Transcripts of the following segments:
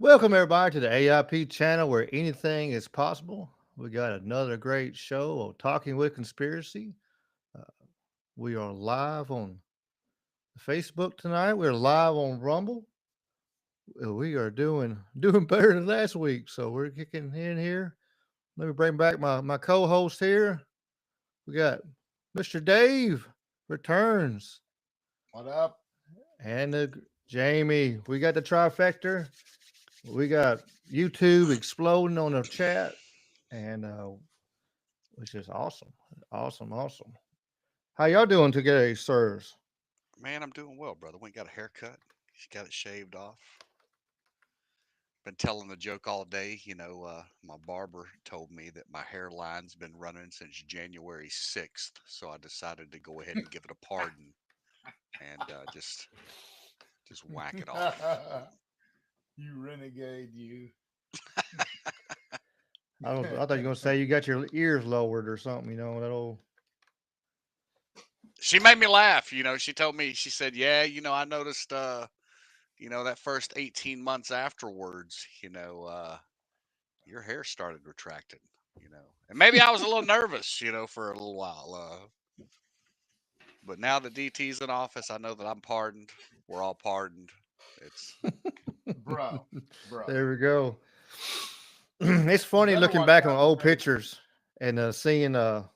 Welcome everybody to the A.I.P channel where anything is possible. We got another great show of Talking with Conspiracy. Uh, we are live on Facebook tonight. We're live on Rumble. We are doing better than last week, so we're kicking in here. Let me bring back my co-host here. We got Mr. Dave returns What up? and Jamie. We got the trifecta. We got YouTube exploding on the chat, and which is awesome, awesome. How y'all doing today, sirs? Man, I'm doing well, brother. Went and got a haircut. She got it shaved off. Been telling the joke all day. My barber told me that my hairline's been running since January 6th, so I decided to go ahead and give it a pardon and just whack it off. You renegade, you. I thought you were gonna say you got your ears lowered or something. You know that old. She made me laugh. She told me, she said, yeah, I noticed, that first 18 months afterwards, your hair started retracting. And maybe I was a little nervous, for a little while. But now that DT's in office, I know that I'm pardoned. We're all pardoned. It's bro, bro. There we go. It's You funny better looking watch back on out for old Peyton. pictures and seeing not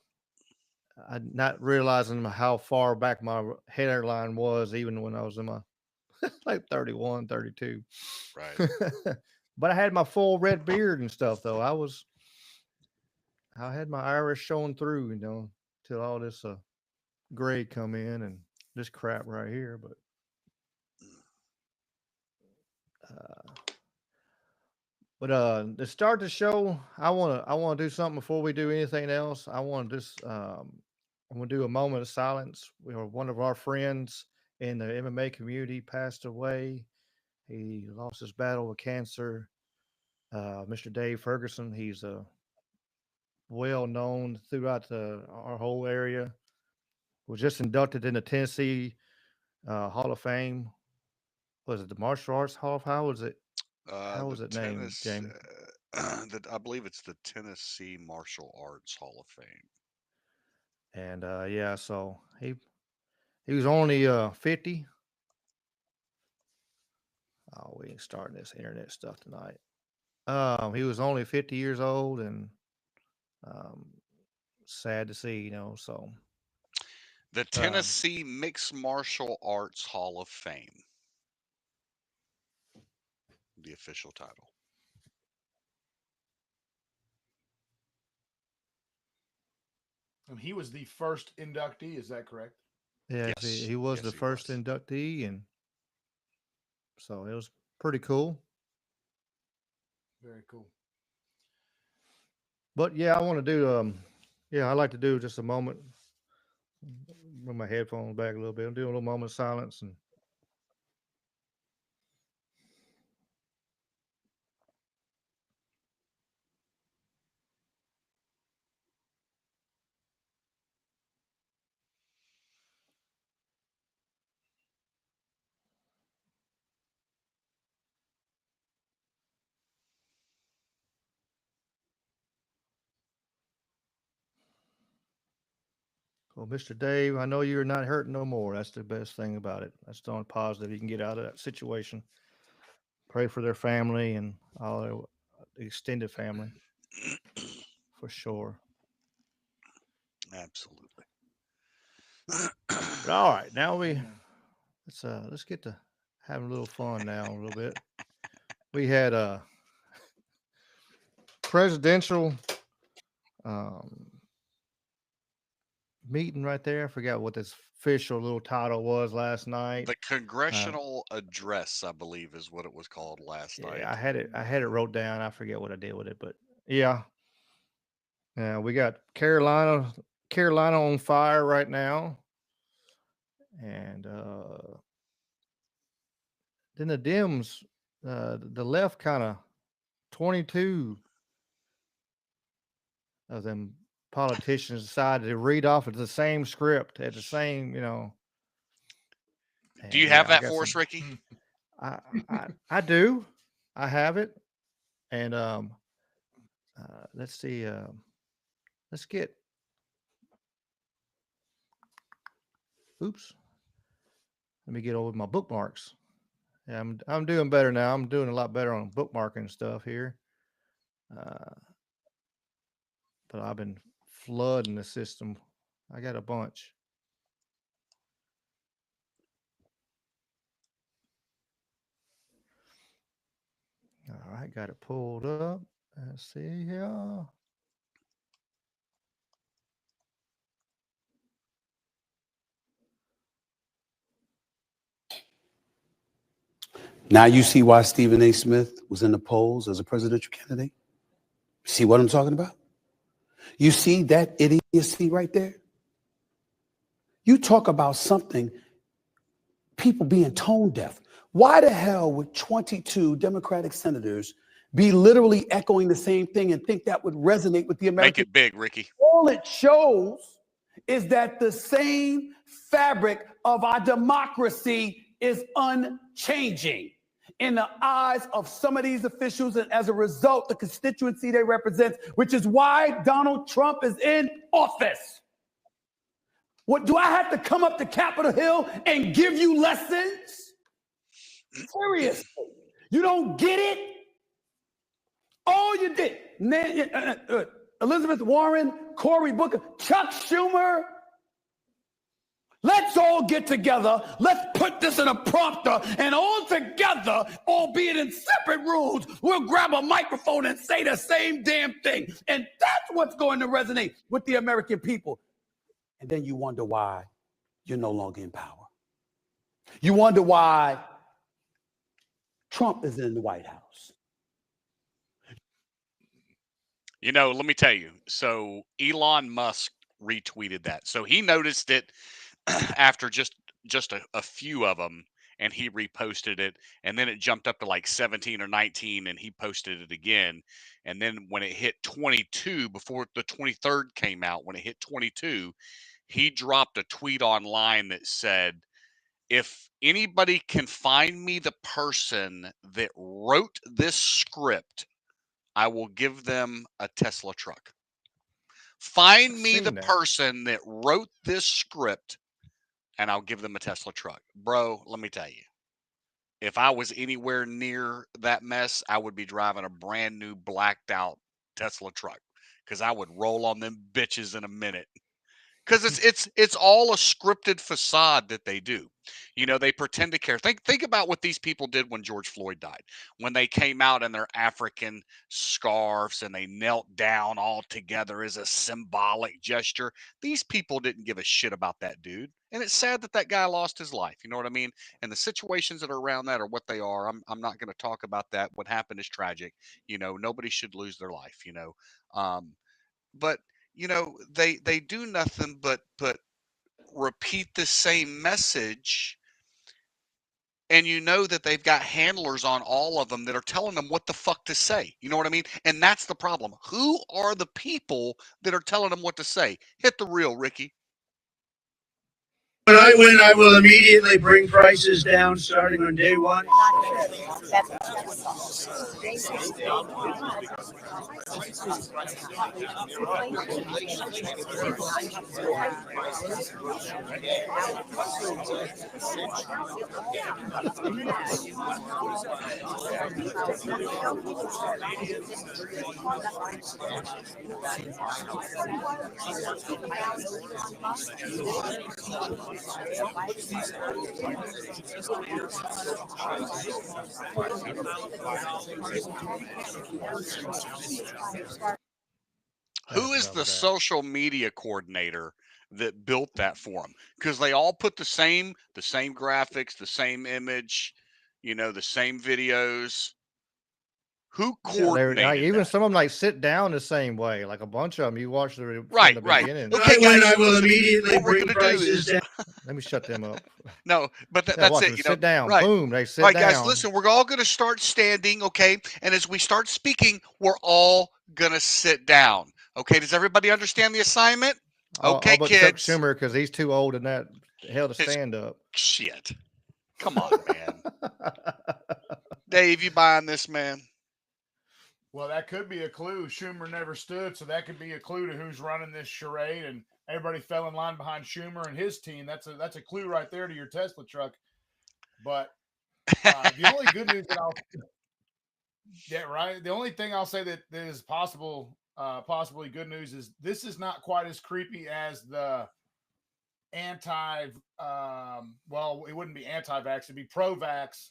realizing how far back my hairline was, even when I was in my like 31, 32. right. But I had my full red beard and stuff though. I had my iris showing through, till all this gray come in and this crap right here. Uh, but to start the show, I wanna do something before we do anything else. I'm gonna do a moment of silence. One of our friends in the MMA community passed away. He lost his battle with cancer. Mr. Dave Ferguson. He's well known throughout our whole area. Was just inducted in the Tennessee Hall of Fame. Was it the Martial Arts Hall of How was it? How The was it named, tennis, Jamie? I believe it's the Tennessee Martial Arts Hall of Fame. And yeah, so he was only 50. Oh, we ain't starting this internet stuff tonight. He was only 50 years old, and um, sad to see, So, The um, Tennessee Mixed Martial Arts Hall of Fame, the official title. And he was the first inductee, is that correct? yes, Yes, he was yes, the he first was. inductee, and so it was pretty cool. Very cool. But yeah, I want to do yeah, I like to do just a moment, bring my headphones back a little bit, and do a little moment of silence. And well, Mr. Dave, I know you're not hurting no more. That's the best thing about it. That's the only positive you can get out of that situation. Pray for their family and all their extended family for sure. Absolutely. But all right, now Amen. let's get to having a little fun now a little bit. We had a presidential um, meeting right there. I forgot what this official little title was last night. The Uh, Congressional Address, I believe, is what it was called last yeah, night. I had it wrote down. I forget what I did with it, but yeah, yeah, we got Carolina on fire right now, and then the Dems, the left kind of 22 of them politicians decided to read off of the same script at the same, Do you and have yeah, I that got for us, some. Ricky? I do, I have it, and let's see. Let's get. Oops. Let me get over my bookmarks. Yeah, I'm doing better now. I'm doing a lot better on bookmarking stuff here. Uh, but I've been flooding the system. I got a bunch. All right, got it pulled up. Let's see here. Now you see why Stephen A. Smith was in the polls as a presidential candidate? See what I'm talking about? You see that idiocy right there? You talk about something, people being tone deaf. Why the hell would 22 Democratic senators be literally echoing the same thing and think that would resonate with the American? Make it big, Ricky. All it shows is that the same fabric of our democracy is unchanging in the eyes of some of these officials, and as a result, the constituency they represent, which is why Donald Trump is in office. What, do I have to come up to Capitol Hill and give you lessons? Seriously, you don't get it? All you did, Elizabeth Warren, Cory Booker, Chuck Schumer. Let's all get together. Let's put this in a prompter, and all together, albeit in separate rooms, we'll grab a microphone and say the same damn thing. And that's what's going to resonate with the American people. And then you wonder why you're no longer in power. You wonder why Trump is in the White House. You know, let me tell you. So Elon Musk retweeted that. So he noticed it after just a few of them, and he reposted it, and then it jumped up to like 17 or 19, and he posted it again. And then when it hit 22, before the 23rd came out, when it hit 22, he dropped a tweet online that said, if anybody can find me the person that wrote this script, I will give them a Tesla truck. Find me the person that wrote this script, and I'll give them a Tesla truck. Bro, let me tell you, if I was anywhere near that mess, I would be driving a brand new blacked out Tesla truck, because I would roll on them bitches in a minute. Because it's all a scripted facade that they do. You know, they pretend to care. Think about what these people did when George Floyd died. When they came out in their African scarves and they knelt down all together as a symbolic gesture. These people didn't give a shit about that dude. And it's sad that that guy lost his life. You know what I mean? And the situations that are around that are what they are. I'm not going to talk about that. What happened is tragic. You know, nobody should lose their life, you know. But you know, they do nothing but repeat the same message, and you know that they've got handlers on all of them that are telling them what the fuck to say. You know what I mean? And that's the problem. Who are the people that are telling them what to say? Hit the reel, Ricky. When I win, I will immediately bring prices down starting on day one. Who is the social media coordinator that built that for them? Because they all put the same graphics, the same image, you know, the same videos. Who coordinated even that? some of them like sit down the same way. Like a bunch of them, you watch the Right. beginning. Okay, guys, I will immediately what we're bring gonna do prices is down. Let me shut them up. no, but Yeah, that's watch it. them You know, sit down. right? Boom, they sit All right, down. guys, listen. We're all going to start standing, okay? And as we start speaking, we're all going to sit down. Okay? Does everybody understand the assignment? Okay, all but kids. Chuck Schumer, because he's too old in that hell to stand up. Shit. Come on, man. Dave, you buying this, man? Well, that could be a clue. Schumer never stood, so that could be a clue to who's running this charade, and everybody fell in line behind Schumer and his team. That's a clue right there to your Tesla truck. But the only good news that the only thing I'll say that is possibly good news is this is not quite as creepy as the well, it wouldn't be anti-vax, it'd be pro-vax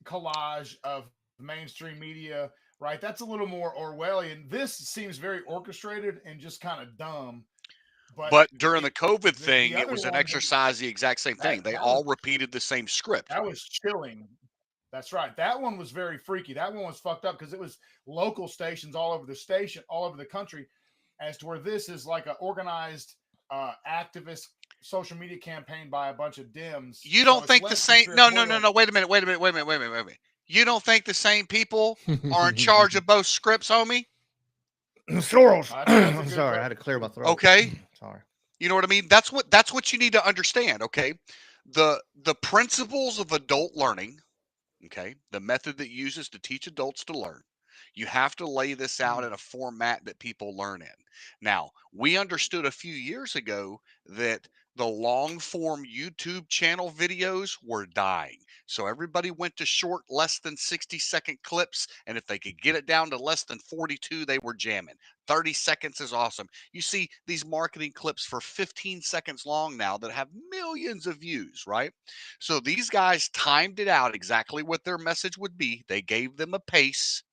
collage of mainstream media, right? That's a little more Orwellian. This seems very orchestrated and just kind of dumb. But during the COVID thing, the it other was an one exercise, the exact same thing. They all repeated the same script. that was chilling. That's right. That one was very freaky. That one was fucked up because it was local stations all over the country, as to where this is like an organized activist social media campaign by a bunch of Dems. You don't think the same? No. Wait a minute. You don't think the same people are in charge of both scripts, homie? Soros. Sorry, I had to clear my throat. Okay. Sorry. You know what I mean? That's what you need to understand. Okay. The principles of adult learning. Okay. The method that uses to teach adults to learn. You have to lay this out in a format that people learn in. Now, we understood a few years ago that the long form YouTube channel videos were dying. So everybody went to short, less than 60-second clips. And if they could get it down to less than 42, they were jamming. 30 seconds is awesome. You see these marketing clips for 15 seconds long now that have millions of views, right? So these guys timed it out exactly what their message would be. They gave them a pace.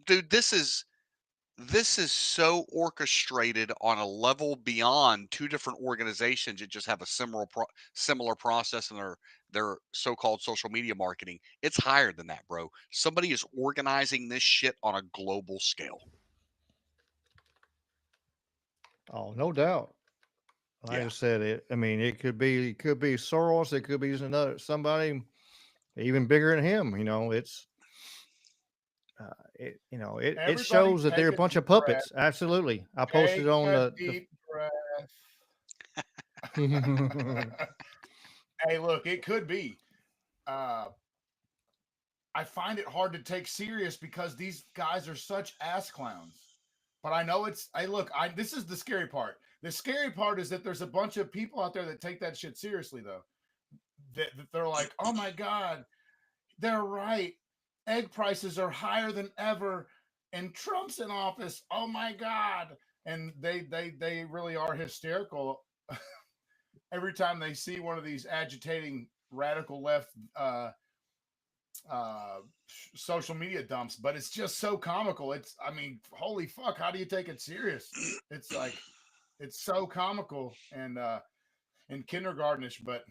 Dude, this is so orchestrated on a level beyond two different organizations that just have a similar process in their so-called social media marketing. It's higher than that, bro. Somebody is organizing this shit on a global scale. Oh, no doubt. Like I said, it could be Soros, it could be somebody even bigger than him. It shows that they're a bunch of puppets. Absolutely. I posted on the deep breath. Hey, look, it could be. I find it hard to take serious because these guys are such ass clowns. But I know this is the scary part. The scary part is that there's a bunch of people out there that take that shit seriously, though. That they're like, oh my God, they're right. Egg prices are higher than ever, and Trump's in office. Oh my God. And they really are hysterical every time they see one of these agitating radical left social media dumps, but it's just so comical. Holy fuck, how do you take it serious? It's like it's so comical and kindergartenish, but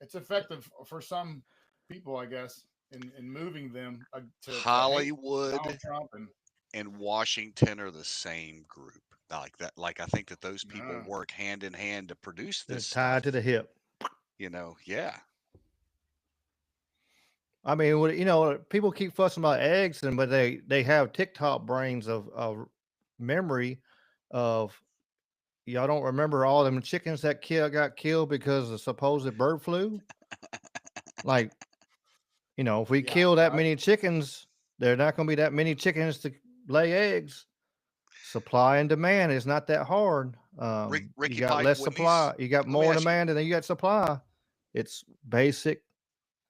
it's effective for some people, I guess, in moving them to Hollywood Donald Trump and Washington are the same group. Like that, like I think that those people work hand in hand to produce this tied stuff. to the hip. Yeah. I mean, people keep fussing about eggs, but they have TikTok brains of memory of y'all don't remember all them chickens that got killed because of supposed bird flu. Like, if we kill that many chickens, there are not going to be that many chickens to lay eggs. Supply and demand is not that hard. Ricky you got Pike, less supply. You got more demand and then you got supply. It's basic.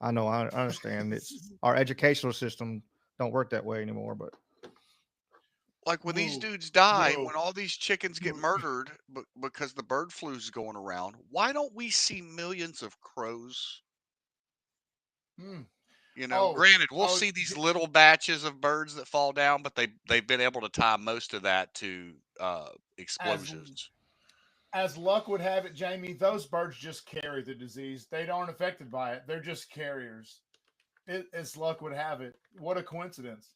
I know. I understand. It's our educational system don't work that way anymore. But like when these dudes die, when all these chickens get murdered because the bird flu is going around, why don't we see millions of crows? Granted, we'll see these little batches of birds that fall down, but they've been able to tie most of that to explosions. As luck would have it, Jamie, those birds just carry the disease. They aren't affected by it. They're just carriers. As luck would have it. What a coincidence.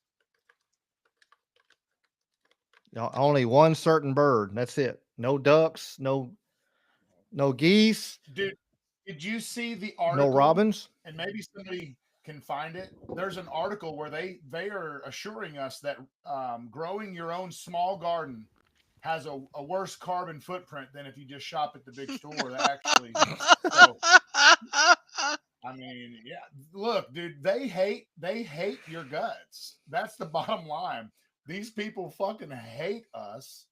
Only one certain bird. That's it. No ducks. No geese. Dude, did you see the article? No robins. And maybe somebody can find it. There's an article where they are assuring us that growing your own small garden has a worse carbon footprint than if you just shop at the big store. Actually, I mean, yeah. Look, dude, they hate your guts. That's the bottom line. These people fucking hate us,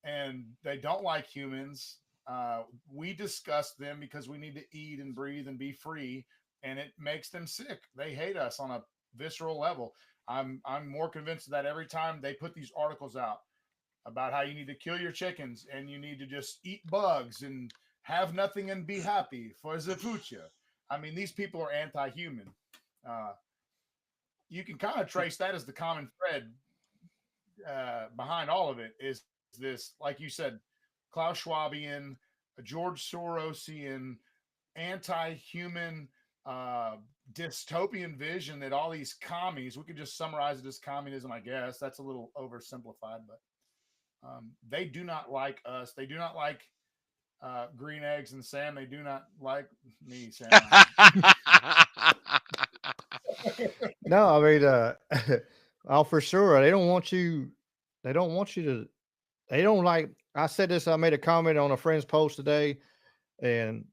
and they don't like humans. We disgust them because we need to eat and breathe and be free, and it makes them sick. They hate us on a visceral level. I'm more convinced of that every time they put these articles out about how you need to kill your chickens and you need to just eat bugs and have nothing and be happy for the future. I mean, these people are anti-human. Uh, you can kind of trace that as the common thread behind all of it is this, like you said, Klaus Schwabian, George Sorosian, anti-human dystopian vision that all these commies, we could just summarize it as communism, I guess. That's a little oversimplified, but they do not like us. They do not like green eggs and Sam. They do not like me, Sam. No, I mean, oh, for sure. They don't want you. They don't want you to. They don't like. I said this. I made a comment on a friend's post today, and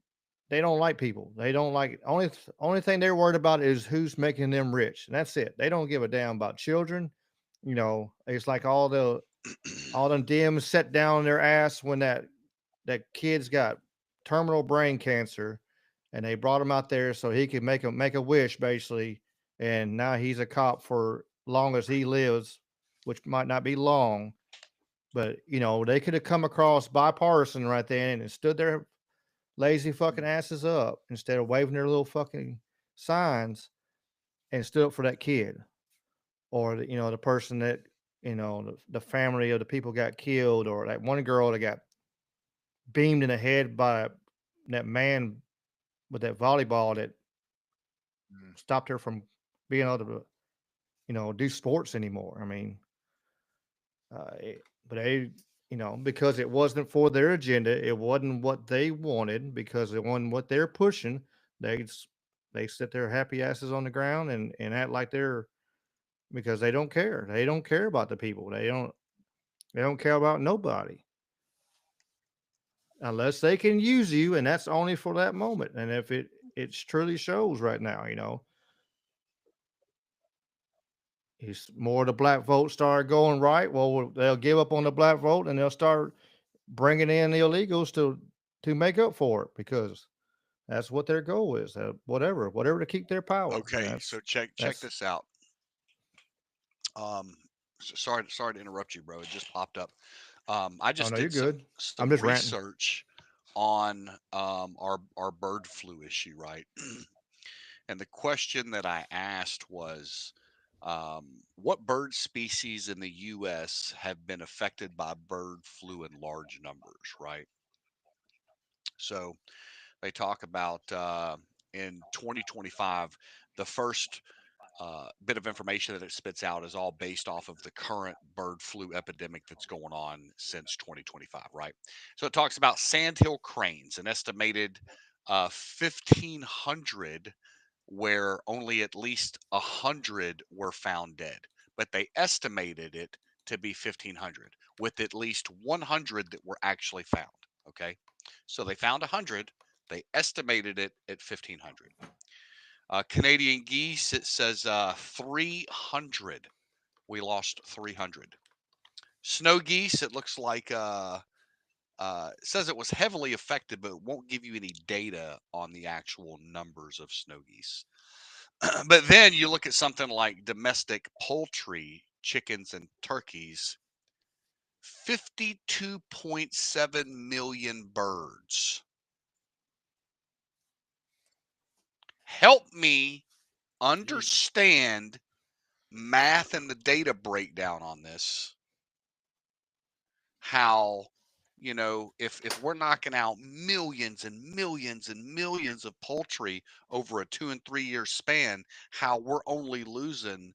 they don't like people. They don't like only thing they're worried about is who's making them rich, and that's it. They don't give a damn about children. It's like all them Dems set down their ass when that kid's got terminal brain cancer, and they brought him out there so he could make a wish basically, and now he's a cop for long as he lives, which might not be long, but they could have come across bipartisan right then and stood their lazy fucking asses up instead of waving their little fucking signs and stood up for that kid or the person that the family of the people got killed, or that one girl that got beamed in the head by that man with that volleyball that stopped her from being able to, do sports anymore. I mean, but they, because it wasn't for their agenda, it wasn't what they wanted, because it wasn't what they're pushing. They sit their happy asses on the ground and act like they're, because they don't care. They don't care about the people. They don't care about nobody unless they can use you, and that's only for that moment. And if it truly shows right now, it's more the black vote start going right. Well, they'll give up on the black vote and they'll start bringing in the illegals to make up for it, because that's what their goal is. Whatever to keep their power. Okay, so check That's this out. Sorry to interrupt you, bro. It just popped up. I oh just no, you're did some good. I'm just ranting. research on our bird flu issue, right? And the question that I asked was, what bird species in the U.S. have been affected by bird flu in large numbers, right? So they talk about in 2025, the first bit of information that it spits out is all based off of the current bird flu epidemic that's going on since 2025, right? So it talks about sandhill cranes, an estimated 1,500, where only at least 100 were found dead, but they estimated it to be 1,500, with at least 100 that were actually found. Okay, so they found 100, they estimated it at 1,500. Canadian geese, it says 300. We lost 300. Snow geese, it looks like it says it was heavily affected, but it won't give you any data on the actual numbers of snow geese. But then you look at something like domestic poultry, chickens and turkeys, 52.7 million birds. Help me understand math and the data breakdown on this. How, if we're knocking out millions and millions and millions of poultry over a 2 and 3 year span, how we're only losing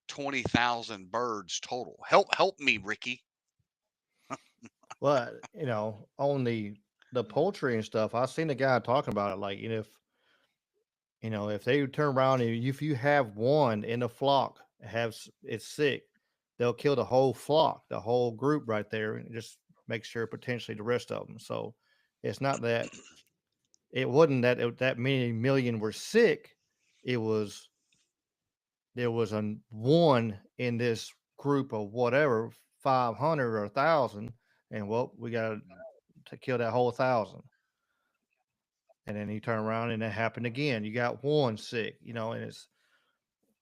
20,000 birds total. Help me, Ricky. Well, on the poultry and stuff, I seen a guy talking about it. Like, if they turn around and if you have one in a flock it's sick, they'll kill the whole flock, the whole group right there, and just make sure potentially the rest of them. So it's not that it wasn't that many million were sick. It was there was a one in this group of whatever 500 or 1,000, and well, we got to kill that whole 1,000. And then you turn around and it happened again. You got one sick, and it's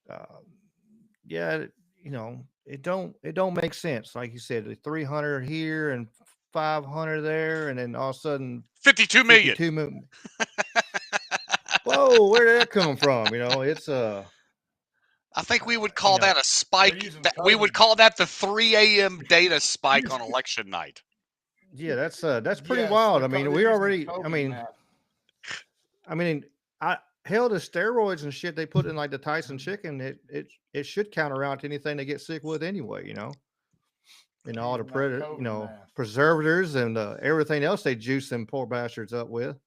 uh, yeah, it don't make sense. Like you said, the 300 here and 500 there, and then all of a sudden 52 million. 52 million. Whoa, where did that come from? It's I think we would call that a spike. using We would COVID. call that the 3 a.m. data spike on election night. yeah, that's pretty Yes, wild. they're I mean, they're we using already. COVID math. I mean, hell, the steroids and shit they put in like the Tyson chicken, it should counteract anything they get sick with anyway. And all the Using that COVID math. preservatives and everything else they juice them poor bastards up with.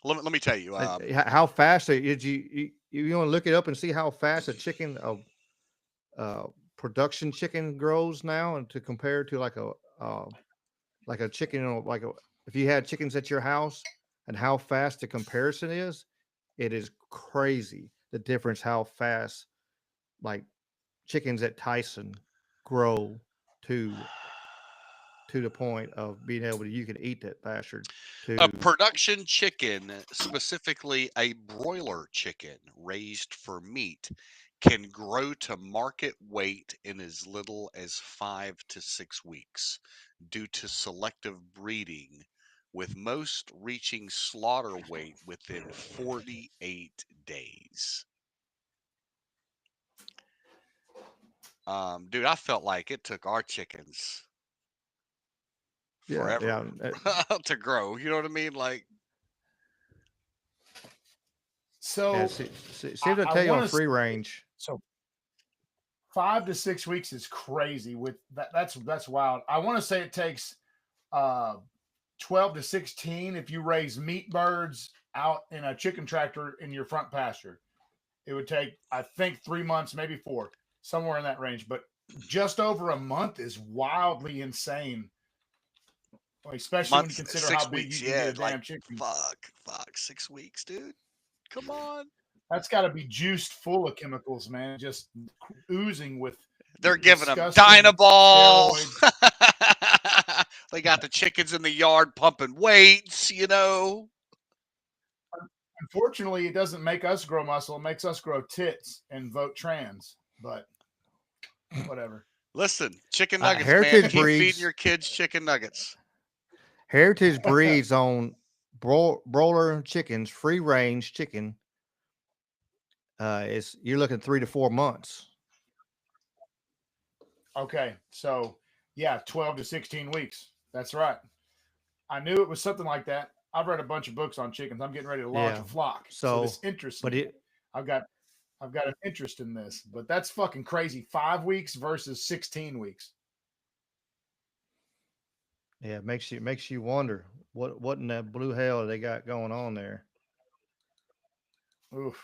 Let me tell you. How fast did you want to look it up and see how fast a chicken production chicken grows now, and to compare to like a chicken, if you had chickens at your house and how fast the comparison is, it is crazy the difference how fast like chickens at Tyson grow to the point of being able to you can eat that bastard. A production chicken, specifically a broiler chicken raised for meat, can grow to market weight in as little as 5 to 6 weeks due to selective breeding, with most reaching slaughter weight within 48 days. Dude, I felt like it took our chickens forever to grow. You know what I mean? Like, so see what I tell you on free range. So 5 to 6 weeks is crazy. With that's wild. I want to say it takes 12 to 16 if you raise meat birds out in a chicken tractor in your front pasture. It would take, I think, 3 months, maybe 4, somewhere in that range. But just over a month is wildly insane, especially when you consider how big you can get a damn chicken. Fuck, 6 weeks, dude. Come on. That's got to be juiced full of chemicals, man. Just oozing with. They're giving them Dynaball. They got the chickens in the yard pumping weights, Unfortunately, it doesn't make us grow muscle. It makes us grow tits and vote trans. But whatever. Listen, chicken nuggets, man. Keep feeding your kids chicken nuggets. Heritage breeds on broiler chickens, free range chicken. You're looking 3 to 4 months. Okay, so yeah, 12 to 16 weeks. That's right. I knew it was something like that. I've read a bunch of books on chickens. I'm getting ready to launch a flock. So this interests me. I've got an interest in this, but that's fucking crazy. 5 weeks versus 16 weeks. Yeah, it makes you wonder what in that blue hell they got going on there. Oof.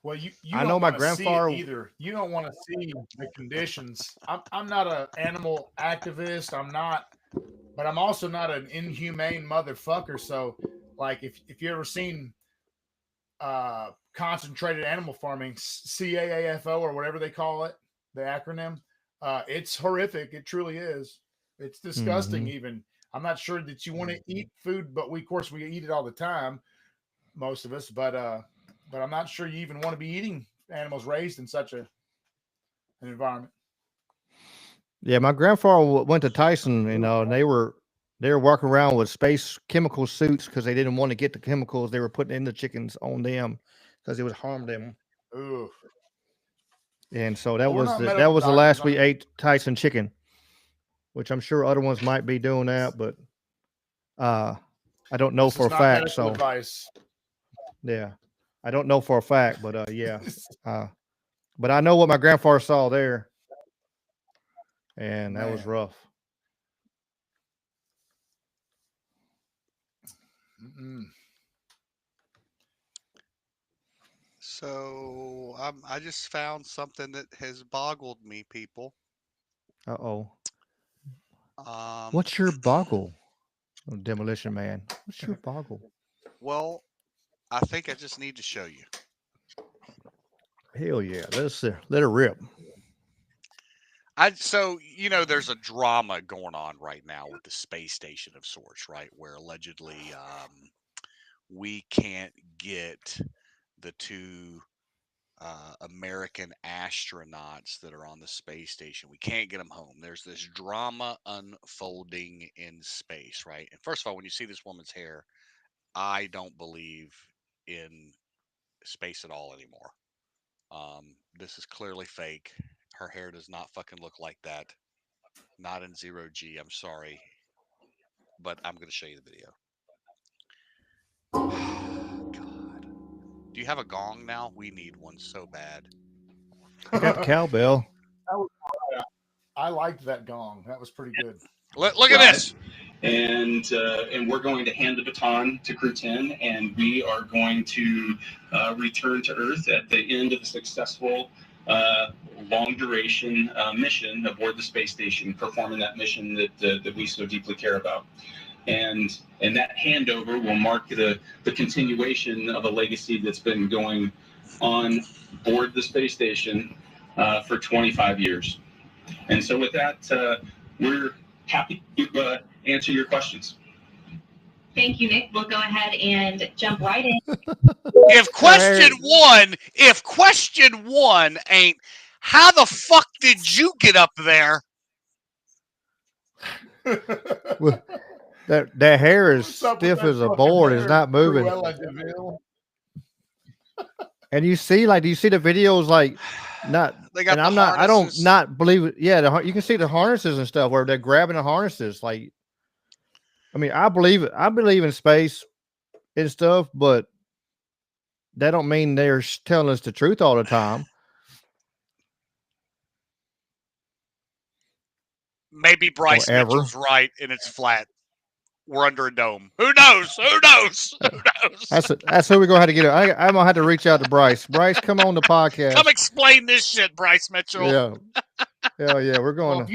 Well, you I know my grandfather either. You don't want to see the conditions. I'm not an animal activist. But I'm also not an inhumane motherfucker. So, like, if you ever seen concentrated animal farming, CAAFO or whatever they call it, the acronym, it's horrific. It truly is. It's disgusting. Mm-hmm. Even I'm not sure that you want to eat food, but we eat it all the time, most of us. But I'm not sure you even want to be eating animals raised in such an environment. Yeah, my grandfather went to Tyson, and they were walking around with space chemical suits because they didn't want to get the chemicals they were putting in the chickens on them because it would harm them. Ooh. And so that was the last we ate Tyson chicken, which I'm sure other ones might be doing that, but I don't know for a fact. So advice. Yeah, I don't know for a fact, but yeah, but I know what my grandfather saw there. And that was rough. Mm-mm. So I just found something that has boggled me, people. What's your boggle? Oh, Demolition Man. What's your boggle? Well, I think I just need to show you. Hell yeah. Let's let it rip. So there's a drama going on right now with the space station of sorts, right? Where allegedly we can't get the two American astronauts that are on the space station. We can't get them home. There's this drama unfolding in space, right? And first of all, when you see this woman's hair, I don't believe in space at all anymore. This is clearly fake. Her hair does not fucking look like that. Not in 0G. I'm sorry. But I'm going to show you the video. God. Do you have a gong now? We need one so bad. I got the cowbell. I liked that gong. That was pretty good. Look at this. And we're going to hand the baton to Crew 10, and we are going to return to Earth at the end of a successful long-duration mission aboard the space station, performing that mission that we so deeply care about. And that handover will mark the continuation of a legacy that's been going on board the space station for 25 years. And so with that, we're happy to answer your questions. Thank you, Nick. We'll go ahead and jump right in. If question one ain't, how the fuck did you get up there? Well, that hair is stiff as a board. It's not moving. And you see, do you see the videos? Like, not. They got. And I don't not believe it. Yeah, you can see the harnesses and stuff where they're grabbing the harnesses. Like, I mean, I believe it. I believe in space and stuff, but that don't mean they're telling us the truth all the time. Maybe Bryce Mitchell's right and it's flat. We're under a dome. Who knows? Who knows? Who knows? That's who we're gonna have to get. I'm gonna have to reach out to Bryce. Bryce, come on the podcast. Come explain this shit, Bryce Mitchell. Yeah, hell yeah, we're going. Well,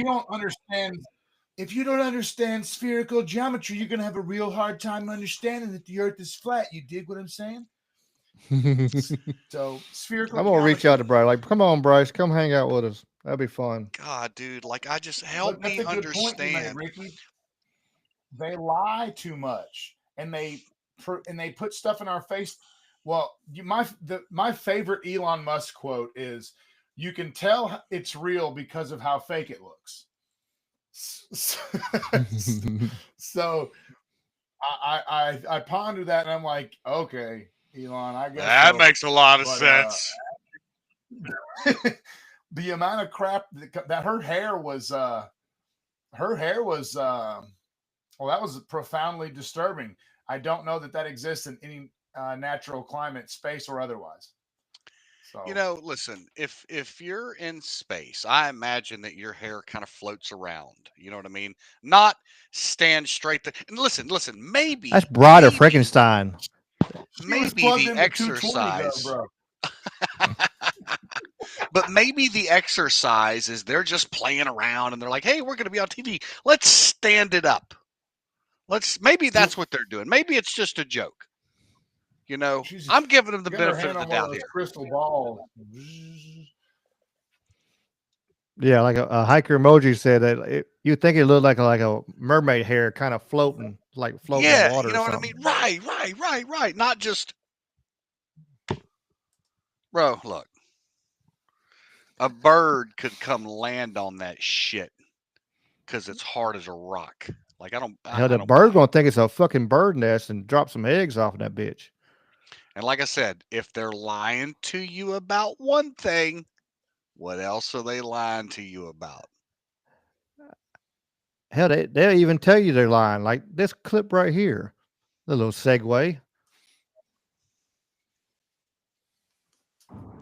if you don't understand spherical geometry, you're gonna have a real hard time understanding that the Earth is flat. You dig what I'm saying? So spherical. I'm gonna reach out to Bryce. Like, come on, Bryce, come hang out with us. That'd be fun. God, dude, I just help me understand. Point, Ricky. They lie too much, and they put stuff in our face. Well, my favorite Elon Musk quote is, "You can tell it's real because of how fake it looks." So I ponder that, and I'm like, okay, Elon, I guess that makes a lot of sense. The amount of crap that her hair was, well, that was profoundly disturbing. I don't know that exists in any natural climate, space or otherwise. So, listen, if you're in space, I imagine that your hair kind of floats around. You know what I mean? Not stand straight. And listen, maybe that's Bride of Frankenstein. Maybe the exercise. Bro. But maybe the exercise is they're just playing around and they're like, hey, we're going to be on TV. Let's stand it up. Maybe that's what they're doing. Maybe it's just a joke. I'm giving them the benefit of the doubt here. Crystal ball. Yeah, like a hiker emoji said that you think it looked like a mermaid hair kind of floating in water. Yeah, you know what I mean? Right. Not just, bro. Look, a bird could come land on that shit because it's hard as a rock. Like the bird gonna think it's a fucking bird nest and drop some eggs off of that bitch. And like I said, if they're lying to you about one thing, what else are they lying to you about? Hell, they'll even tell you they're lying. Like this clip right here, the little segue.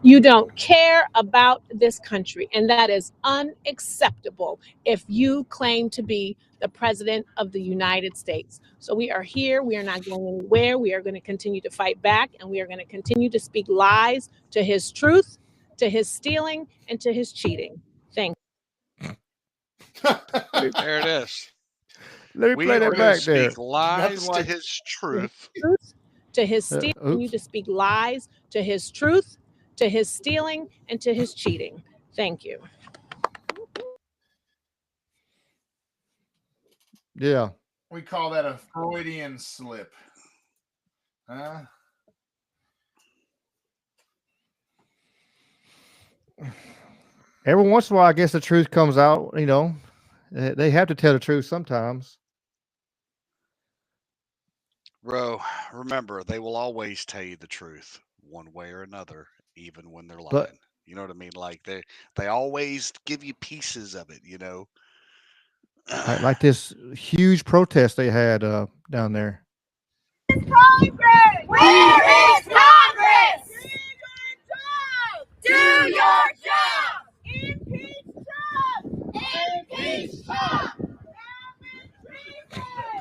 You don't care about this country, and that is unacceptable if you claim to be the president of the United States. So we are here. We are not going anywhere. We are going to continue to fight back, and we are going to continue to speak lies to his truth, to his stealing, and to his cheating. Thank you. There it is. Let me We play are that going to back there. speak lies to like- his truth. Truth, to his stealing, you Oops. to speak lies, to his truth, to his stealing, and to his cheating. Thank you. Yeah. We call that a Freudian slip. Huh? Every once in a while, I guess the truth comes out. You know, they have to tell the truth sometimes. Bro, remember, they will always tell you the truth one way or another, even when they're lying. But You know what I mean? Like they always give you pieces of it, you know. like this huge protest they had down there. Congress! Where is Congress? Do your job! Impeach Trump! Impeach Trump!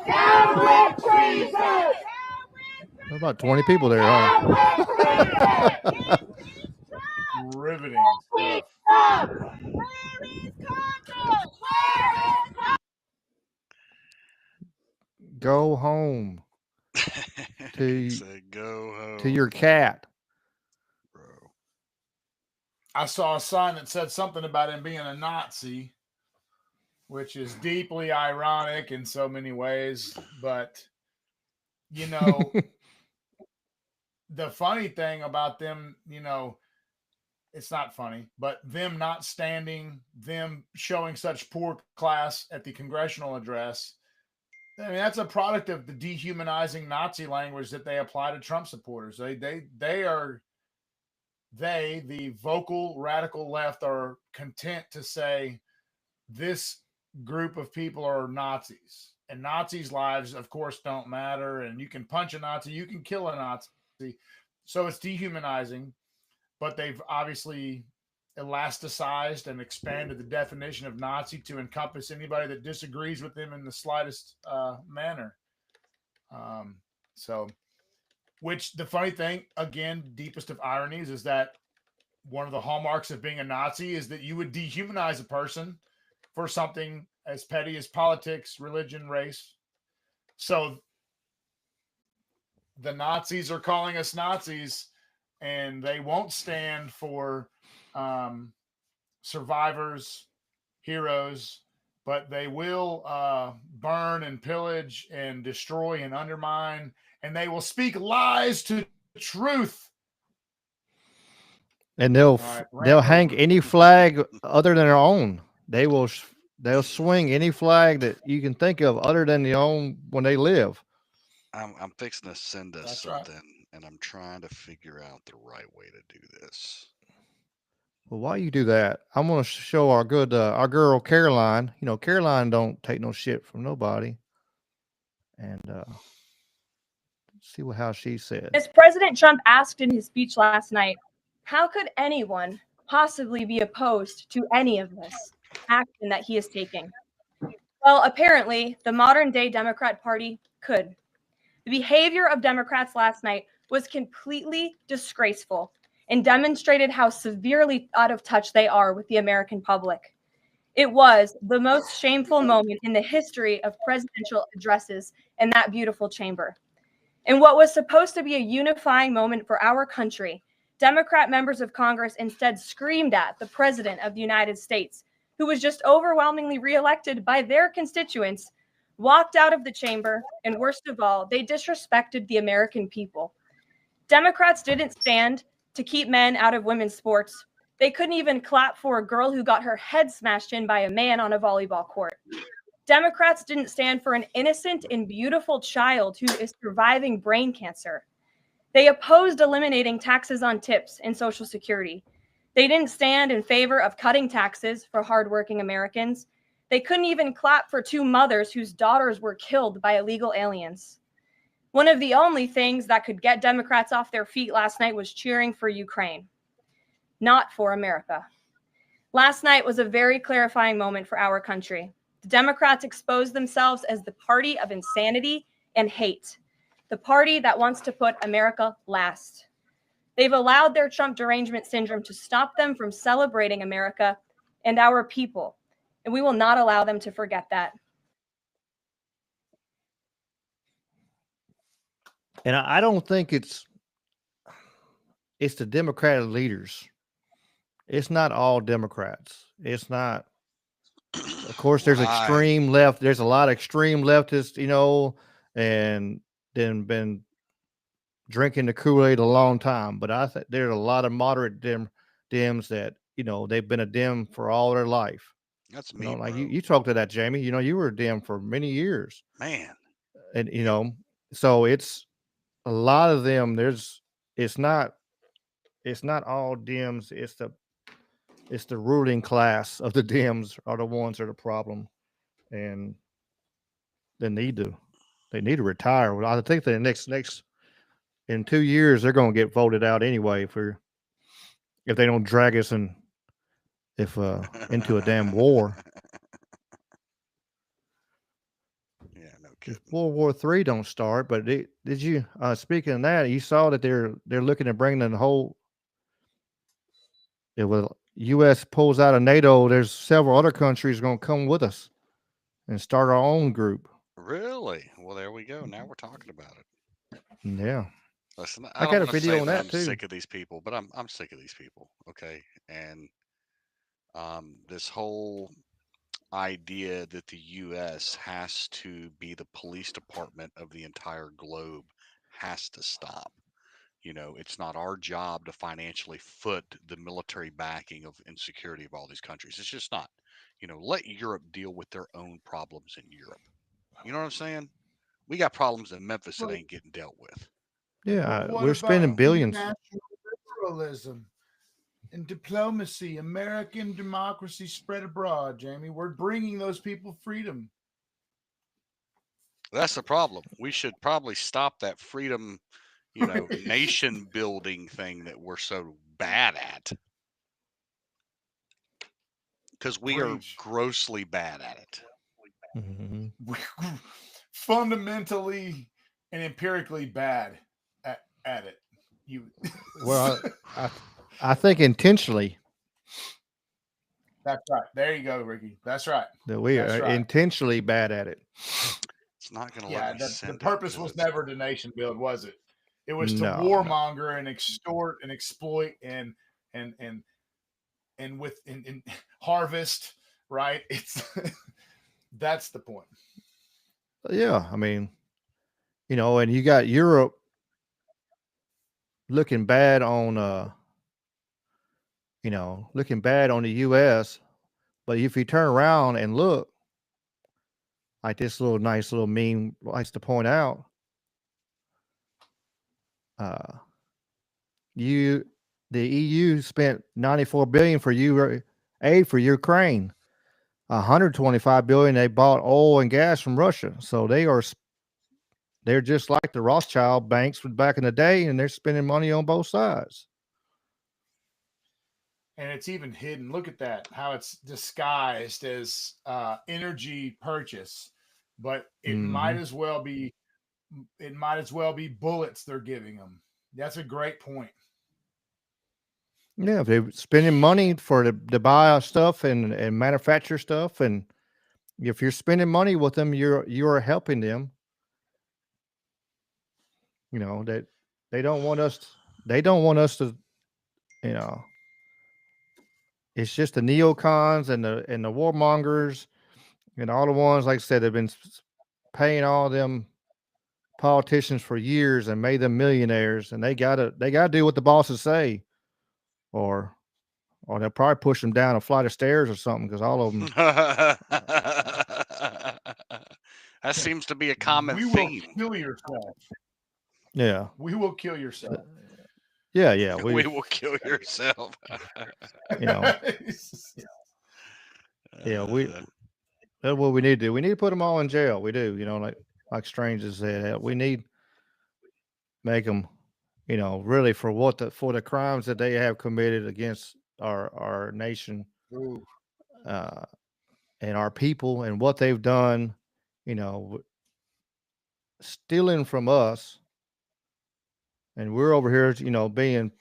Down with treason! About 20 people there, huh? Riveting stuff. Where is Congress? Where is Go home He to said, "Go home to your cat. bro." I saw a sign that said something about him being a Nazi, which is deeply ironic in so many ways. But, you know, the funny thing about them, you know, it's not funny, but them not standing, them showing such poor class at the congressional address. I mean, that's a product of the dehumanizing Nazi language that they apply to Trump supporters. The vocal radical left, are content to say this group of people are Nazis, and Nazis' lives, of course, don't matter. And you can punch a Nazi, you can kill a Nazi. So it's dehumanizing, but they've obviously elasticized and expanded the definition of Nazi to encompass anybody that disagrees with them in the slightest manner. So, which the funny thing, again, deepest of ironies, is that one of the hallmarks of being a Nazi is that you would dehumanize a person for something as petty as politics, religion, race. So the Nazis are calling us Nazis, and they won't stand for survivors, heroes, but they will burn and pillage and destroy and undermine, and they will speak lies to truth. And they'll right, they'll hang over. any flag other than their own. They'll swing any flag that you can think of other than their own when they live. I'm fixing to send us That's right. something, and I'm trying to figure out the right way to do this. Well, while you do that, I'm going to show our girl Caroline. You know, Caroline don't take no shit from nobody. And see how she said. As President Trump asked in his speech last night, how could anyone possibly be opposed to any of this action that he is taking? Well, apparently, the modern day Democrat Party could. The behavior of Democrats last night was completely disgraceful and demonstrated how severely out of touch they are with the American public. It was the most shameful moment in the history of presidential addresses in that beautiful chamber. In what was supposed to be a unifying moment for our country, Democrat members of Congress instead screamed at the President of the United States, who was just overwhelmingly reelected by their constituents, walked out of the chamber, and worst of all, they disrespected the American people. Democrats didn't stand to keep men out of women's sports. They couldn't even clap for a girl who got her head smashed in by a man on a volleyball court. Democrats didn't stand for an innocent and beautiful child who is surviving brain cancer. They opposed eliminating taxes on tips and Social Security. They didn't stand in favor of cutting taxes for hardworking Americans. They couldn't even clap for two mothers whose daughters were killed by illegal aliens. One of the only things that could get Democrats off their feet last night was cheering for Ukraine, not for America. Last night was a very clarifying moment for our country. The Democrats exposed themselves as the party of insanity and hate, the party that wants to put America last. They've allowed their Trump derangement syndrome to stop them from celebrating America and our people, and we will not allow them to forget that. And I don't think it's the Democratic leaders. It's not all Democrats. It's not. Of course, there's extreme left. There's a lot of extreme leftists, and then been drinking the Kool-Aid a long time. But I think there's a lot of moderate Dems that they've been a Dem for all their life. That's me, Like bro. you talked to that, Jamie. You were a Dem for many years, man. And so it's a lot of them. It's not all Dems. It's the ruling class of the Dems are the ones that are the problem, and they need to retire. Well, I think the next in 2 years they're going to get voted out anyway if they don't drag us into a damn war. Yeah, no kidding. If World War III don't start, but did you speaking of that, you saw that they're looking to bring the whole. If the U.S. pulls out of NATO, there's several other countries going to come with us and start our own group. Really? Well, there we go. Now we're talking about it. Yeah. Listen, I got a video on that I'm too. sick of these people, but I'm sick of these people. Okay, and this whole idea that the U.S. has to be the police department of the entire globe has to stop. It's not our job to financially foot the military backing of insecurity of all these countries. It's just not. Let Europe deal with their own problems in Europe. You know what I'm saying? We got problems in Memphis that ain't getting dealt with. Yeah, But what we're spending about billions. international liberalism and diplomacy, American democracy spread abroad, Jamie? We're bringing those people freedom. That's the problem. We should probably stop that freedom, nation building thing that we're so bad at. Because we are grossly bad at it. Mm-hmm. Fundamentally and empirically bad at it. Well, I think intentionally. That's right. There you go, Ricky. That's right. That we are intentionally bad at it. It's not going to let me send the purpose was never to nation build, was it? It was to No. warmonger and extort and exploit and harvest, right? It's that's the point. Yeah, I mean, and you got Europe looking bad on the US, but if you turn around and look, like this nice little meme likes to point out, the EU spent $94 billion for aid for Ukraine. 125 billion they bought oil and gas from Russia. So they're just like the Rothschild banks back in the day, and they're spending money on both sides. And it's even hidden. Look at that, how it's disguised as energy purchase, but it might as well be bullets they're giving them. That's a great point. Yeah, if they're spending money to buy stuff and manufacture stuff, and if you're spending money with them, you're helping them. That they don't want us. They don't want us to. It's just the neocons and the warmongers and all the ones, like I said, have been paying all them politicians for years and made them millionaires, and they gotta do what the bosses say, or they'll probably push them down a flight of stairs or something, because all of them. That seems to be a common theme. We will kill yourself. Yeah. We will kill yourself. Yeah. We will kill yourself. Yeah, that's what we need to do. We need to put them all in jail. We do, like Strange has said, we need make them, really for the crimes that they have committed against our nation, and our people, and what they've done, stealing from us, and we're over here, being,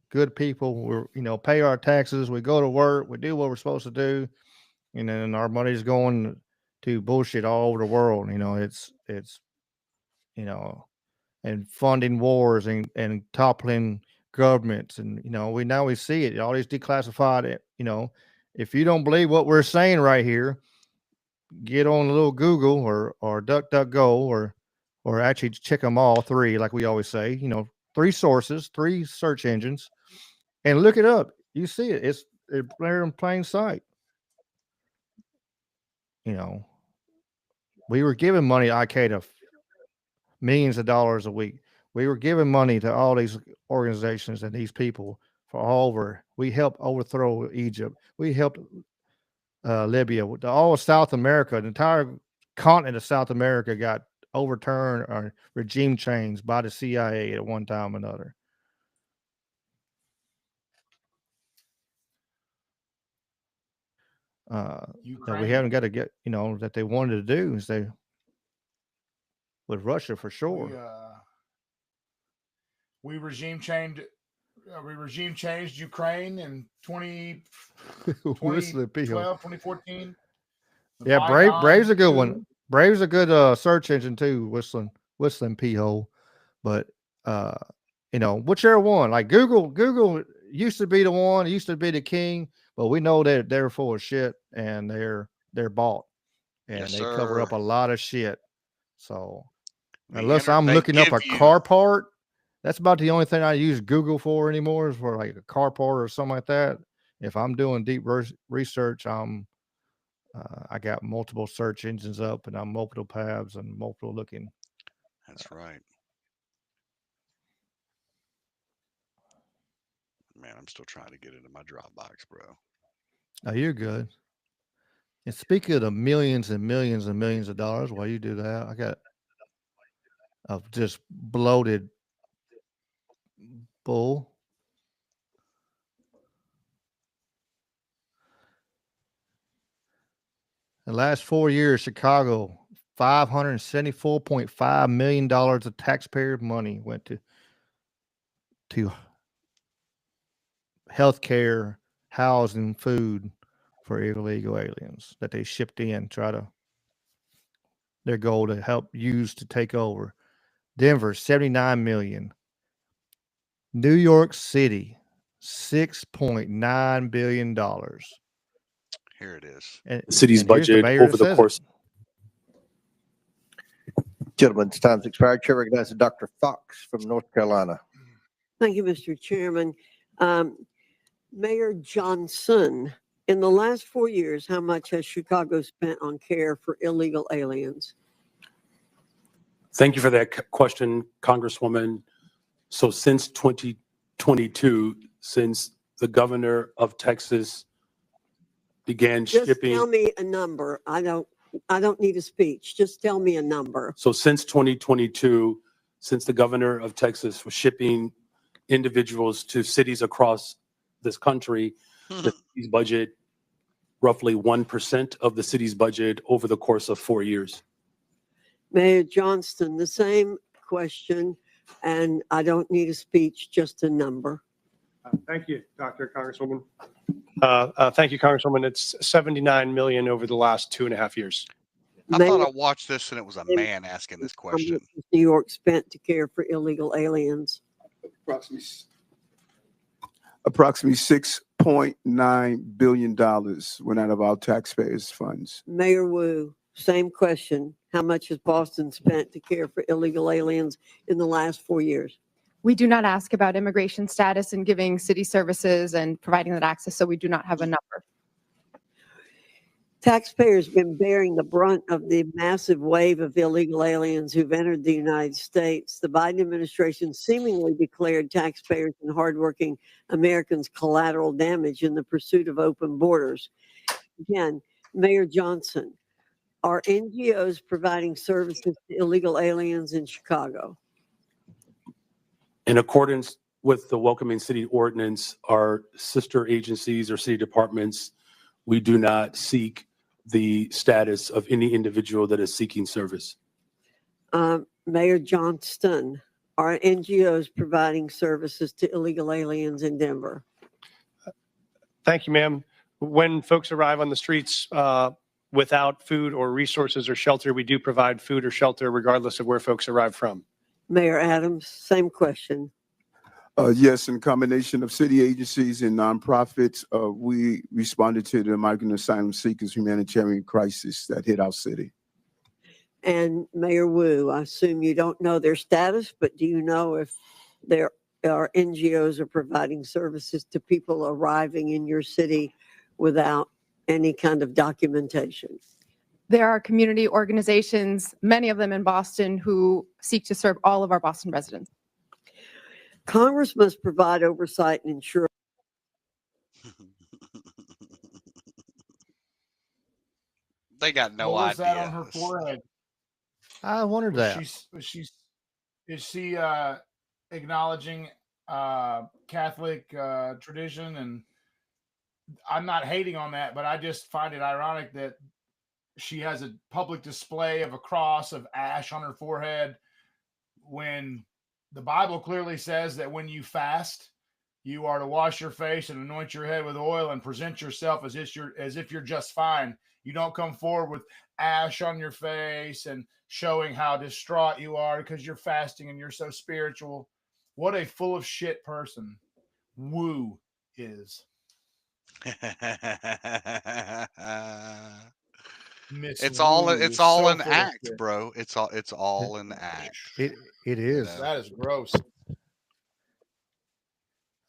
good people. We're, pay our taxes. We go to work. We do what we're supposed to do, and then our money's going to bullshit all over the world. It's, and and funding wars and toppling governments. And, we see it, all these declassified, if you don't believe what we're saying right here, get on a little Google or DuckDuckGo or actually check them all three, like we always say, 3 sources, 3 search engines, and look it up. You see it. It's there in plain sight. We were giving money to Al-Qaeda, millions of dollars a week. We were giving money to all these organizations and these people for all over. We helped overthrow Egypt. We helped Libya. All of South America, the entire continent of South America got overturned or regime changed by the CIA at one time or another. That we haven't got to get, that they wanted to do is they with Russia for sure. We regime changed Ukraine in 2012, 2014. Yeah, Brave's a good one. Brave's a good search engine too, whistling pee hole. But whichever one, like Google used to be the one, used to be the king, but we know that they're full of shit and they're bought and Yes, they cover up a lot of shit. So unless they I'm looking up give a you- car part, that's about the only thing I use Google for anymore, is for like a car part or something like that. If I'm doing deep research, I got multiple search engines up and I'm multiple tabs and multiple looking. That's right. Man, I'm still trying to get into my Dropbox, bro. Oh, you're good. And speaking of the millions and millions and millions of dollars, while you do that, I got a just bloated bull. The last 4 years, Chicago, $574.5 million of taxpayer money went to healthcare, housing, food for illegal aliens that they shipped in, their goal to help use to take over. Denver, 79 million. New York City, $6.9 billion. Here it is. And, the city's and here's the budget mayor over that the says course. Gentlemen's time's expired. Chair recognizes Dr. Fox from North Carolina. Thank you, Mr. Chairman. Mayor Johnson, in the last 4 years, how much has Chicago spent on care for illegal aliens? Thank you for that question, Congresswoman. So since 2022, since the governor of Texas began Just shipping. tell me a number. I don't need a speech. Just tell me a number. So since 2022, since the governor of Texas was shipping individuals to cities across this country, the city's budget, roughly 1% of the city's budget over the course of 4 years. Mayor Johnston, the same question, and I don't need a speech, just a number. Thank you, Dr. Congresswoman. Thank you, Congresswoman. It's 79 million over the last 2.5 years. I thought I watched this and it was a man asking this question. New York spent to care for illegal aliens. Approximately $6.9 billion went out of our taxpayers' funds. Mayor Wu, same question. How much has Boston spent to care for illegal aliens in the last 4 years? We do not ask about immigration status and giving city services and providing that access, so we do not have a number. Taxpayers have been bearing the brunt of the massive wave of illegal aliens who've entered the United States. The Biden administration seemingly declared taxpayers and hardworking Americans collateral damage in the pursuit of open borders. Again, Mayor Johnson, are NGOs providing services to illegal aliens in Chicago? In accordance with the Welcoming City Ordinance, our sister agencies or city departments, we do not seek the status of any individual that is seeking service. Mayor Johnston, are NGOs providing services to illegal aliens in Denver? Thank you, ma'am. When folks arrive on the streets without food or resources or shelter, we do provide food or shelter regardless of where folks arrive from. Mayor Adams, same question. Yes, in combination of city agencies and nonprofits, we responded to the migrant asylum seekers humanitarian crisis that hit our city. And Mayor Wu, I assume you don't know their status, but do you know if there are NGOs are providing services to people arriving in your city without any kind of documentation? There are community organizations, many of them in Boston, who seek to serve all of our Boston residents. Congress must provide oversight and ensure. They got no What was that idea. on her forehead? I wondered that. Is she acknowledging Catholic tradition? And I'm not hating on that, but I just find it ironic that she has a public display of a cross of ash on her forehead when the Bible clearly says that when you fast, you are to wash your face and anoint your head with oil and present yourself as if you're just fine. You don't come forward with ash on your face and showing how distraught you are because you're fasting and you're so spiritual. What a full of shit person Wu is. It's all so an act, bro. It's all an act. It is. That is gross. I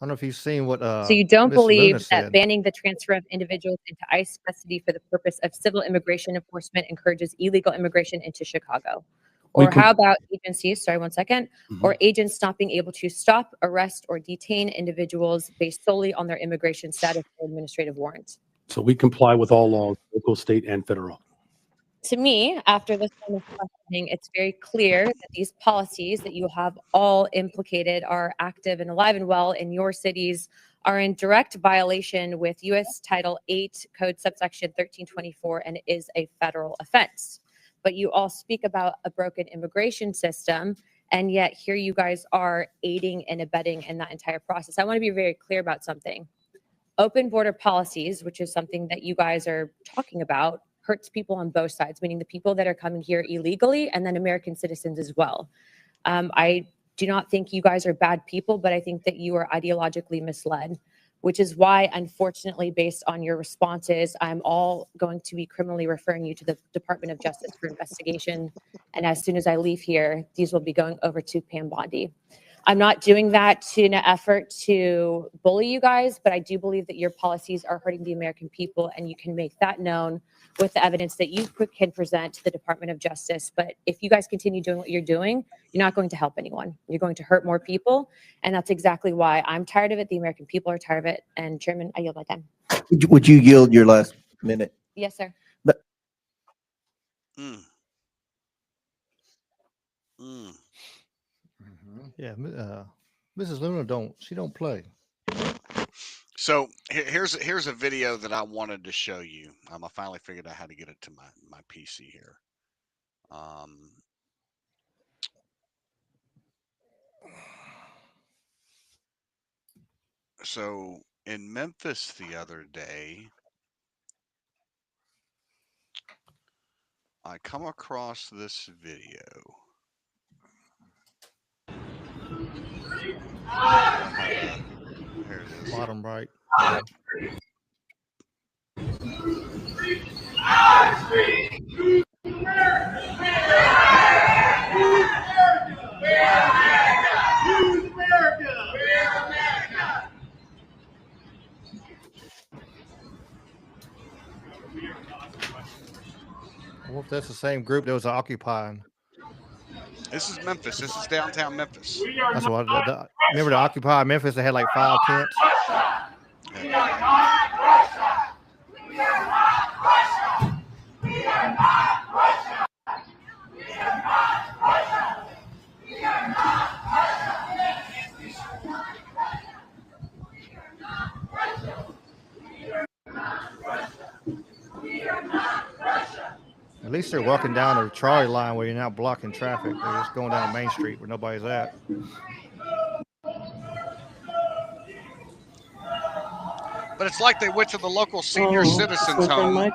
don't know if you've seen what So you don't Miss believe Luna that said. banning the transfer of individuals into ICE custody for the purpose of civil immigration enforcement encourages illegal immigration into Chicago? Or how about agencies, sorry, 1 second, or agents not being able to stop, arrest, or detain individuals based solely on their immigration status or administrative warrants? So we comply with all laws, local, state, and federal. To me, after this kind of questioning, it's very clear that these policies that you have all implicated are active and alive and well in your cities are in direct violation with U.S. Title 8 Code subsection 1324 and is a federal offense. But you all speak about a broken immigration system, and yet here you guys are aiding and abetting in that entire process. I want to be very clear about something. Open border policies, which is something that you guys are talking about, hurts people on both sides, meaning the people that are coming here illegally and then American citizens as well. I do not think you guys are bad people, but I think that you are ideologically misled, which is why, unfortunately, based on your responses, I'm all going to be criminally referring you to the Department of Justice for investigation. And as soon as I leave here, these will be going over to Pam Bondi. I'm not doing that in an effort to bully you guys, but I do believe that your policies are hurting the American people, and you can make that known with the evidence that you can present to the Department of Justice. But if you guys continue doing what you're doing, you're not going to help anyone. You're going to hurt more people, and that's exactly why I'm tired of it. The American people are tired of it. And Chairman, I yield my time. Would you yield your last minute? Yes, sir. But Yeah, Mrs. Luna don't play. So here's a video that I wanted to show you. I finally figured out how to get it to my PC here. So in Memphis the other day, I come across this video. Here it is. Bottom right. I wonder if that's the same group that was occupying. This is Memphis. This is downtown Memphis. That's what. Remember the Occupy Memphis? They had like 5 tents. We are not Russia. We are not Russia. We are not Russia. We are not Russia. We are not Russia. We are not Russia. We are not Russia. We are not Russia. At least they're walking down the trolley line where you're not blocking traffic. They're just going down Main Street where nobody's at. But it's like they went to the local senior citizens home.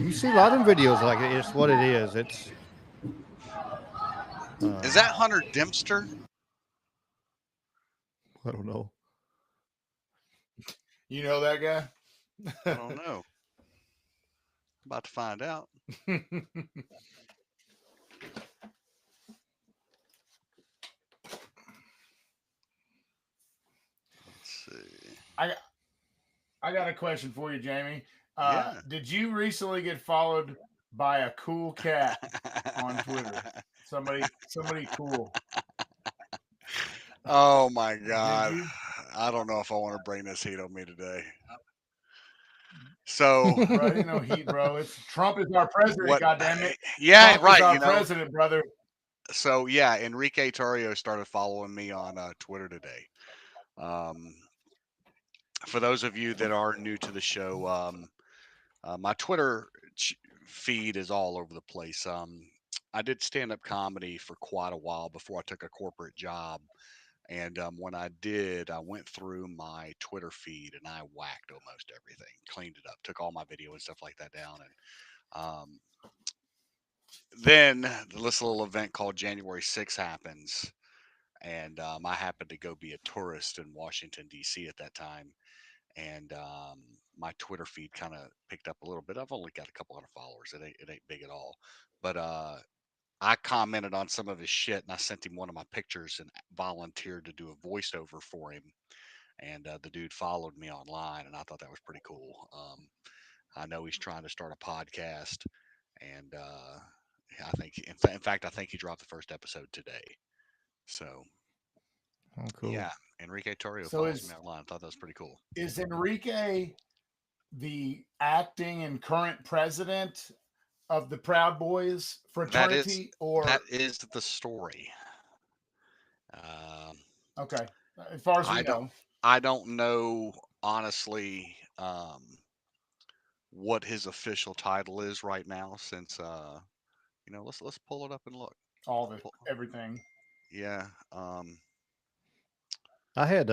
You see a lot of them videos like it's what it is. It's Is that Hunter Dempster? I don't know. You know that guy? I don't know. About to find out. Let's see. I got a question for you, Jamie. Yeah. Did you recently get followed by a cool cat on Twitter? Somebody cool. Oh my God. you? I don't know if I want to bring this heat on me today. So, Bro, ain't no heat, bro. It's Trump is our president, what? goddammit. Yeah, Trump right. is our You know. president, brother. So yeah, Enrique Tarrio started following me on Twitter today. For those of you that are new to the show, my Twitter feed is all over the place. I did stand-up comedy for quite a while before I took a corporate job. And when I did, I went through my Twitter feed and I whacked almost everything, cleaned it up, took all my video and stuff like that down. And then this little event called January 6th happens. And I happened to go be a tourist in Washington, D.C. at that time. And my Twitter feed kind of picked up a little bit. I've only got a couple hundred followers. It ain't big at all. But I commented on some of his shit and I sent him one of my pictures and volunteered to do a voiceover for him. And the dude followed me online and I thought that was pretty cool. I know he's trying to start a podcast and I think, in fact, I think he dropped the first episode today. So, oh, cool. Yeah, Enrique Tarrio So follows me online. I thought that was pretty cool. Is Enrique the acting and current president of the Proud Boys fraternity, that is the story. Okay, as far as we know, I don't know honestly what his official title is right now. Since let's pull it up and look. Everything. Yeah. I had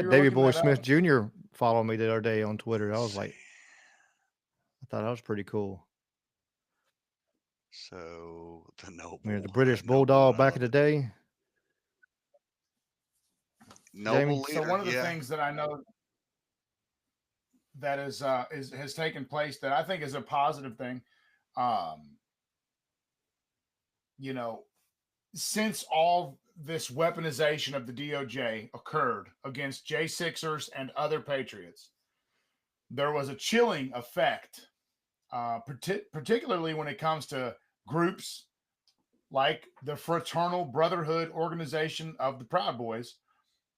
Davey Boy Smith Jr. follow me the other day on Twitter. I was like, I thought that was pretty cool. So the noble, the British Bulldog back in the day. Noble leader. So one of the things that I know that has taken place that I think is a positive thing, since all this weaponization of the DOJ occurred against J6ers and other patriots, there was a chilling effect, particularly when it comes to groups like the Fraternal Brotherhood Organization of the Proud Boys.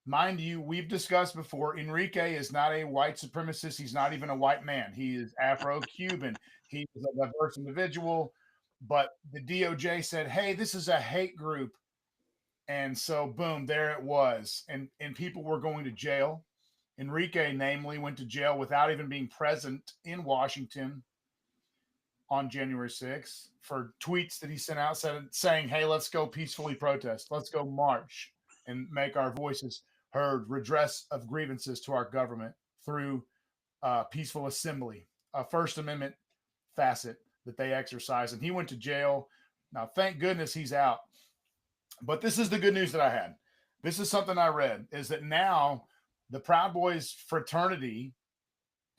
Mind you, we've discussed before, Enrique is not a white supremacist. He's not even a white man. He is Afro-Cuban. He is a diverse individual. But the DOJ said, hey, this is a hate group. And so, boom, there it was. And people were going to jail. Enrique, namely, went to jail without even being present in Washington on January 6th for tweets that he sent out saying, hey, let's go peacefully protest. Let's go march and make our voices heard, redress of grievances to our government through peaceful assembly, a First Amendment facet that they exercise. And he went to jail. Now, thank goodness he's out. But this is the good news that I had. This is something I read, is that now the Proud Boys fraternity,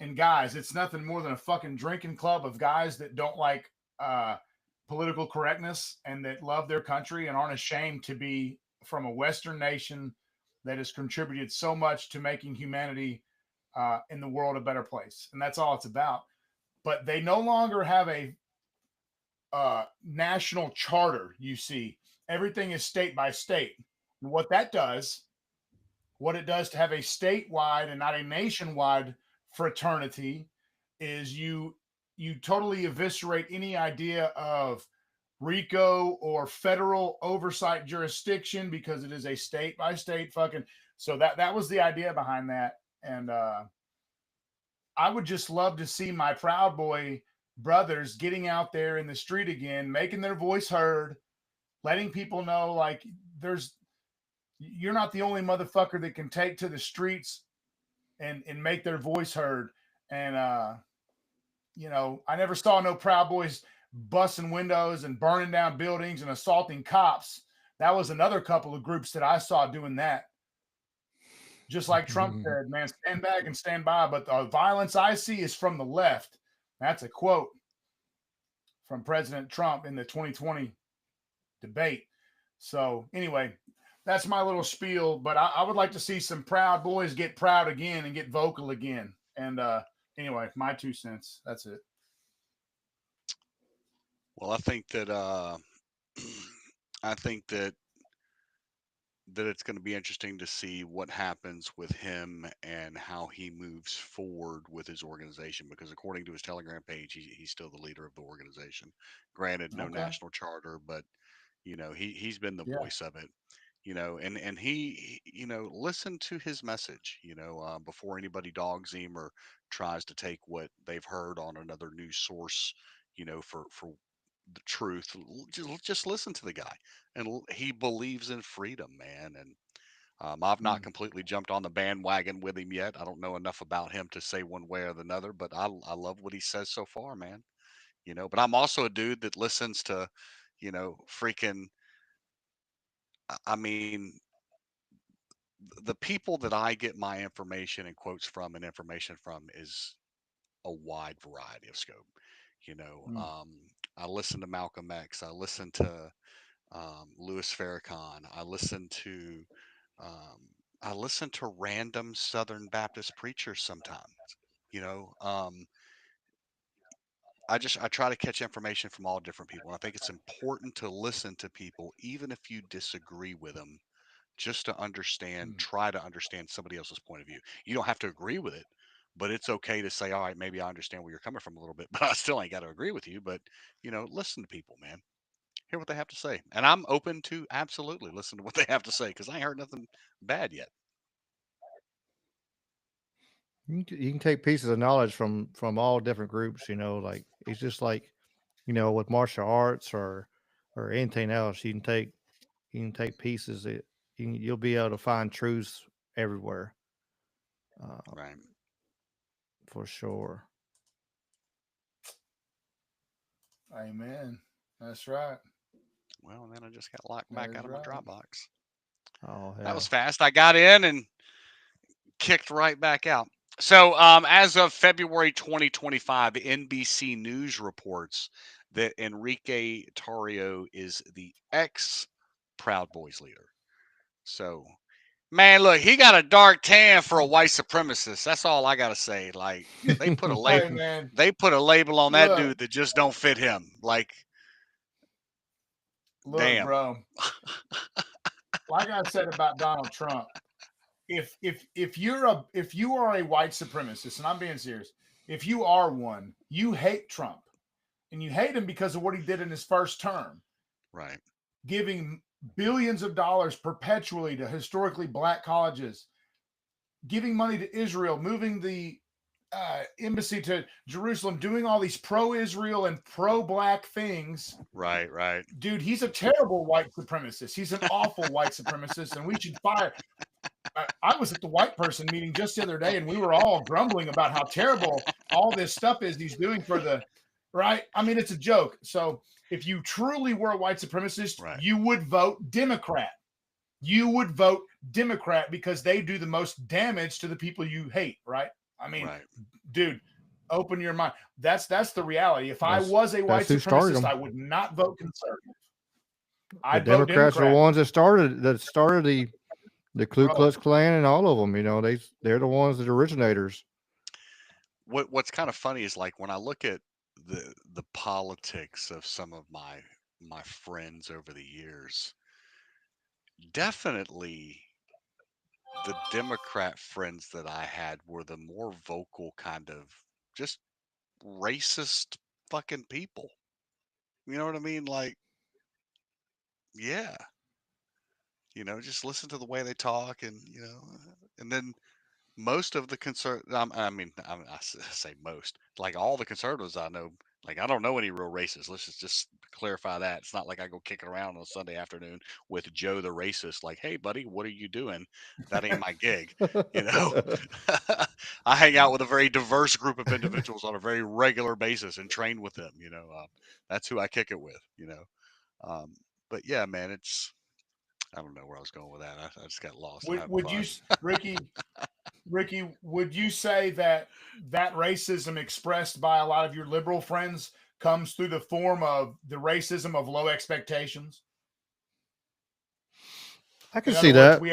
and guys, it's nothing more than a fucking drinking club of guys that don't like political correctness and that love their country and aren't ashamed to be from a Western nation that has contributed so much to making humanity in the world a better place. And that's all it's about. But they no longer have a national charter, you see. Everything is state by state. And what it does to have a statewide and not a nationwide fraternity is you totally eviscerate any idea of RICO or federal oversight jurisdiction because it is a state by state fucking. So that was the idea behind that. And I would just love to see my Proud Boy brothers getting out there in the street again, making their voice heard, letting people know like you're not the only motherfucker that can take to the streets and make their voice heard. And I never saw no Proud Boys busting windows and burning down buildings and assaulting cops. That was another couple of groups that I saw doing that. Just like Trump said, man, stand back and stand by. But the violence I see is from the left. That's a quote from President Trump in the 2020 debate. So anyway, that's my little spiel. But I would like to see some Proud Boys get proud again and get vocal again. And anyway, my 2 cents. That's it. Well, I think that I think that it's going to be interesting to see what happens with him and how he moves forward with his organization, because according to his Telegram page, he's still the leader of the organization. Granted, no Okay. national charter, but he's been the Yeah. voice of it. And he listen to his message. Before anybody dogs him or tries to take what they've heard on another news source. For the truth. Just listen to the guy, and he believes in freedom, man. And I've not completely jumped on the bandwagon with him yet. I don't know enough about him to say one way or the other, but I love what he says so far, man. But I'm also a dude that listens to, freaking. I mean, the people that I get my information and quotes from and information from is a wide variety of scope. You know, um, I listen to Malcolm X. I listen to Louis Farrakhan. Um, I listen to random Southern Baptist preachers sometimes. You know, um, I try to catch information from all different people. And I think it's important to listen to people, even if you disagree with them, just to try to understand somebody else's point of view. You don't have to agree with it, but it's okay to say, all right, maybe I understand where you're coming from a little bit, but I still ain't got to agree with you. But, listen to people, man. Hear what they have to say. And I'm open to absolutely listen to what they have to say, because I ain't heard nothing bad yet. You can take pieces of knowledge from all different groups. Like it's just like with martial arts or anything else. You can take pieces. You'll be able to find truths everywhere. Right. For sure. Amen. That's right. Well, and then I just got locked That back is out of my right. Dropbox. Oh, That was hell. fast. I got in and kicked right back out. So, as of February 2025, NBC News reports that Enrique Tarrio is the ex Proud Boys leader. So, man, look, he got a dark tan for a white supremacist. That's all I gotta say. Like they put a label, Hey, man. they put a label on that Look. dude that just don't fit him. Like, Look, damn. bro. Like I said about Donald Trump, if you are a white supremacist, and I'm being serious, if you are one, you hate Trump, and you hate him because of what he did in his first term, Right. giving billions of dollars perpetually to historically black colleges, giving money to Israel, moving the embassy to Jerusalem, doing all these pro-Israel and pro-black things. Right, right. Dude, he's a terrible white supremacist. He's an awful white supremacist, and we should fire. I was at the white person meeting just the other day, and we were all grumbling about how terrible all this stuff is he's doing for the right. I mean, it's a joke. So if you truly were a white supremacist, right, you would vote Democrat. You would vote Democrat because they do the most damage to the people you hate, right? I mean, right. Dude, open your mind. That's the reality. If I was a white who started supremacist, them. I would not vote conservative. The I'd vote Democrats are the Democrat. ones that started the Ku Bro. Klux Klan and all of them. They're the ones that originators. What's kind of funny is like when I look at the politics of some of my friends over the years, definitely the Democrat friends that I had were the more vocal kind of just racist fucking people. You know what I mean? Like, yeah, just listen to the way they talk, and then most of the I say most, like all the conservatives I know Like, I don't know any real racists. Let's just clarify that. It's not like I go kicking around on a Sunday afternoon with Joe the racist, like, hey, buddy, what are you doing? That ain't my gig. You know, I hang out with a very diverse group of individuals on a very regular basis and train with them. That's who I kick it with, but yeah, man, I don't know where I was going with that. I just got lost. I'm having Would you, fun. Ricky, would you say that racism expressed by a lot of your liberal friends comes through the form of the racism of low expectations? I can In see other words, that. we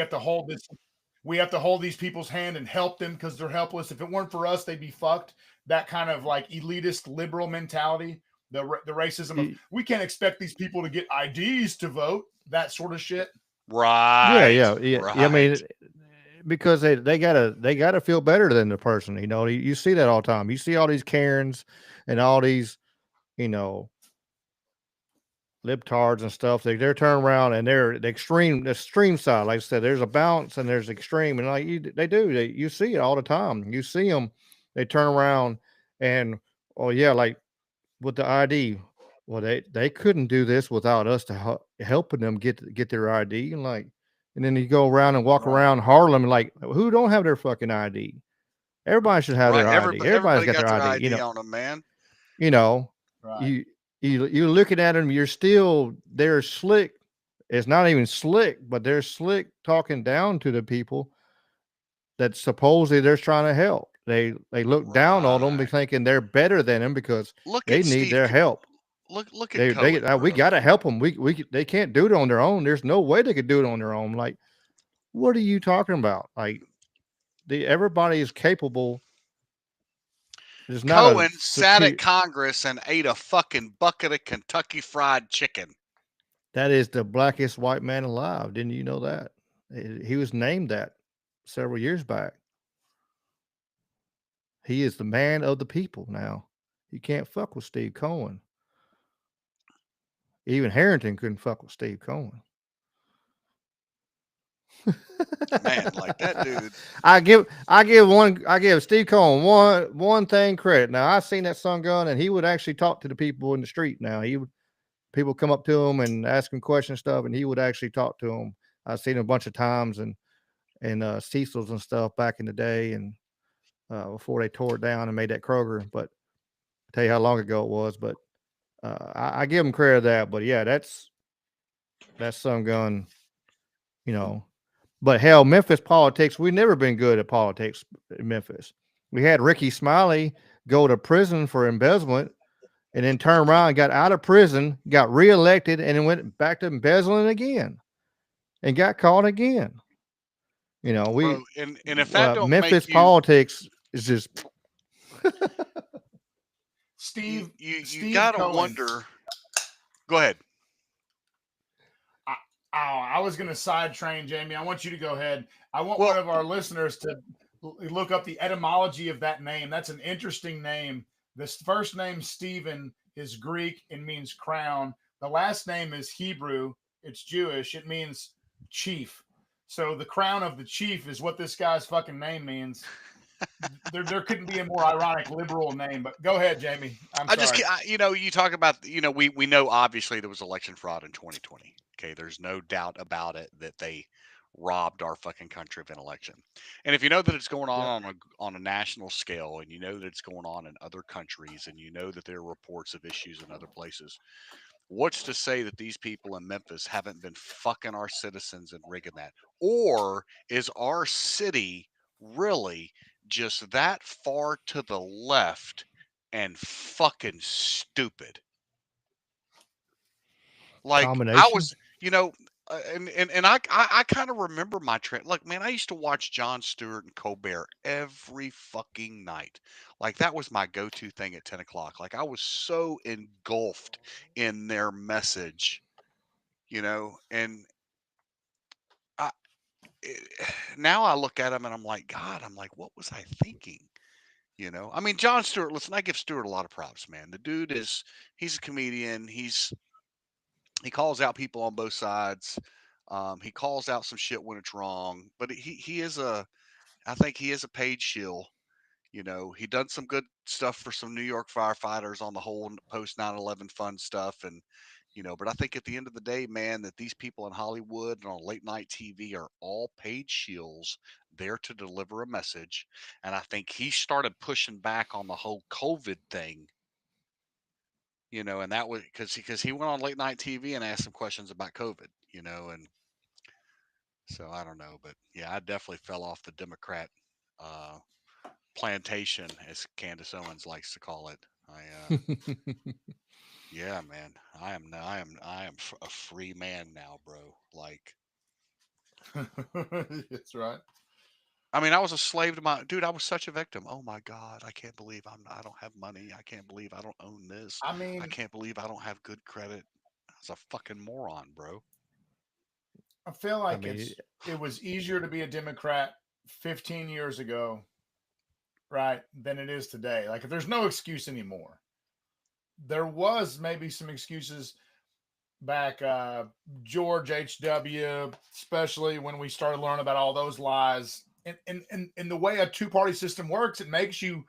have to hold these people's hand and help them because they're helpless. If it weren't for us, they'd be fucked. That kind of like elitist liberal mentality, the racism of we can't expect these people to get IDs to vote, that sort of shit. Right. Yeah. I mean, because they gotta feel better than the person. You see that all the time. You see all these Karens and all these, you know, libtards and stuff. They're turning around and they're the extreme side. Like I said, there's a balance and there's extreme, and you see it all the time. You see them, they turn around and oh yeah, like with the ID. Well, they couldn't do this without us helping them get their ID, and then you go around and walk around Harlem like who don't have their fucking ID? Everybody should have Right. their ID. Everybody's Everybody got got their their ID. ID on them, man. You know, Right. you're looking at them. They're slick. It's not even slick, but they're slick talking down to the people that supposedly they're trying to help. They look down on them, thinking they're better than them because Look they at need Steve. their help. Look at We Cohen. got to help them. They can't do it on their own. There's no way they could do it on their own. Like, what are you talking about? Like, everybody is capable. There's not Cohen sat at Congress and ate a fucking bucket of Kentucky Fried Chicken. That is the blackest white man alive. Didn't you know that? He was named that several years back. He is the man of the people now. You can't fuck with Steve Cohen. Even Harrington couldn't fuck with Steve Cohen. Man, like that dude. I give Steve Cohen one thing credit. Now I've seen that son gun, and he would actually talk to the people in the street. Now people come up to him and ask him questions and stuff, and he would actually talk to them. I've seen him a bunch of times and Cecil's and stuff back in the day, and before they tore it down and made that Kroger. But I'll tell you how long ago it was. But I give him credit for that. But yeah, that's some gun, But hell, Memphis politics, we've never been good at politics in Memphis. We had Ricky Smiley go to prison for embezzlement and then turn around and got out of prison, got reelected, and then went back to embezzling again and got caught again. Bro, and if that don't Memphis make you, politics is just Steve, you gotta Cohen. wonder. Go ahead. I was going to side train, Jamie. I want you to go ahead. I want one of our listeners to look up the etymology of that name. That's an interesting name. This first name, Stephen, is Greek and means crown. The last name is Hebrew. It's Jewish. It means chief. So the crown of the chief is what this guy's fucking name means. There couldn't be a more ironic liberal name, but go ahead, Jamie. I'm sorry. You talk about, we know obviously there was election fraud in 2020. Okay, there's no doubt about it that they robbed our fucking country of an election. And if you know that it's going on a national scale, and you know that it's going on in other countries, and you know that there are reports of issues in other places, what's to say that these people in Memphis haven't been fucking our citizens and rigging that? Or is our city really just that far to the left and fucking stupid? Like I was, and I kind of remember my trend. Look, man, I used to watch Jon Stewart and Colbert every fucking night. Like that was my go-to thing at 10 o'clock. Like I was so engulfed in their message, and I, now I look at them and I'm like, God, what was I thinking? I mean, Jon Stewart, listen, I give Stewart a lot of props, man. The dude he's a comedian. He calls out people on both sides. He calls out some shit when it's wrong, but I think he is a paid shill. You know, he done some good stuff for some New York firefighters on the whole post 9/11 fun stuff, and you know, but I think at the end of the day, man, that these people in Hollywood and on late night TV are all paid shills there to deliver a message. And I think he started pushing back on the whole COVID thing, you know, and that was because he went on late night TV and asked some questions about COVID, you know, and so I don't know, but yeah, I definitely fell off the Democrat uh, plantation, as Candace Owens likes to call it. Yeah, man, I am a free man now, bro. Like, That's right. I mean, I was a slave to my dude. I was such a victim. Oh my God, I can't believe I don't have money. I can't believe I don't own this. I I mean, can't believe I don't have good credit. I was a fucking moron, bro. I feel I like mean, it was easier to be a Democrat 15 years ago, right, than it is today. Like, if there's no excuse anymore. There was maybe some excuses back, George H.W., especially when we started learning about all those lies. And the way a two-party system works, it makes you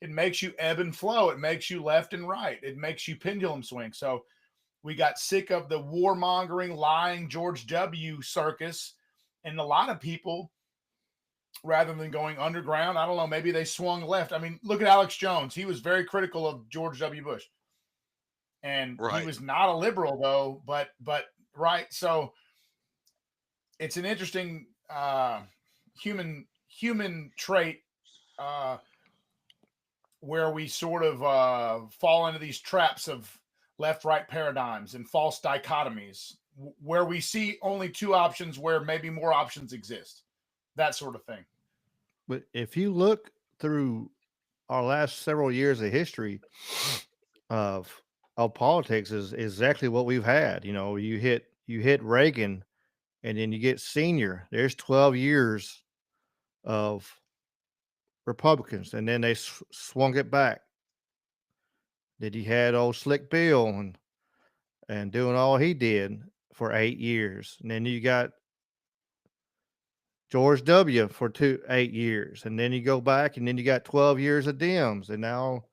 ebb and flow. It makes you left and right. It makes you pendulum swing. So we got sick of the warmongering, lying George W. circus, and a lot of people, rather than going underground, I don't know, maybe they swung left. I mean, look at Alex Jones. He was very critical of George W. Bush, and he Right. was not a liberal though. But right, so it's an interesting human trait, where we sort of fall into these traps of left-right paradigms and false dichotomies, where we see only two options where maybe more options exist, that sort of thing. but if you look through our last several years of history of politics, is exactly what we've had. You know, you hit Reagan, and then you get senior. There's 12 years of Republicans, and then they swung it back. Then you had old Slick Bill and doing all he did for 8 years, and then you got George W. for 8 years, and then you go back, and then you got 12 years of Dems, and now,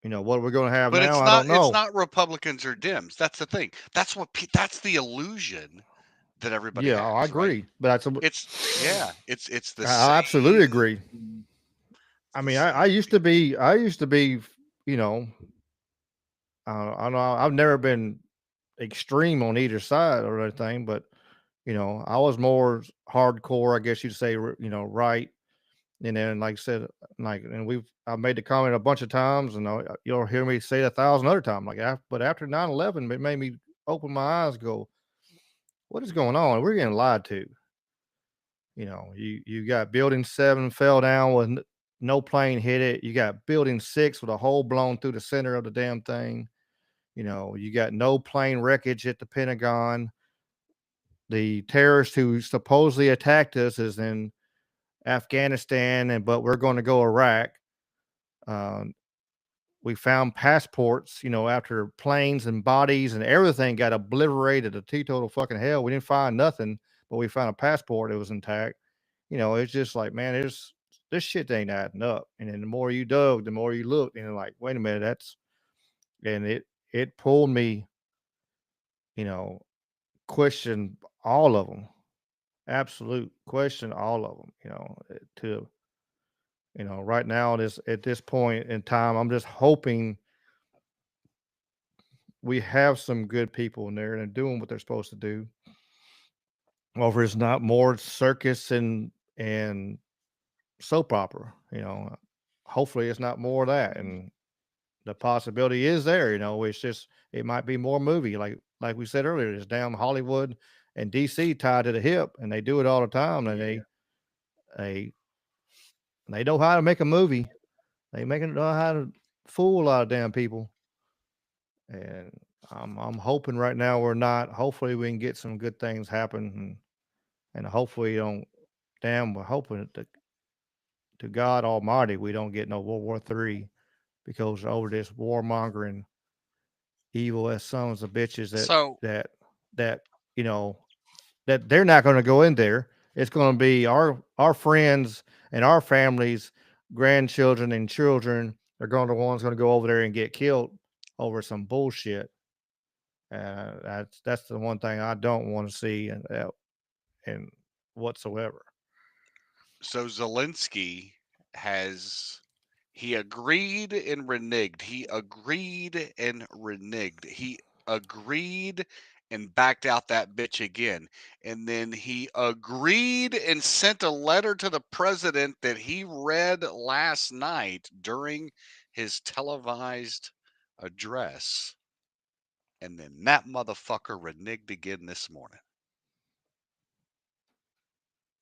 you know, what we're going to have But now, I don't it's know. not Republicans or Dems. That's the thing. That's the illusion that everybody Yeah, I has, right? agree, but It's the I absolutely same. agree. I mean, I used to be, you know, I know I've never been extreme on either side or anything, but you know, I was more hardcore, I guess you'd say, you know, right. And then, like I said, like, and I've made the comment a bunch of times, and you'll hear me say it 1,000 other times. But after 9/11, it made me open my eyes, go, what is going on? We're getting lied to. You know, you got building 7 fell down with no plane hit it. You got building 6 with a hole blown through the center of the damn thing. You know, you got no plane wreckage at the Pentagon. The terrorist who supposedly attacked us is in Afghanistan, but we're going to go Iraq. Um, we found passports, you know, after planes and bodies and everything got obliterated to teetotal fucking hell. We didn't find nothing, but we found a passport that was intact. You know, it's just like, man, this shit ain't adding up. And then the more you dug, the more you looked, and you're like, wait a minute, and it pulled me, you know, question all of them, absolute question all of them, you know, to, you know, right now at this point in time, I'm just hoping we have some good people in there and they're doing what they're supposed to do. Well, if it's not more circus and soap opera, you know, hopefully it's not more of that. And the possibility is there, you know, it's just, it might be more movie. Like we said earlier, there's damn Hollywood and DC tied to the hip, and they do it all the time. And they know how to make a movie. They know how to fool a lot of damn people. And I'm hoping right now we're not. Hopefully we can get some good things happen, and hopefully don't. Damn, we're hoping to God Almighty we don't get no World War III, because over this warmongering, evil as sons of bitches So that you know, that they're not going to go in there. It's going to be our friends and our families grandchildren and children are going to go over there and get killed over some bullshit. That's the one thing I don't want to see and whatsoever. So Zelensky he agreed and reneged. He agreed and reneged. He agreed and backed out that bitch again. And then he agreed and sent a letter to the president that he read last night during his televised address. And then that motherfucker reneged again this morning.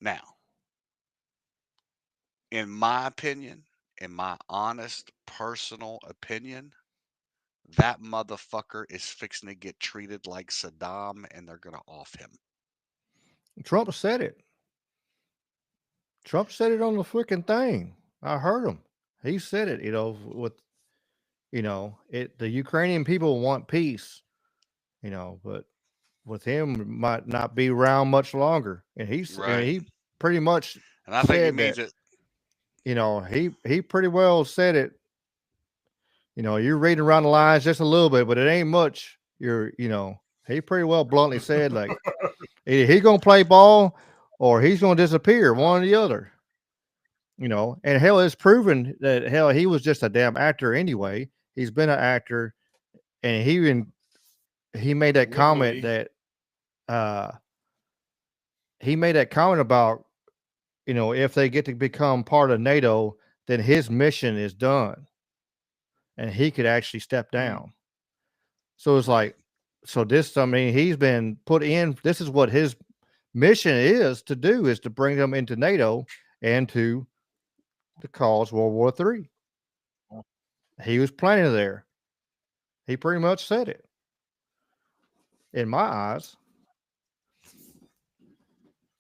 Now, in my opinion, in my honest personal opinion, that motherfucker is fixing to get treated like Saddam and they're going to off him. Trump said it. Trump said it on the freaking thing. I heard him. He said it, the Ukrainian people want peace, but with him it might not be around much longer. And he pretty much and I think he said means that, it. He pretty well said it. You're reading around the lines just a little bit, but it ain't much. He pretty well bluntly said, like, either he gonna play ball or he's gonna disappear, one or the other. And hell, it's proven that he was just a damn actor anyway. He's been an actor, and he made that comment that he made that comment about, if they get to become part of NATO, then his mission is done, and he could actually step down. So it's like, he's been put in. This is what his mission is to do, is to bring them into NATO and to cause World War III. He was planning there. He pretty much said it. In my eyes,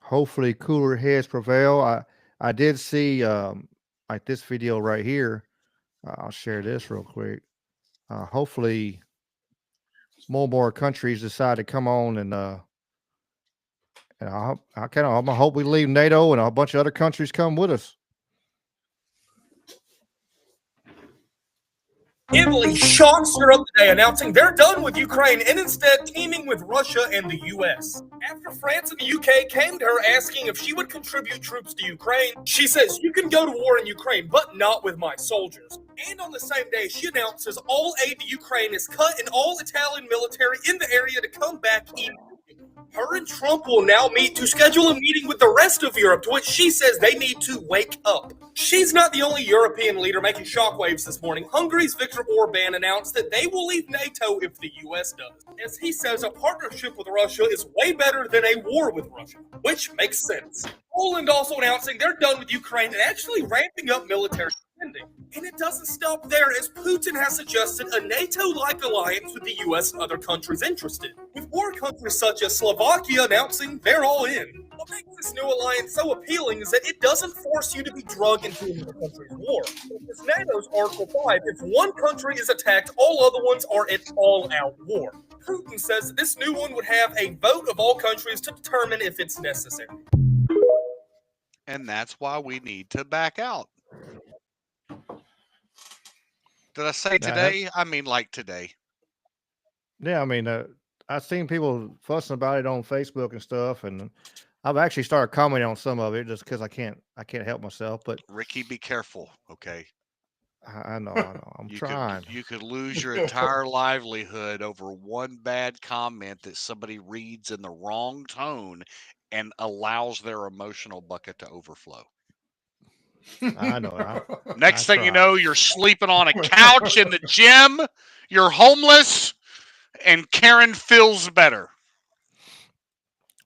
hopefully cooler heads prevail. I did see like this video right here. I'll share this real quick. Hopefully more countries decide to come on and I'm gonna hope we leave NATO and a bunch of other countries come with us. Italy shocks Europe today, announcing they're done with Ukraine and instead teaming with Russia and the US. After France and the UK came to her asking if she would contribute troops to Ukraine, she says, "You can go to war in Ukraine, but not with my soldiers." And on the same day, she announces all aid to Ukraine is cut and all Italian military in the area to come back immediately. Her and Trump will now meet to schedule a meeting with the rest of Europe, to which she says they need to wake up. She's not the only European leader making shockwaves this morning. Hungary's Viktor Orban announced that they will leave NATO if the US does, as he says a partnership with Russia is way better than a war with Russia, which makes sense. Poland also announcing they're done with Ukraine and actually ramping up military spending. And it doesn't stop there, as Putin has suggested a NATO-like alliance with the US and other countries interested, with war countries such as Slovakia announcing they're all in. What makes this new alliance so appealing is that it doesn't force you to be dragged into another country's war. It's NATO's Article 5. If one country is attacked, all other ones are at all-out war. Putin says that this new one would have a vote of all countries to determine if it's necessary. And that's why we need to back out. Did I say today? I mean, like today. Yeah, I mean, I've seen people fussing about it on Facebook and stuff, and I've actually started commenting on some of it just because I can't help myself. But Ricky, be careful, okay? I know. I'm trying. You could lose your entire livelihood over one bad comment that somebody reads in the wrong tone and allows their emotional bucket to overflow. I know. Next thing you know, you're sleeping on a couch in the gym. You're homeless, and Karen feels better.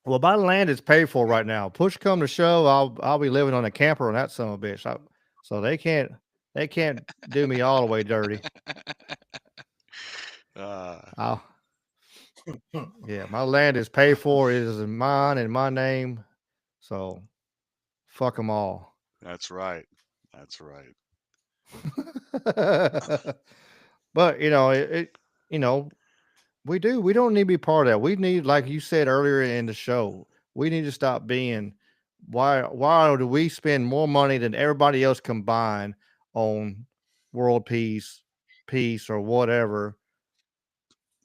Well, my land is paid for right now. Push come to shove, I'll be living on a camper on that son of a bitch. So they can't do me all the way dirty. Yeah, my land is paid for. It is mine in my name. So fuck them all. That's right. That's right. But we don't need to be part of that. We need, like you said earlier in the show, we need to stop being why do we spend more money than everybody else combined on world peace, or whatever?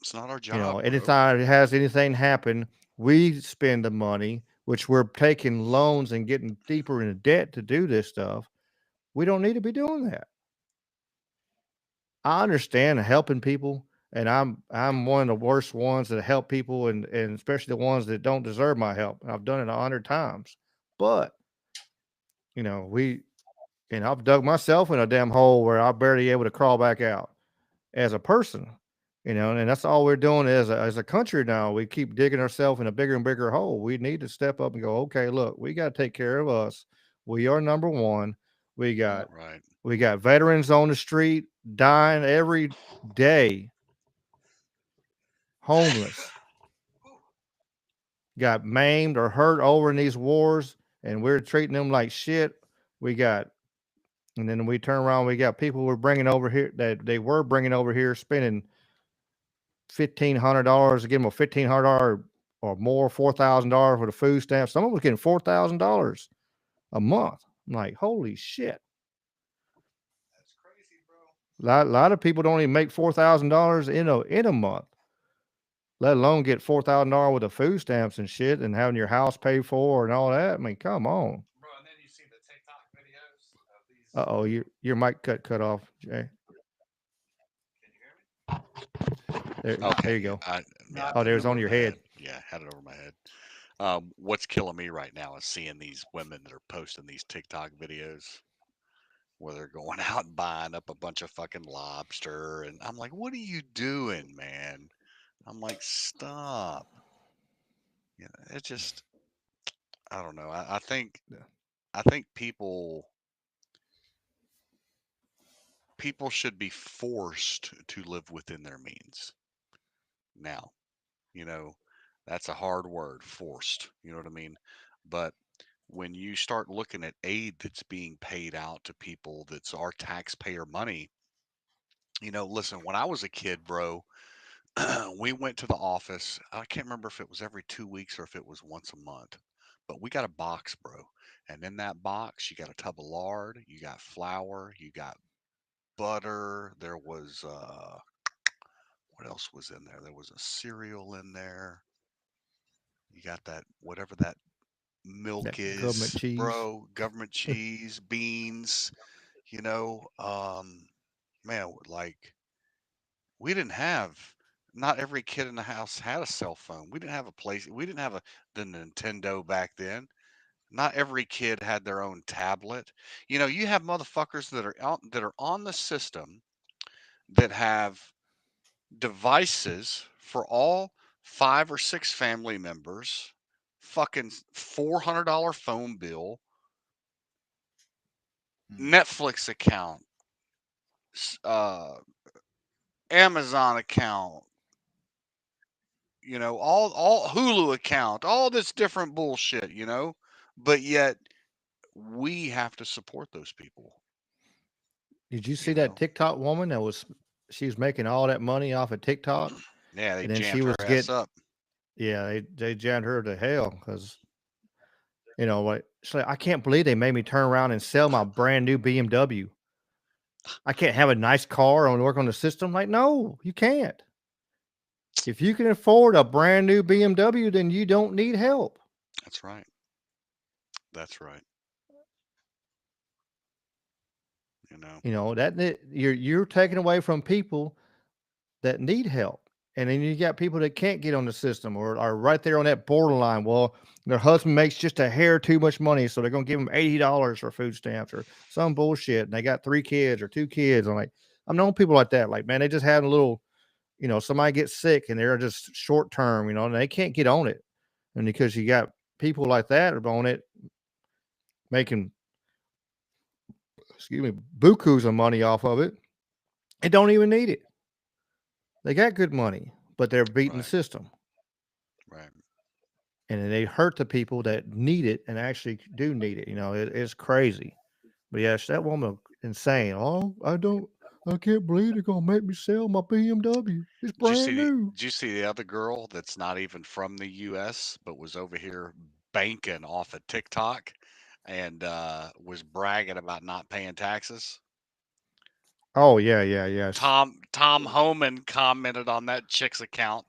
It's not our You job, know, bro. anytime it has anything happen, we spend the money, which we're taking loans and getting deeper into debt to do this stuff. We don't need to be doing that. I understand helping people, and I'm one of the worst ones that help people, and especially the ones that don't deserve my help. And I've done it 100 times. But you know, I've dug myself in a damn hole where I'm barely able to crawl back out as a person. You know, and that's all we're doing as a country now. We keep digging ourselves in a bigger and bigger hole. We need to step up and go, okay, look, we got to take care of us. We are number one. We got Right. we got veterans on the street dying every day, homeless, got maimed or hurt over in these wars, and we're treating them like shit. We got, and then we turn around, we got people we're bringing over here that they were bringing over here, spending $1,500 to give them a $1,500 or more, $4,000 for the food stamps. Some of them was getting $4,000 a month. I'm like, holy shit. That's crazy, bro. A lot of people don't even make $4,000 in a month, let alone get $4,000 with the food stamps and shit and having your house paid for and all that. I mean, come on. Bro, and then you see the TikTok videos of these. Your mic cut off, Jay. There you go. There's on your head. Yeah, had it over my head. What's killing me right now is seeing these women that are posting these TikTok videos where they're going out and buying up a bunch of fucking lobster, and I'm like, what are you doing, man? I'm like, stop. You know, it just, I don't know. I think people should be forced to live within their means. Now, you know, that's a hard word, forced. You know what I mean? But when you start looking at aid that's being paid out to people that's our taxpayer money, you know, listen, when I was a kid, bro, we went to the office. I can't remember if it was every 2 weeks or if it was once a month, but we got a box, bro. And in that box, you got a tub of lard, you got flour, you got butter. There was, what else was in there? There was a cereal in there. You got that, whatever that milk That government is, cheese. bro, government cheese, beans, you know, man, like we didn't have, not every kid in the house had a cell phone. We didn't have a place. We didn't have the Nintendo back then. Not every kid had their own tablet. You know, you have motherfuckers that are out that are on the system that have devices for all 5 or 6 family members, fucking $400 phone bill, Netflix account, Amazon account, you know, all Hulu account, all this different bullshit, you know, but yet we have to support those people. Did you see that TikTok woman she was making all that money off of TikTok? Yeah, they and then she jammed her was ass up. Yeah, they jammed her to hell because, you know, like, she's like, I can't believe they made me turn around and sell my brand new BMW. I can't have a nice car and work on the system. Like, no, you can't. If you can afford a brand new BMW, then you don't need help. That's right. That's right. You know that you're taking away from people that need help, and then you got people that can't get on the system or are right there on that borderline. Well, their husband makes just a hair too much money, so they're gonna give them $80 for food stamps or some bullshit. And they got 3 kids or 2 kids. I've known people like that. Like, man, they just had a little, you know, somebody gets sick and they're just short term, you know, and they can't get on it. And because you got people like that on it making, excuse me, bukus of money off of it, they don't even need it. They got good money, but they're beating the system. Right. And then they hurt the people that need it and actually do need it. You know, it's crazy. But yes, that woman insane. Oh, I can't believe they're gonna make me sell my BMW. It's brand new. Did you see the other girl that's not even from the U.S. but was over here banking off of TikTok and was bragging about not paying taxes. Oh yeah, yeah, yes. Tom Homan commented on that chick's account.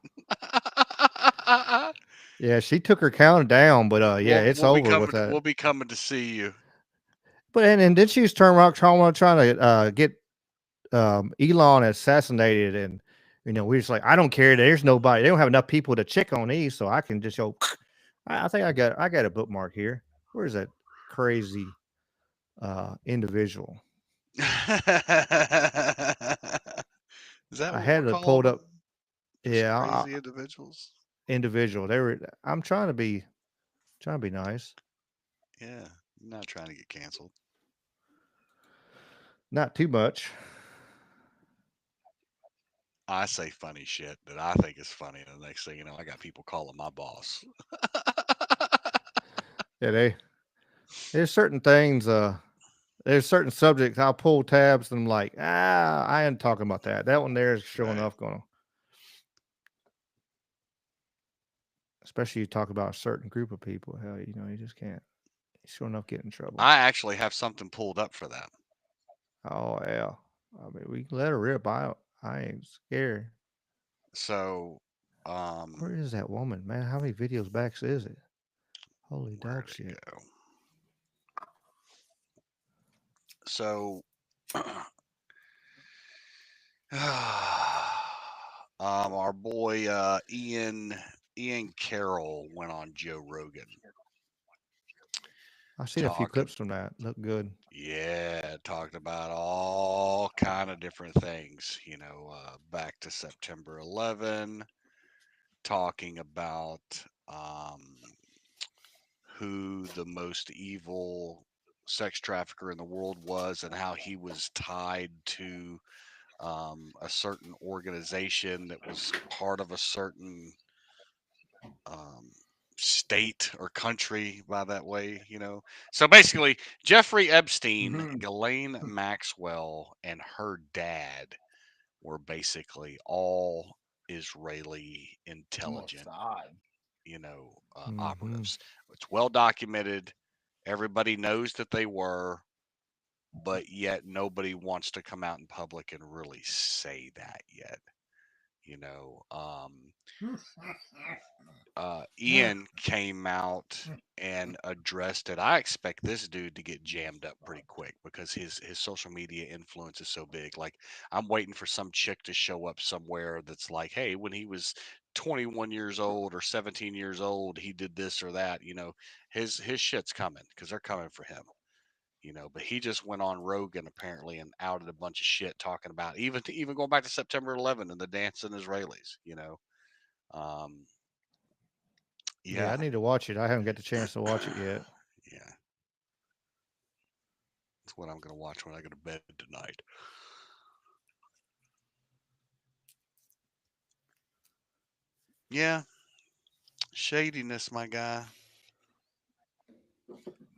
Yeah, she took her count down, but yeah, it's over with that. We'll be coming to see you. But and then she was trying to get Elon assassinated, and we're just like, I don't care. There's nobody. They don't have enough people to check on these, so I can just go. I think I got a bookmark here. Where's that crazy individual? Is that I what had we're it pulled calling up. them? Yeah, Crazy individuals. individual. They were. I'm trying to be nice. Yeah, I'm not trying to get canceled. Not too much. I say funny shit that I think is funny, and the next thing you know, I got people calling my boss. Yeah, there's certain things. There's certain subjects I'll pull tabs and I'm like, I ain't talking about that. That one there is sure enough gonna. Especially you talk about a certain group of people. Hell, you just can't. Sure enough, get in trouble. I actually have something pulled up for that. Oh yeah. I mean, we can let her rip. I ain't scared. So, Where is that woman, man? How many videos backs is it? Holy dog shit. Go? So, our boy Ian Carroll went on Joe Rogan. I've seen a few clips from that. Look good. Yeah, talked about all kind of different things. Back to September 11, talking about who the most evil sex trafficker in the world was and how he was tied to a certain organization that was part of a certain state or country by that way, So basically, Jeffrey Epstein, Ghislaine Maxwell, and her dad were basically all Israeli intelligent, operatives. It's well documented. Everybody knows that they were, but yet nobody wants to come out in public and really say that yet. Ian came out and addressed it. I expect this dude to get jammed up pretty quick because his social media influence is so big. Like, I'm waiting for some chick to show up somewhere that's like, hey, when he was 21 years old or 17 years old, he did this or that. His shit's coming because they're coming for him. But he just went on Rogan apparently and outed a bunch of shit talking about even going back to September 11 and the dancing Israelis. Yeah, I need to watch it. I haven't got the chance to watch it yet. Yeah. That's what I'm going to watch when I go to bed tonight. Yeah. Shadiness, my guy.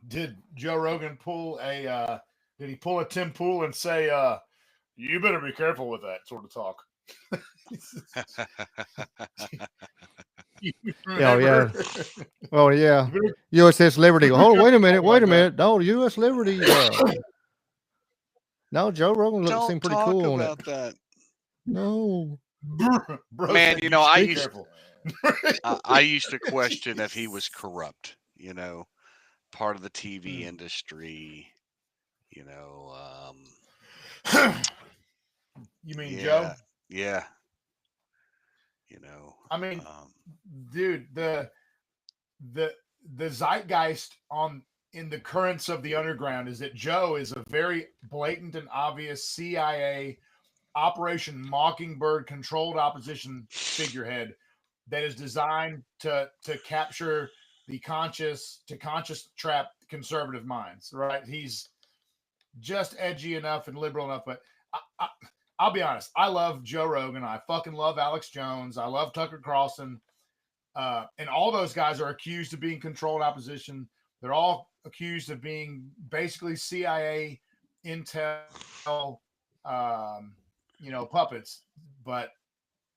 Did Joe Rogan pull a Tim Pool and say, you better be careful with that sort of talk? Oh yeah. Oh yeah. USS Liberty. Hold on, wait a minute. Wait a minute. No, U.S. Liberty. No, Joe Rogan seemed pretty cool on it. That. No. Bro, man, I used to question if he was corrupt. Part of the TV industry. You mean Joe? Yeah. I mean, dude, the zeitgeist in the currents of the underground is that Joe is a very blatant and obvious CIA Operation Mockingbird controlled opposition figurehead that is designed to capture the conscious trap conservative minds, right? He's just edgy enough and liberal enough, but I'll be honest. I love Joe Rogan. I fucking love Alex Jones. I love Tucker Carlson. And all those guys are accused of being controlled opposition. They're all accused of being basically CIA intel, puppets. But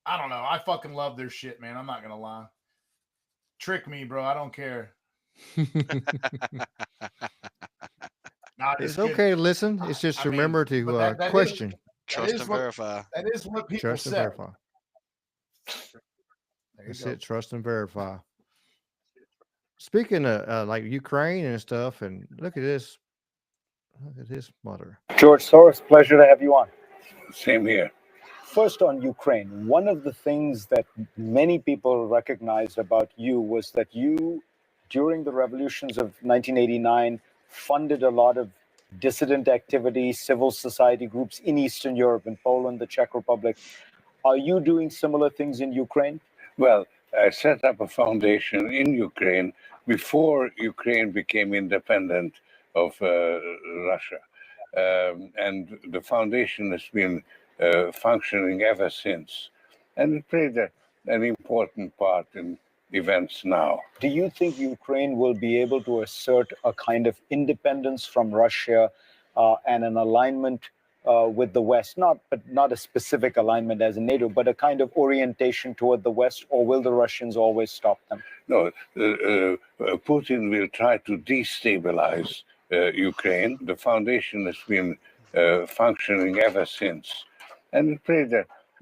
I don't know. I fucking love their shit, man. I'm not going to lie. Trick me, bro. I don't care. Not It's as good. okay to listen. It's just I mean, remember but to that question, Trust and verify. That is what people trust, and say. verify. There you That's go. it. Trust and verify. Speaking of like Ukraine and stuff, and look at this. Look at his mother. George Soros, pleasure to have you on. Same here. First, on Ukraine, one of the things that many people recognized about you was that you, during the revolutions of 1989, funded a lot of dissident activity, civil society groups in Eastern Europe, in Poland, the Czech Republic. Are you doing similar things in Ukraine? Well, I set up a foundation in Ukraine before Ukraine became independent of Russia. And the foundation has been functioning ever since. And it played an important part in events now. Do you think Ukraine will be able to assert a kind of independence from Russia and an alignment with the West? Not a specific alignment as in NATO, but a kind of orientation toward the West, or will the Russians always stop them? No, Putin will try to destabilize Ukraine. The foundation has been functioning ever since. And it played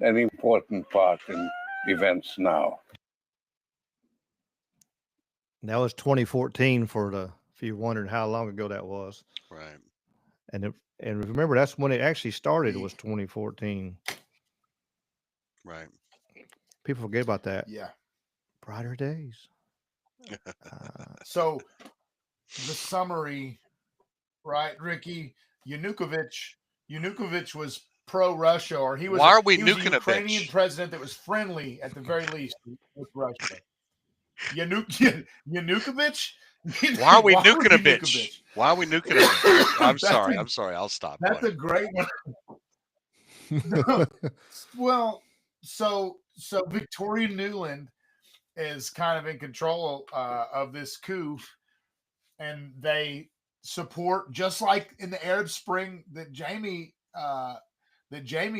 an important part in events now. That was 2014 if you're wondering how long ago that was. Right. And remember, that's when it actually started, was 2014. Right. People forget about that. Yeah. Brighter days. So the summary, right, Ricky? Yanukovych was pro-Russia, or he was. Why are we he was nuking a a Ukrainian bitch? president that was friendly, at the very least, with Russia. Yanukovych. Why are we Why nuking a we bitch? Why are we nuking a bitch? I'm That's sorry. a- I'm sorry. I'll stop. That's Go a great one. Well, so Victoria Nuland is kind of in control of this coup, and they support, just like in the Arab Spring that Jamie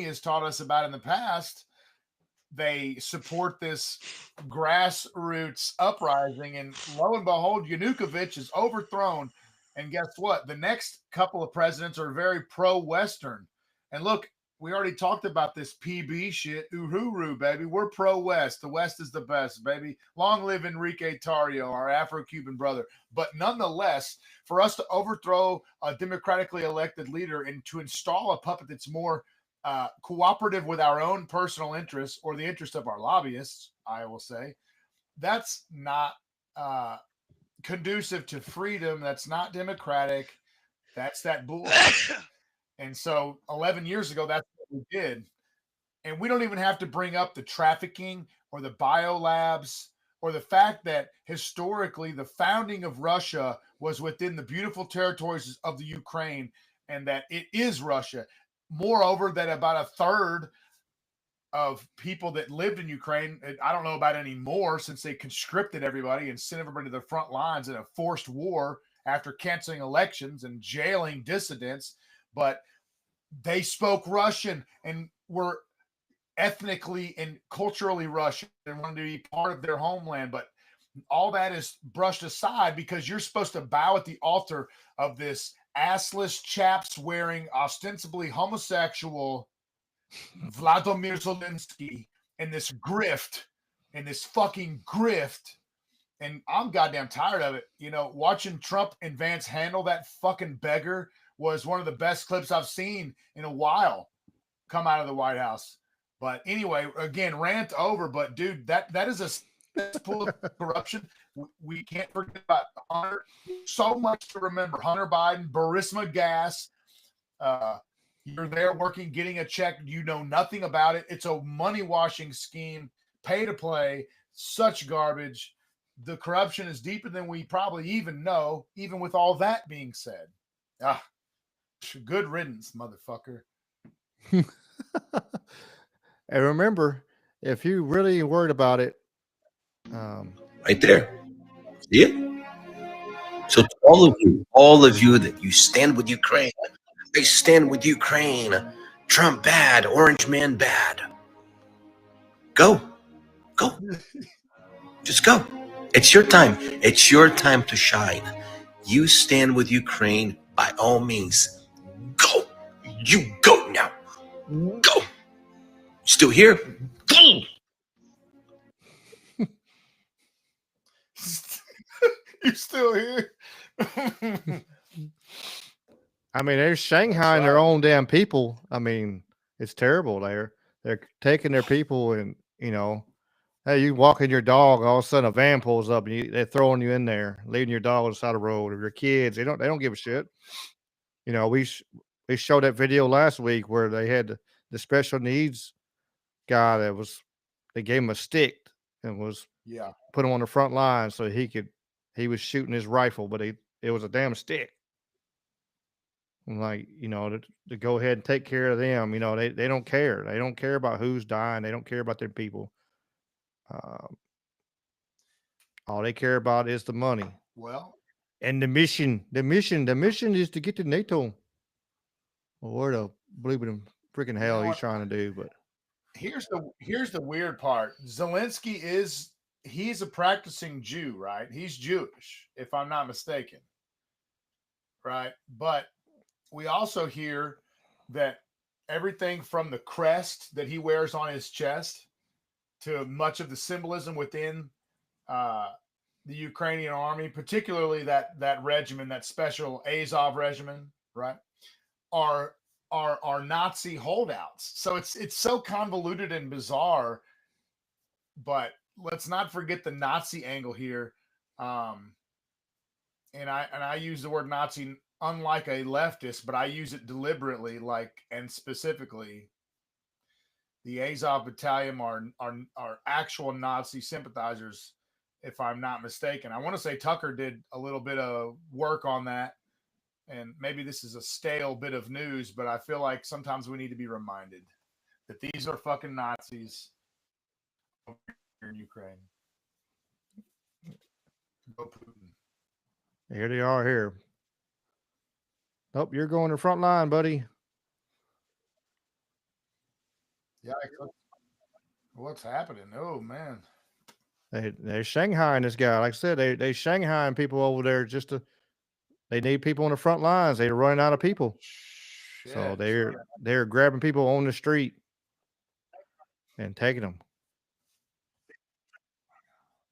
has taught us about in the past. They support this grassroots uprising, and lo and behold, Yanukovych is overthrown. And guess what? The next couple of presidents are very pro-Western. And look, we already talked about this PB shit. Uhuru, baby. We're pro-West. The West is the best, baby. Long live Enrique Tarrio, our Afro-Cuban brother. But nonetheless, for us to overthrow a democratically elected leader and to install a puppet that's more cooperative with our own personal interests, or the interest of our lobbyists, I will say, that's not conducive to freedom. That's not democratic. That's that bullshit. And so 11 years ago, that's what we did. And we don't even have to bring up the trafficking or the biolabs or the fact that historically the founding of Russia was within the beautiful territories of the Ukraine, and that it is Russia. Moreover, that about a third of people that lived in Ukraine, I don't know about any more, since they conscripted everybody and sent everybody to the front lines in a forced war after canceling elections and jailing dissidents, but they spoke Russian and were ethnically and culturally Russian and wanted to be part of their homeland. But all that is brushed aside because you're supposed to bow at the altar of this assless chaps wearing ostensibly homosexual Vladimir Zelensky in this grift, in this fucking grift. And I'm goddamn tired of it. You know, watching Trump and Vance handle that fucking beggar was one of the best clips I've seen in a while come out of the White House. But anyway, again, rant over. But dude, that is a pool of corruption. We can't forget about Hunter. So much to remember. Hunter Biden, Burisma Gas. You're there working, getting a check. You know nothing about it. It's a money washing scheme, pay to play. Such garbage. The corruption is deeper than we probably even know, even with all that being said. Good riddance, motherfucker. And remember, if you really worried about it, right there, see it? So to all of you that you stand with Ukraine, I stand with Ukraine. Trump bad, Orange Man bad. Go, just go. It's your time. It's your time to shine. You stand with Ukraine by all means. Go. You go now. Go. Still here? Go. You still here? I mean, they're Shanghaiing their own damn people. I mean, it's terrible. They're taking their people, and hey, you walking your dog, all of a sudden a van pulls up, and they're throwing you in there, leaving your dog on the side of the road, or your kids. They don't give a shit. We showed that video last week where they had the special needs guy they gave him a stick and was put him on the front line so he was shooting his rifle, but it was a damn stick. And to go ahead and take care of them, they don't care. They don't care about who's dying. They don't care about their people. All they care about is the money. Well, and the mission is to get to NATO. Or where the bleeping freaking hell he's trying to do. But here's the weird part. Zelensky he's a practicing Jew, right? He's Jewish, if I'm not mistaken. Right? But we also hear that everything from the crest that he wears on his chest to much of the symbolism within the Ukrainian army, particularly that regiment, that special Azov regiment, right, are Nazi holdouts. So it's so convoluted and bizarre. But let's not forget the Nazi angle here. And I use the word Nazi unlike a leftist, but I use it deliberately, and specifically. The Azov battalion are actual Nazi sympathizers, if I'm not mistaken. I want to say Tucker did a little bit of work on that, and maybe this is a stale bit of news, but I feel like sometimes we need to be reminded that these are fucking Nazis over here in Ukraine. Go Putin. Here they are here. Oh, you're going to the front line, buddy. Yeah, what's happening? Oh man, they're Shanghaiing this guy. Like I said, they Shanghaiing people over there they need people on the front lines. They're running out of people, so they're grabbing people on the street and taking them.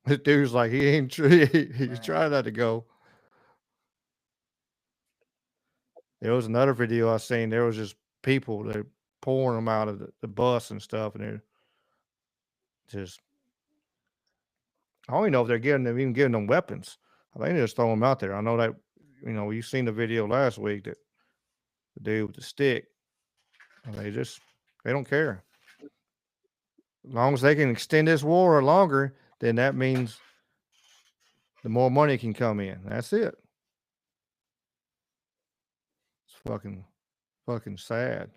This dude's like he's trying not to go. There was another video I seen. There was just people they're pouring them out of the bus and stuff, and they're just. I don't even know if they're even giving them weapons. I think they just throw them out there. I know that you've seen the video last week that the dude with the stick. They don't care. As long as they can extend this war longer, then that means the more money can come in. That's it. It's fucking sad.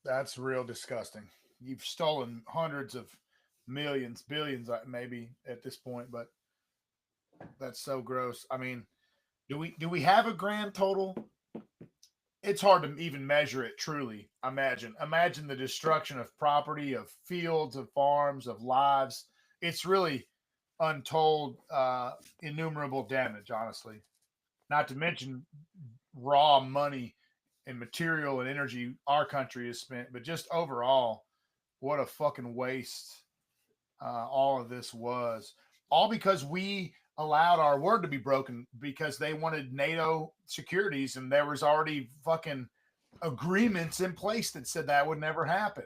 That's real disgusting. You've stolen hundreds of millions, billions, maybe at this point, but that's so gross. I mean, do we have a grand total? It's hard to even measure it truly. Imagine the destruction of property, of fields, of farms, of lives. It's really untold, innumerable damage, honestly. Not to mention raw money and material and energy our country has spent, but just overall, what a fucking waste all of this was. All because we allowed our word to be broken because they wanted NATO securities, and there was already fucking agreements in place that said that would never happen.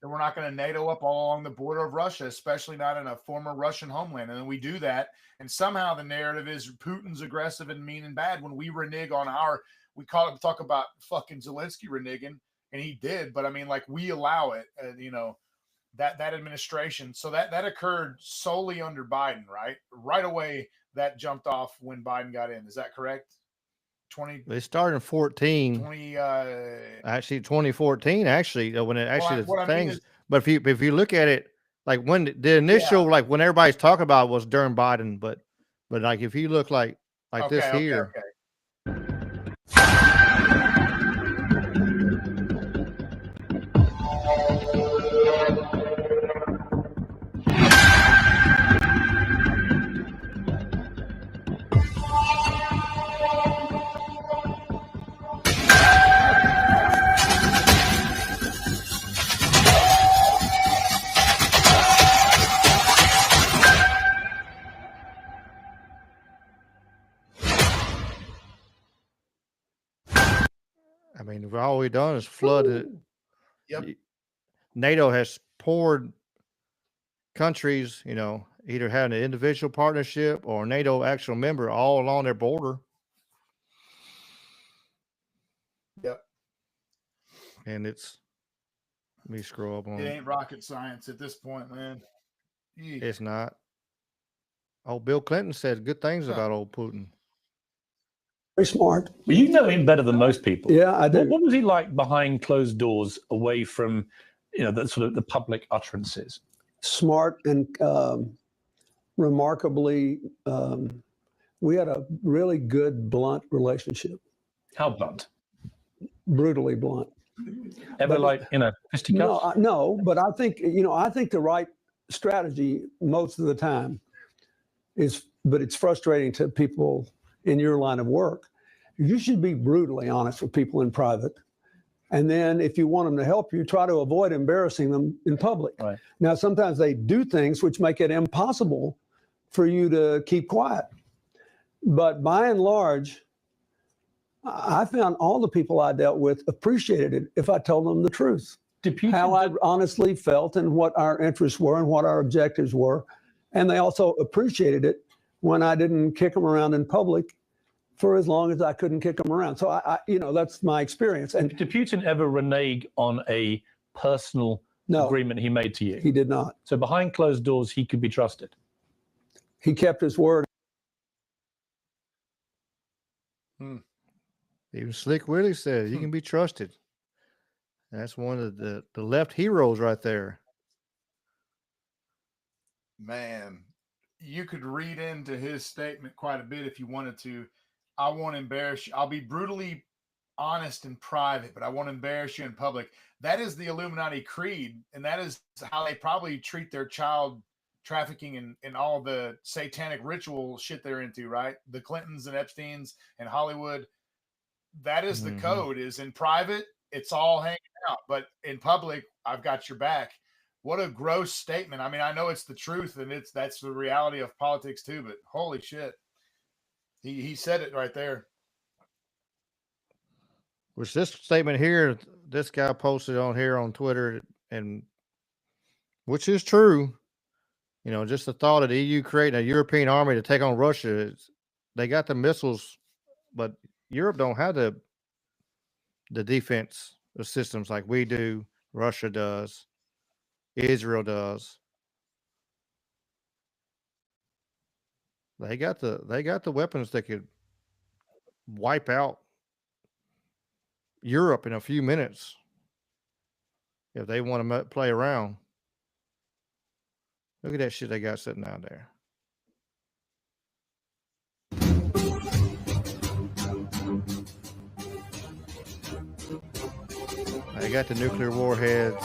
That we're not going to NATO up all along the border of Russia, especially not in a former Russian homeland. And then we do that, and somehow the narrative is Putin's aggressive and mean and bad when we renege on we talk about fucking Zelensky reneging, and he did, but I mean, we allow it, that administration. So that occurred solely under Biden, right? Right away, that jumped off when Biden got in. Is that correct? They started in 14. 2014, actually, when it actually but if you look at it, when the initial, when everybody's talking about it was during Biden, but if you look like this here. Okay. mean, all we've done is flooded. Yep. NATO has poured countries, either having an individual partnership or NATO actual member all along their border. Yep. And let me scroll up on. It ain't rocket science at this point, man. Eek. It's not. Oh, Bill Clinton said good things about old Putin. Very smart. Well, you know him better than most people. Yeah, I do. What was he like behind closed doors, away from, the sort of the public utterances? Smart and remarkably, we had a really good, blunt relationship. How blunt? Brutally blunt. Ever fisticuffs? No, but I think the right strategy most of the time but it's frustrating to people in your line of work. You should be brutally honest with people in private. And then if you want them to help you, try to avoid embarrassing them in public. Right. Now, sometimes they do things which make it impossible for you to keep quiet. But by and large, I found all the people I dealt with appreciated it if I told them the truth. How I honestly felt and what our interests were and what our objectives were. And they also appreciated it when I didn't kick them around in public for as long as I couldn't kick them around. So I that's my experience. And did Putin ever renege on a personal agreement he made to you? He did not. So behind closed doors, he could be trusted. He kept his word. Even Slick Willie said, you can be trusted. That's one of the left heroes right there. Man, you could read into his statement quite a bit if you wanted to. I won't embarrass you. I'll be brutally honest in private, but I won't embarrass you in public. That is the Illuminati creed, and that is how they probably treat their child trafficking and all the satanic ritual shit they're into, right? The Clintons and Epsteins and Hollywood. That is the code. Is in private, it's all hanging out, but in public, I've got your back. What a gross statement. I mean, I know it's the truth and that's the reality of politics too, but holy shit. He said it right there. Which this statement here, this guy posted on here on Twitter, and which is true. Just the thought of the EU creating a European army to take on Russia. They got the missiles, but Europe don't have the defense systems like we do. Russia does. Israel does. They got the weapons that could wipe out Europe in a few minutes if they want to play around. Look at that shit they got sitting out there. They got the nuclear warheads.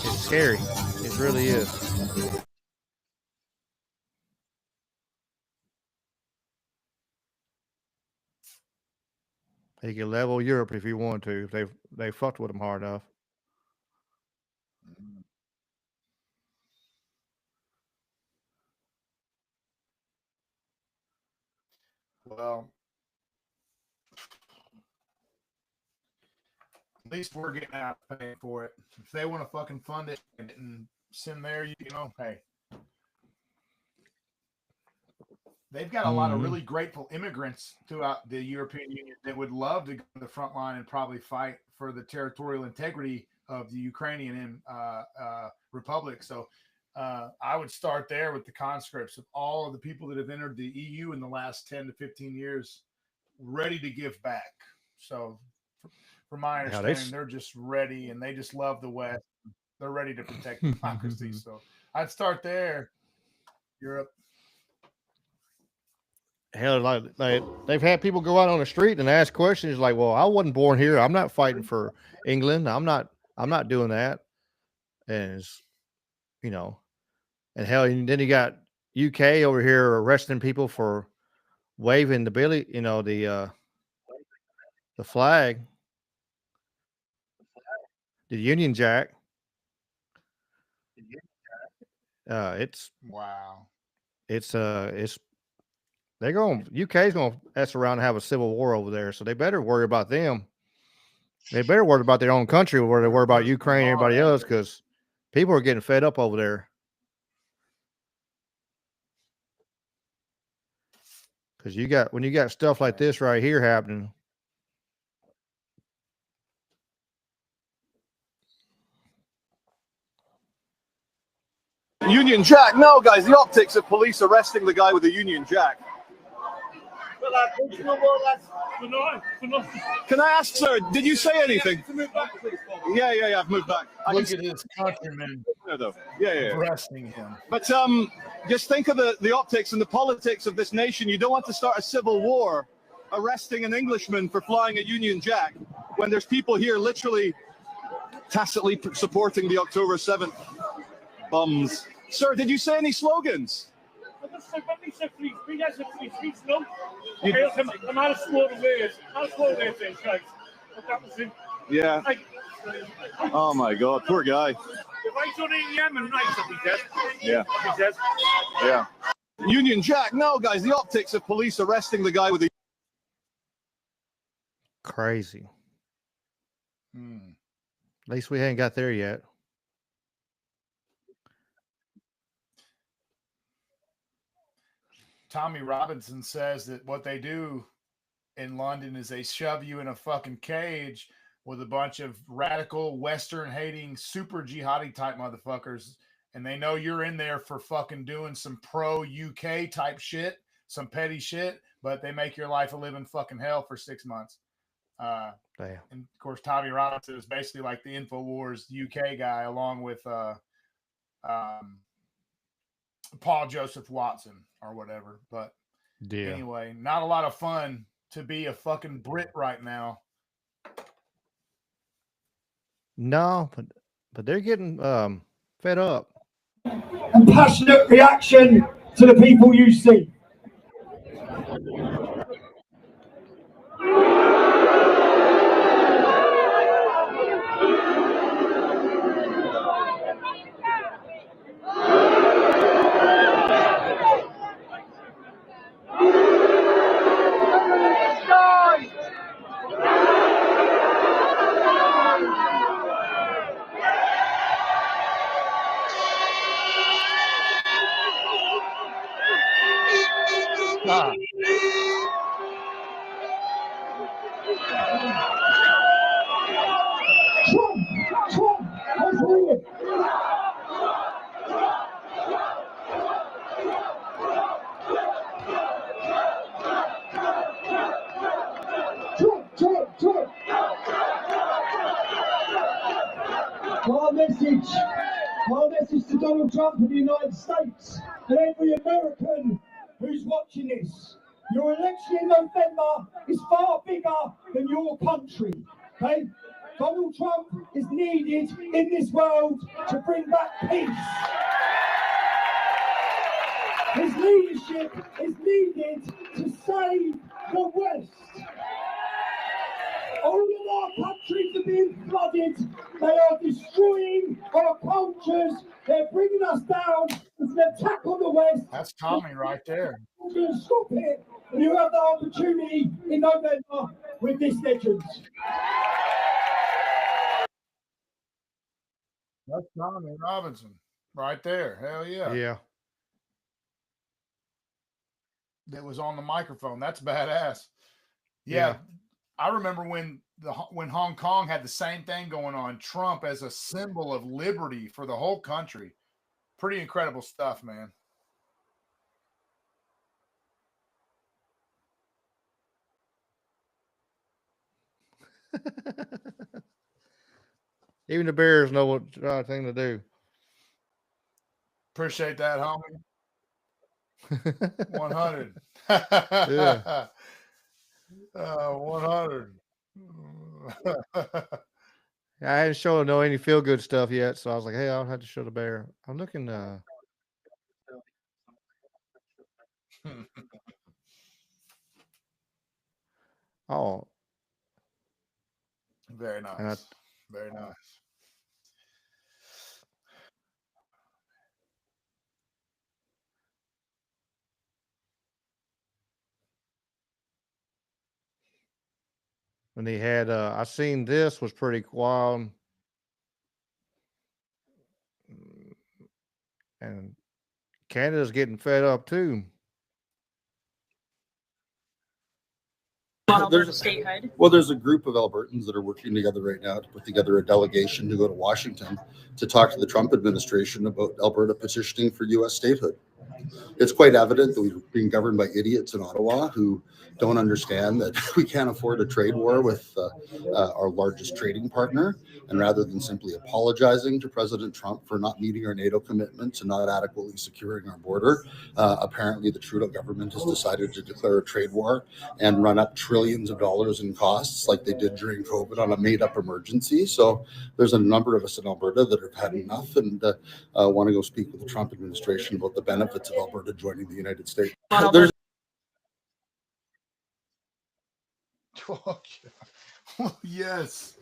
It's scary. It really is. He can level Europe if he wanted to, if they fucked with him hard enough. Well, at least we're getting out paying for it. If they want to fucking fund it and send there, hey. They've got a lot of really grateful immigrants throughout the European Union that would love to go to the front line and probably fight for the territorial integrity of the Ukrainian Republic. So I would start there with the conscripts of all of the people that have entered the EU in the last 10 to 15 years, ready to give back. So from my understanding, they're just ready and they just love the West. They're ready to protect democracy. So I'd start there. Europe. Hell, like they've had people go out on the street and ask questions like, "Well, I wasn't born here. I'm not fighting for England. I'm not doing that." And it's, and hell, and then you got UK over here arresting people for waving the flag, the Union Jack. It's wow. It's UK's going to mess around and have a civil war over there. So they better worry about them. They better worry about their own country where they worry about Ukraine and everybody else, because people are getting fed up over there. Because when you got stuff like this right here happening. Union Jack. No, guys, the optics of police arresting the guy with the Union Jack. Can I ask, sir, did you say anything? Yeah, I've moved back. Look at his countrymen arresting him. But just think of the optics and the politics of this nation. You don't want to start a civil war arresting an Englishman for flying a Union Jack when there's people here literally tacitly supporting the October 7th bums. Sir, did you say any slogans? Yeah. Oh my God, poor guy. Yeah. Yeah. Union Jack. No, guys, the optics of police arresting the guy with the. Crazy. At least we ain't got there yet. Tommy Robinson says that what they do in London is they shove you in a fucking cage with a bunch of radical Western hating super jihadi type motherfuckers. And they know you're in there for fucking doing some pro UK type shit, some petty shit, but they make your life a living fucking hell for 6 months. And of course, Tommy Robinson is basically like the InfoWars UK guy, along with Paul Joseph Watson or whatever. But anyway, not a lot of fun to be a fucking Brit right now. No, but they're getting fed up. And passionate reaction to the people you see. My message to Donald Trump and the United States and every American who's watching this. Your election in November is far bigger than your country. Okay? Donald Trump is needed in this world to bring back peace. His leadership is needed to save the West. All of our countries are being flooded. They are destroying our cultures. They're bringing us down. It's an attack on the West. That's Tommy right there. We're going to stop it. And you have the opportunity in November with this legend. That's Tommy Robinson right there. Hell yeah. Yeah. That was on the microphone. That's badass. Yeah. I remember when Hong Kong had the same thing going on. Trump as a symbol of liberty for the whole country. Pretty incredible stuff, man. Even the Bears know what right thing to do. Appreciate that, homie. 100. Yeah. 100. I hadn't shown any feel good stuff yet, so I was like, hey, I'll have to show the bear. I'm looking oh. Very nice. Very nice. when he had, I seen this was pretty wild. And Canada's getting fed up too. Statehood? Well, there's a group of Albertans that are working together right now to put together a delegation to go to Washington to talk to the Trump administration about Alberta petitioning for U.S. statehood. It's quite evident that we're being governed by idiots in Ottawa who don't understand that we can't afford a trade war with our largest trading partner. And rather than simply apologizing to President Trump for not meeting our NATO commitments and not adequately securing our border, apparently the Trudeau government has decided to declare a trade war and run up trillions of dollars in costs like they did during COVID on a made-up emergency. So there's a number of us in Alberta that have had enough and want to go speak with the Trump administration about the benefits of Alberta joining the United States. There's Yes.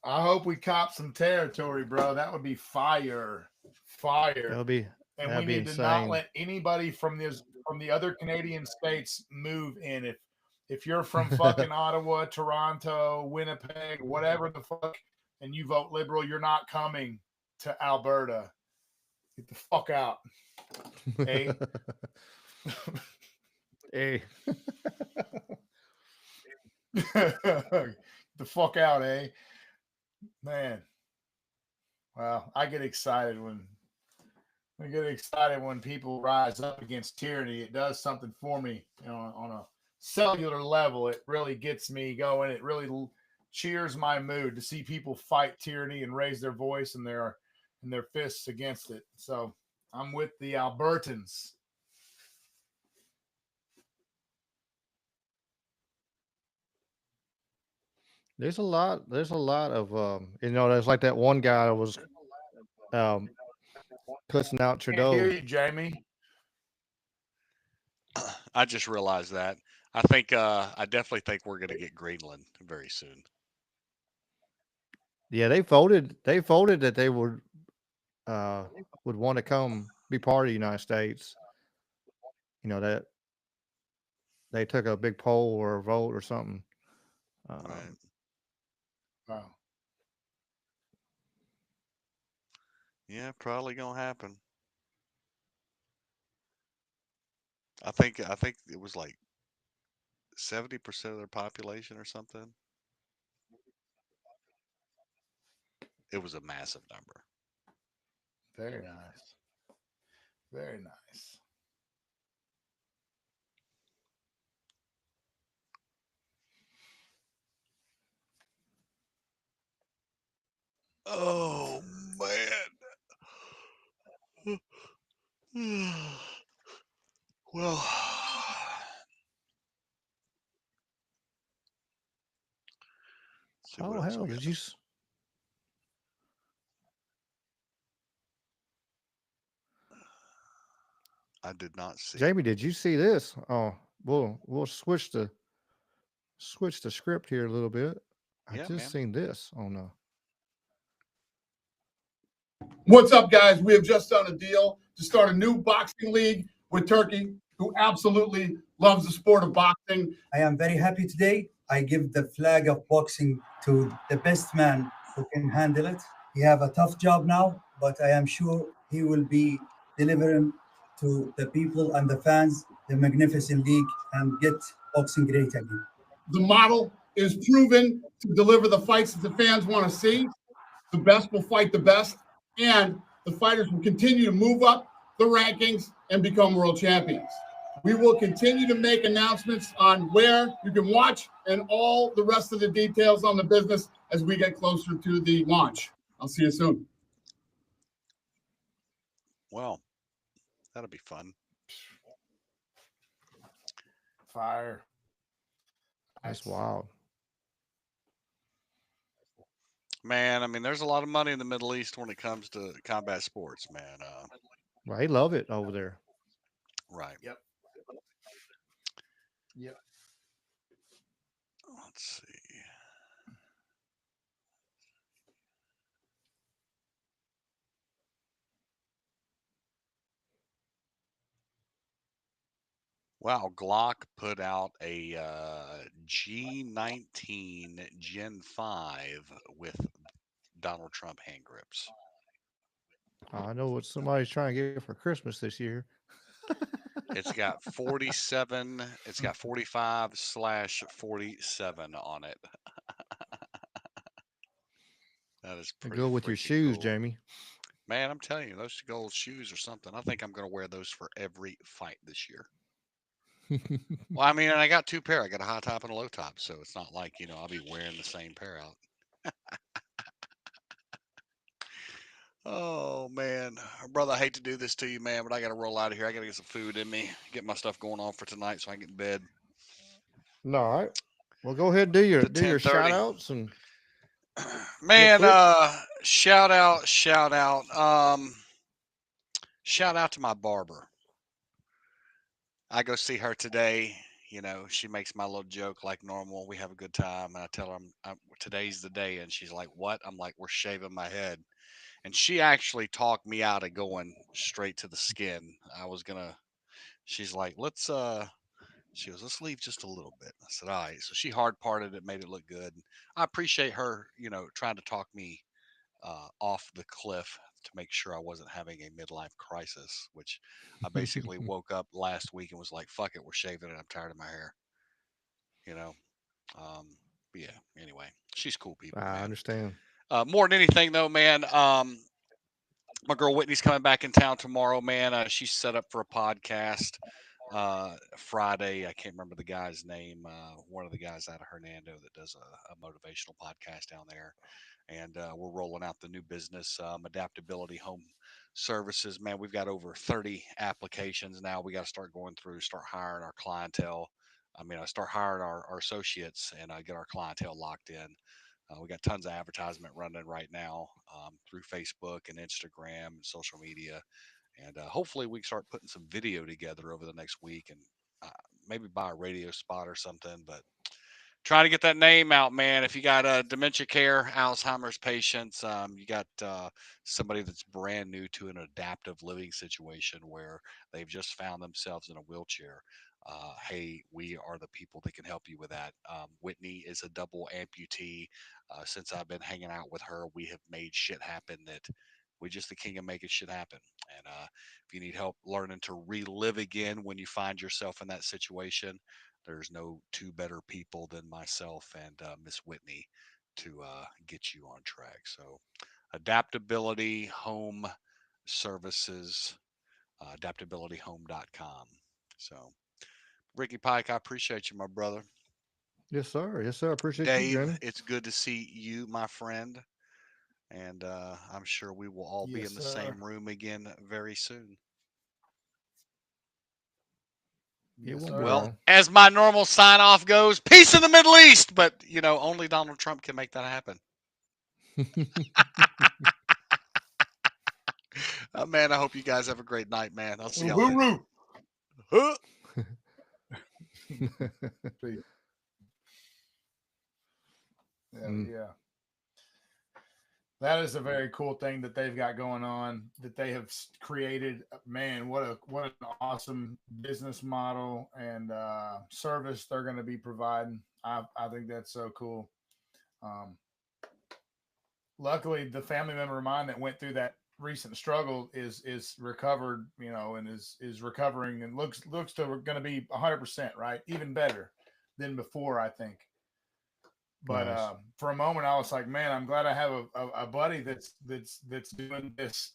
I hope we cop some territory, bro. That would be fire. Fire. That'll be And that'd we be need to not insane. let anybody from the other Canadian states move in. If you're from fucking Ottawa, Toronto, Winnipeg, whatever the fuck, and you vote Liberal, you're not coming to Alberta. Get the fuck out. Hey. Hey. The fuck out, eh? Man. Wow, I get excited when people rise up against tyranny. It does something for me, on a cellular level. It really gets me going. It really cheers my mood to see people fight tyranny and raise their voice and their fists against it. So I'm with the Albertans. There's a lot of there's like that one guy that was cussing out Can't Trudeau. hear you, Jamie. I just realized that. I definitely think we're going to get Greenland very soon. Yeah, they voted that they would want to come be part of the United States. That they took a big poll or a vote or something. Right. Wow. Yeah, probably going to happen. I think it was like 70% of their population or something. It was a massive number. Very nice. Very nice. Oh man. Well, see what Oh else hell, we got. did you? I did not see. Jamie, did you see this? Oh, we'll switch the script here a little bit. I Yeah, just man. seen this on What's up, guys? We have just done a deal to start a new boxing league with Turkey, who absolutely loves the sport of boxing. I am very happy today. I give the flag of boxing to the best man who can handle it. He have a tough job now, but I am sure he will be delivering to the people and the fans the magnificent league and get boxing great again. The model is proven to deliver the fights that the fans want to see. The best will fight the best, and the fighters will continue to move up the rankings and become world champions. We will continue to make announcements on where you can watch and all the rest of the details on the business as we get closer to the launch. I'll see you soon. Well, that'll be fun. Fire. That's wild. Man, I mean, there's a lot of money in the Middle East when it comes to combat sports, man. Well, they love it over there. Right. Yep. Yep. Let's see. Wow, Glock put out a G19 Gen 5 with Donald Trump hand grips. I know what somebody's trying to get for Christmas this year. It's got 47. It's got 45/47 on it. That is To pretty go with your freaking shoes, cool. Jamie. Man, I'm telling you, those gold shoes or something. I think I'm going to wear those for every fight this year. Well, I mean, and I got two pair. I got a high top and a low top, so it's not like I'll be wearing the same pair out. Oh man, brother, I hate to do this to you, man, but I got to roll out of here. I got to get some food in me, get my stuff going on for tonight, so I can get in bed. All right. Well, go ahead and do your To do your shout 10:30. outs and Man, quick. shout out, shout out to my barber. I go see her today. She makes my little joke like normal. We have a good time, and I tell her today's the day, and she's like, "What?" I'm like, "We're shaving my head." And she actually talked me out of going straight to the skin. She's like, let's leave just a little bit. I said, all right. So she hard parted it, made it look good. I appreciate her, trying to talk me off the cliff to make sure I wasn't having a midlife crisis, which I basically woke up last week and was like, fuck it, we're shaving it. I'm tired of my hair, you know? But yeah, anyway, she's cool people, I man. understand. More than anything though, man, my girl Whitney's coming back in town tomorrow, man. She's set up for a podcast Friday. I can't remember the guy's name. One of the guys out of Hernando that does a motivational podcast down there. And we're rolling out the new business, Adaptability Home Services. Man, we've got over 30 applications now. We got to start going through, start hiring our clientele. Start hiring our associates and get our clientele locked in. We got tons of advertisement running right now through Facebook and Instagram and social media. And hopefully we can start putting some video together over the next week and maybe buy a radio spot or something. But trying to get that name out, man. If you got dementia care, Alzheimer's patients, you got somebody that's brand new to an adaptive living situation where they've just found themselves in a wheelchair. Hey, we are the people that can help you with that. Whitney is a double amputee. Since I've been hanging out with her, we have made shit happen that we just the king of making shit happen. And if you need help learning to relive again when you find yourself in that situation, there's no two better people than myself and Miss Whitney to get you on track. So, Adaptability Home Services, adaptabilityhome.com. So, Ricky Pike, I appreciate you, my brother. Yes, sir. Yes, sir. I appreciate you, Dave, Jamie. it's good to see you, my friend. And I'm sure we will all be Yes, in the sir. same room again very soon. It Yes, won't be sir. Well, long. as my normal sign off goes, peace in the Middle East. But, only Donald Trump can make that happen. Man, I hope you guys have a great night, man. I'll see y'all later. Huh? Yeah. That is a very cool thing that they've got going on, that they have created. Man, what an awesome business model and service they're going to be providing. I think that's so cool. Luckily, the family member of mine that went through that recent struggle is recovered, and is recovering and looks to going to be 100%, right, even better than before, I think. But Nice. For a moment, I was like, man, I'm glad I have a buddy that's doing this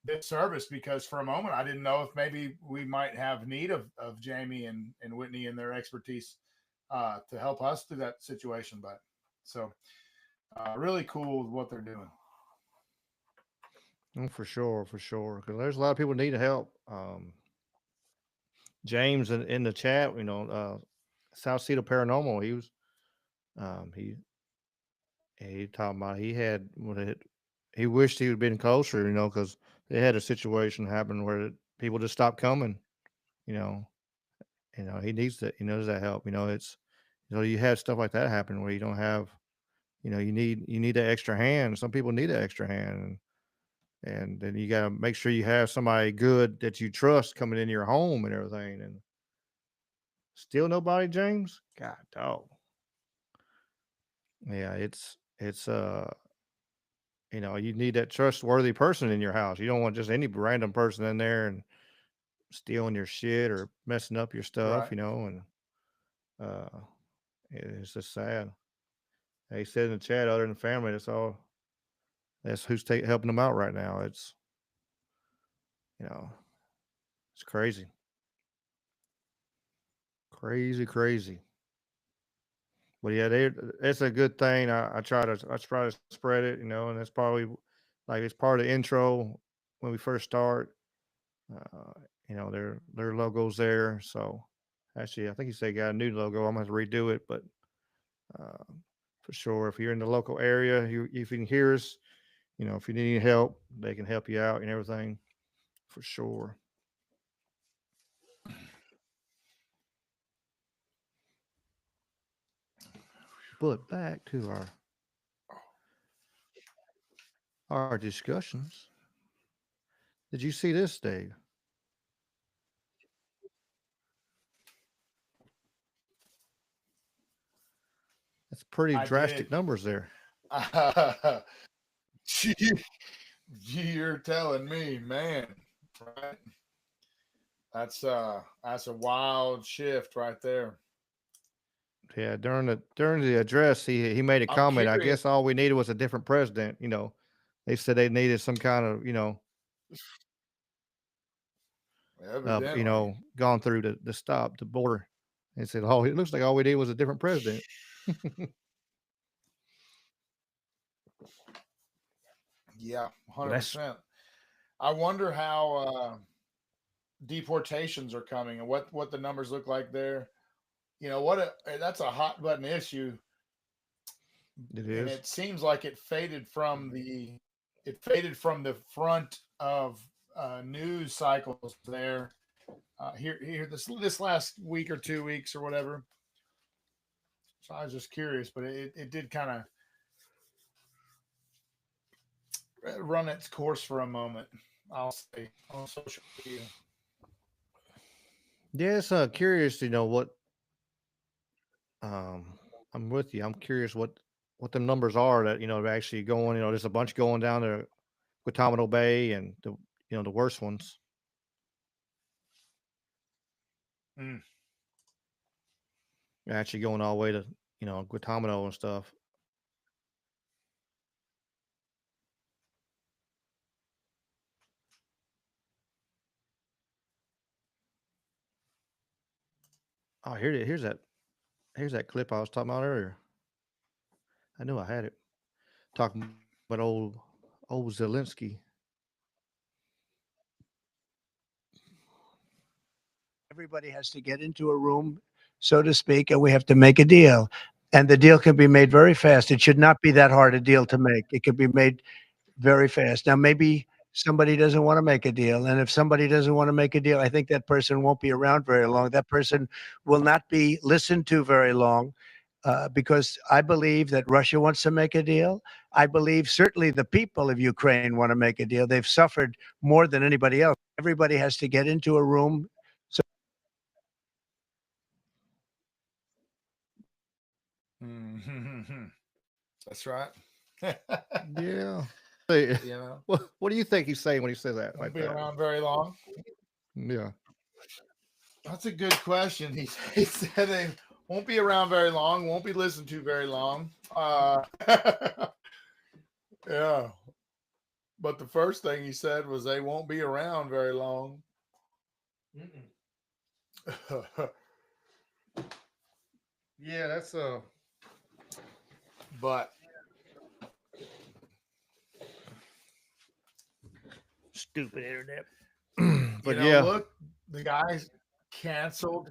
this service, because for a moment I didn't know if maybe we might have need of Jamie and Whitney and their expertise to help us through that situation. But so really cool what they're doing. Oh, for sure, because there's a lot of people need help. James in the chat, South Cedar Paranormal. He talking about he wished he had been closer, because they had a situation happen where people just stopped coming. You know, he needs that. He knows that help. It's you have stuff like that happen where you don't have. You need that extra hand. Some people need that extra hand, and then you got to make sure you have somebody good that you trust coming into your home and everything. And Still nobody, James? God dog. Yeah, it's you need that trustworthy person in your house. You don't want just any random person in there and stealing your shit or messing up your stuff, Right. and uh it's just sad. He said in the chat, other than family, that's who's helping them out right now. It's you know, it's crazy. Crazy. But yeah, it's a good thing. I try to spread it, and that's probably like it's part of the intro when we first start. Uh, their logo's there. So actually, I think he said he got a new logo. I'm gonna have to redo it, but uh, for sure, if you're in the local area, if you can hear us, if you need any help, they can help you out and everything, for sure. But back to our discussions. Did you see this, Dave? That's pretty I drastic did. numbers there. You're telling me, man. Right? That's a wild shift right there. Yeah, during the address, he made a I'm comment. I curious. guess all we needed was a different president. They said they needed some kind of Evidently. gone through the border. They said, "Oh, it looks like all we needed was a different president." Yeah, But that's 100%. I wonder how deportations are coming and what the numbers look like there. That's a hot button issue, it and is. it seems like it faded from the front of news cycles there. Here this last week or 2 weeks or whatever. So I was just curious, but it did kind of run its course for a moment, I'll say, on social media. Yeah, it's curious. What I'm with you. I'm curious what the numbers are that are actually going. There's a bunch going down to Guantanamo Bay and the worst ones. Mm. Actually going all the way to Guantanamo and stuff. Oh, here's that clip I was talking about earlier. I knew I had it. Talking about old Zelensky. Everybody has to get into a room, so to speak, and we have to make a deal. And the deal can be made very fast. It should not be that hard a deal to make. It can be made very fast. Now, maybe somebody doesn't want to make a deal. And if somebody doesn't want to make a deal, I think that person won't be around very long. That person will not be listened to very long. Because I believe that Russia wants to make a deal. I believe certainly the people of Ukraine want to make a deal. They've suffered more than anybody else. Everybody has to get into a room. So That's right. Yeah. Hey, You know, what do you think he's saying when he says that won't like be that? around very long. Yeah. That's a good question. He said they won't be around very long, won't be listened to very long. Yeah. But the first thing he said was they won't be around very long. Yeah, that's But stupid internet. but yeah, look, the guy's canceled.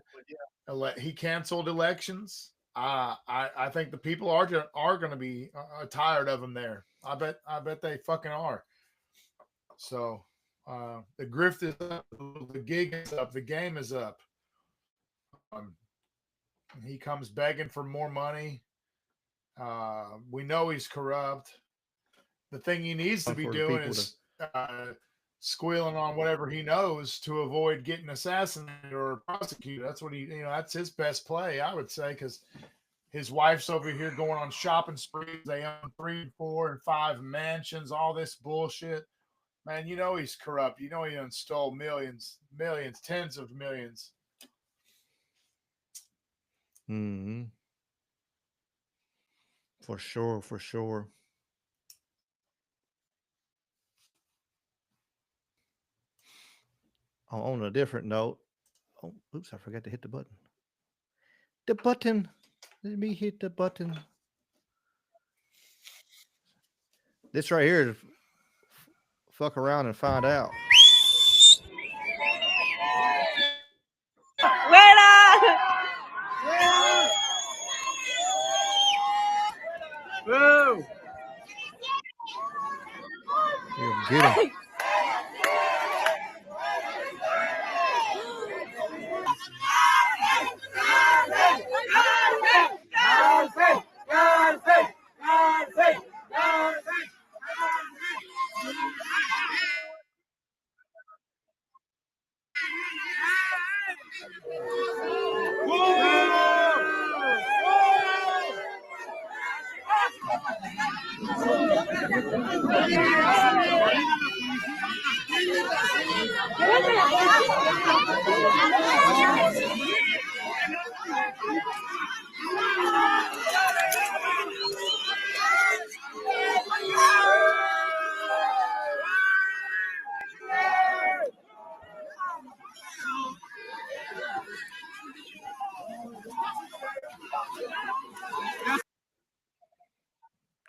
He canceled elections. I think the people are going to be tired of him there. I bet they fucking are. So the grift is up, the gig is up, the game is up. He comes begging for more money. We know he's corrupt. The thing he needs to be for the doing people is squealing on whatever he knows to avoid getting assassinated or prosecuted. That's what that's his best play, I would say, because his wife's over here going on shopping sprees. They own 3, 4, and 5 mansions, all this bullshit. Man, he's corrupt. He stole millions, tens of millions. Mm-hmm. For sure, for sure. On a different note, oops, I forgot to hit the button. The button. Let me hit the button. This right here is fuck around and find out. Woo! Here, get him.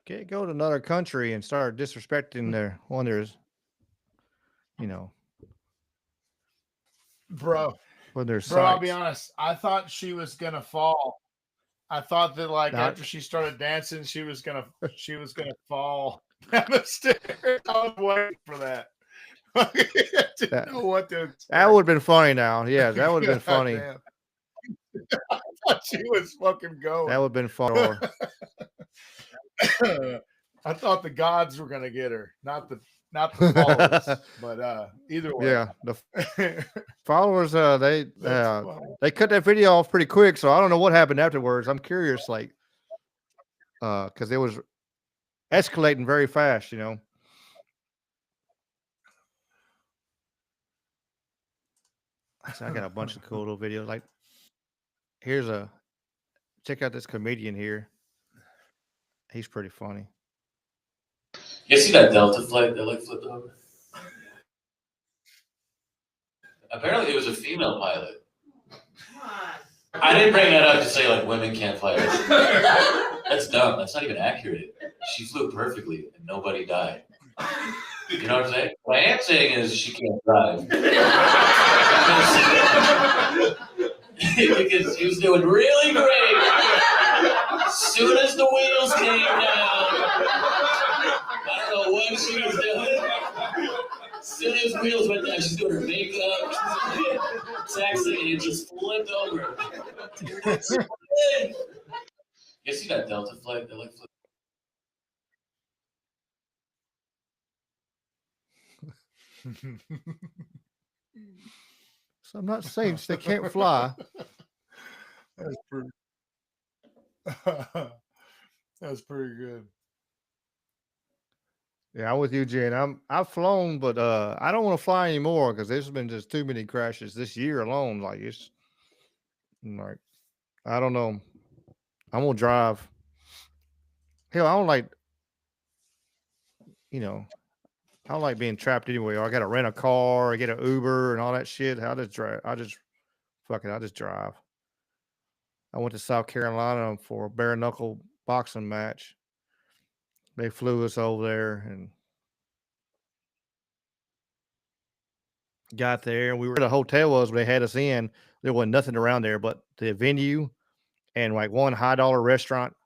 Can't go to another country and start disrespecting their wonders, Bro, when their I'll be sites. honest. I thought she was gonna fall. I thought that Not- after she started dancing, she was gonna fall down the stairs. I was waiting for that. I didn't know what to expect. That would have been funny now. Yeah, that would have been God funny. damn. I thought she was fucking going. That would have been fun. I thought the gods were gonna get her, not the followers. But either way. Yeah, the followers, they cut that video off pretty quick, so I don't know what happened afterwards. I'm curious, because it was escalating very fast, So I got a bunch of cool little videos. Like, check out this comedian here. He's pretty funny. You see that Delta flight that flipped over? Apparently it was a female pilot. I didn't bring that up to say women can't fly. That's dumb. That's not even accurate. She flew perfectly and nobody died. You know what I'm saying? What I am saying is she can't drive. Because she was doing really great. As soon as the wheels came down, I don't know what she was doing. As soon as wheels went down, she's doing her makeup, taxing, and it just flipped over. You see that Delta flight that flipped? So I'm not saying they can't fly. That's pretty. That's pretty good. Yeah, I'm with you, Jen. I've flown, but I don't want to fly anymore because there's been just too many crashes this year alone. I don't know. I'm gonna drive. Hell, I don't like being trapped anywhere. I got to rent a car, or get an Uber, and all that shit. I just drive. I just drive. I went to South Carolina for a bare knuckle boxing match. They flew us over there and got there, and we were where the hotel was where they had us in. There wasn't nothing around there but the venue and one high dollar restaurant,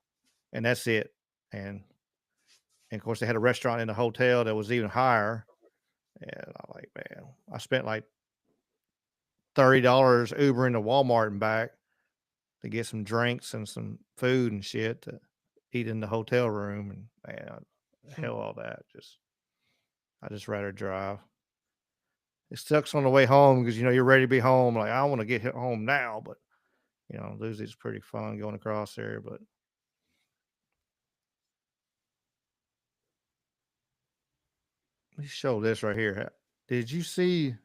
and that's it. And of course, they had a restaurant in the hotel that was even higher. And I'm like, man, I spent $30 Ubering to Walmart and back to get some drinks and some food and shit to eat in the hotel room. And man, hell, all that. I just rather drive. it sucks on the way home because you're ready to be home. Like I want to get home now, but Lucy's pretty fun going across there. But let me show this right here. Did you see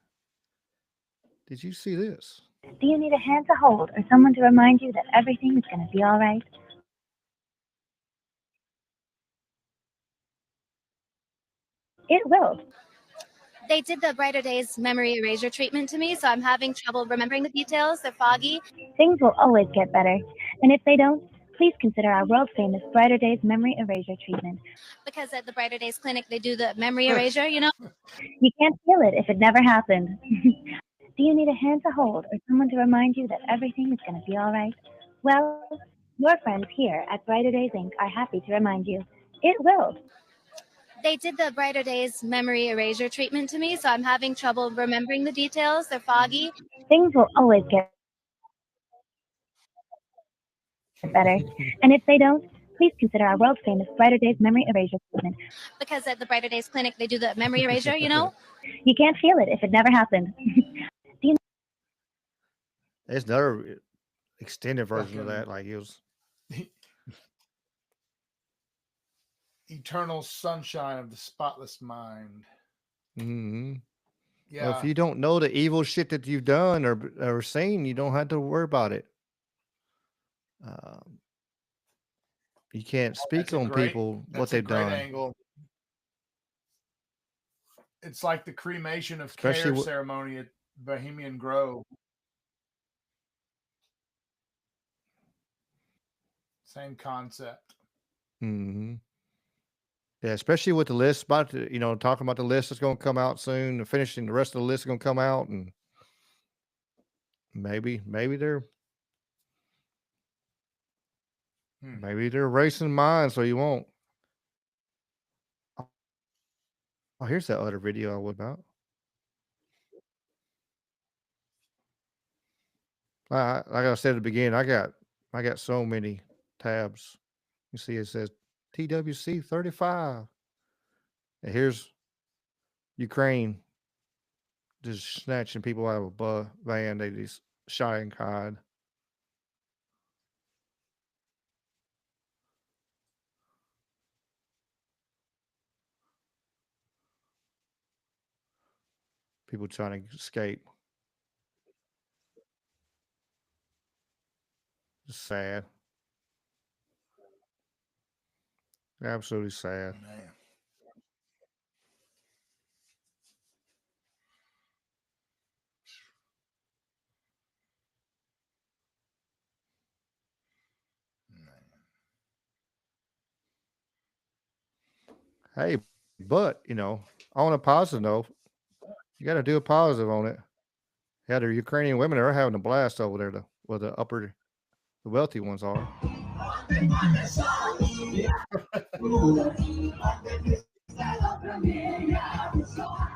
this? Do you need a hand to hold or someone to remind you that everything is going to be all right? It will. They did the Brighter Days memory erasure treatment to me, so I'm having trouble remembering the details. They're foggy. Things will always get better. And if they don't, please consider our world famous Brighter Days memory erasure treatment. Because at the Brighter Days clinic, they do the memory erasure, You can't feel it if it never happened. Do you need a hand to hold or someone to remind you that everything is going to be all right? Well, your friends here at Brighter Days Inc. are happy to remind you. It will. They did the Brighter Days memory erasure treatment to me, so I'm having trouble remembering the details. They're foggy. Things will always get better. And if they don't, please consider our world famous Brighter Days memory erasure treatment. Because at the Brighter Days clinic, they do the memory erasure, You can't feel it if it never happened. There's another extended version of that. Like it was Eternal sunshine of the spotless mind. Mm-hmm. Yeah. Well, if you don't know the evil shit that you've done or seen, you don't have to worry about it. You can't speak on people what they've done. Angle. It's like the cremation of Especially care ceremony at Bohemian Grove. Same concept. Mm-hmm. Yeah, especially with the list about talking about the list that's going to come out soon, and finishing the rest of the list is going to come out, and maybe they're racing mine, so you won't. Oh, here's that other video I was about. Like I said at the beginning, I got so many tabs. You see, it says TWC 35. And here's Ukraine just snatching people out of a van. They just shy and hide. People trying to escape. It's sad. Absolutely sad. Man. Hey, but on a positive note, you got to do a positive on it. Yeah, the Ukrainian women are having a blast over there. Where the wealthy ones are.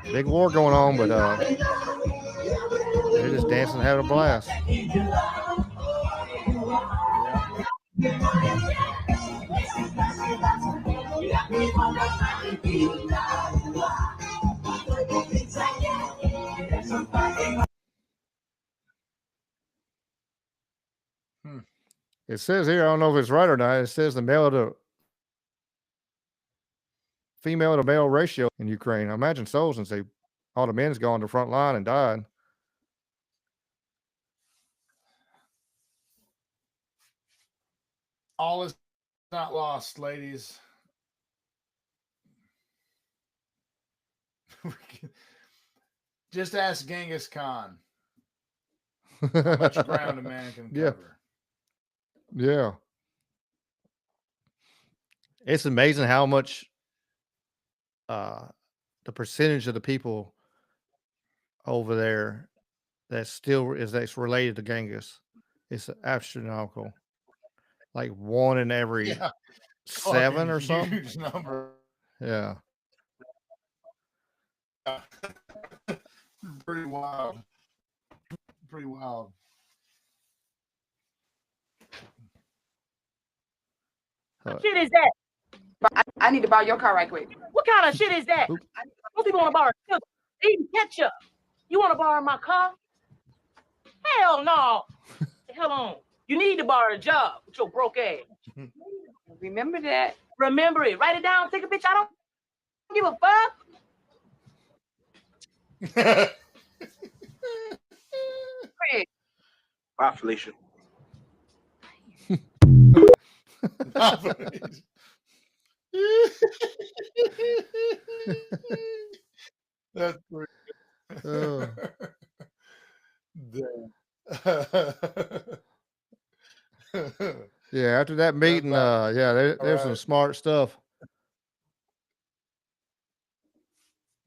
Big war going on, but they're just dancing, having a blast. It says here, I don't know if it's right or not. It says the female to male ratio in Ukraine. I imagine so, since all the men's gone to the front line and died. All is not lost, ladies. Just ask Genghis Khan. How much ground a man can cover. Yeah. It's amazing how much the percentage of the people over there that's related to Genghis. It's astronomical. Like 1 in every 7 or something. Huge number. Yeah. Pretty wild. Pretty wild. What shit is that? I need to borrow your car right quick. What kind of shit is that? Most people want to borrow eating ketchup. You want to borrow my car? Hell no. Hell on. You need to borrow a job with your broke ass. Remember that. Remember it. Write it down. Take a picture. I don't give a fuck. Bye, Felicia. That's pretty Oh. Yeah, after that meeting, yeah, there's some smart stuff.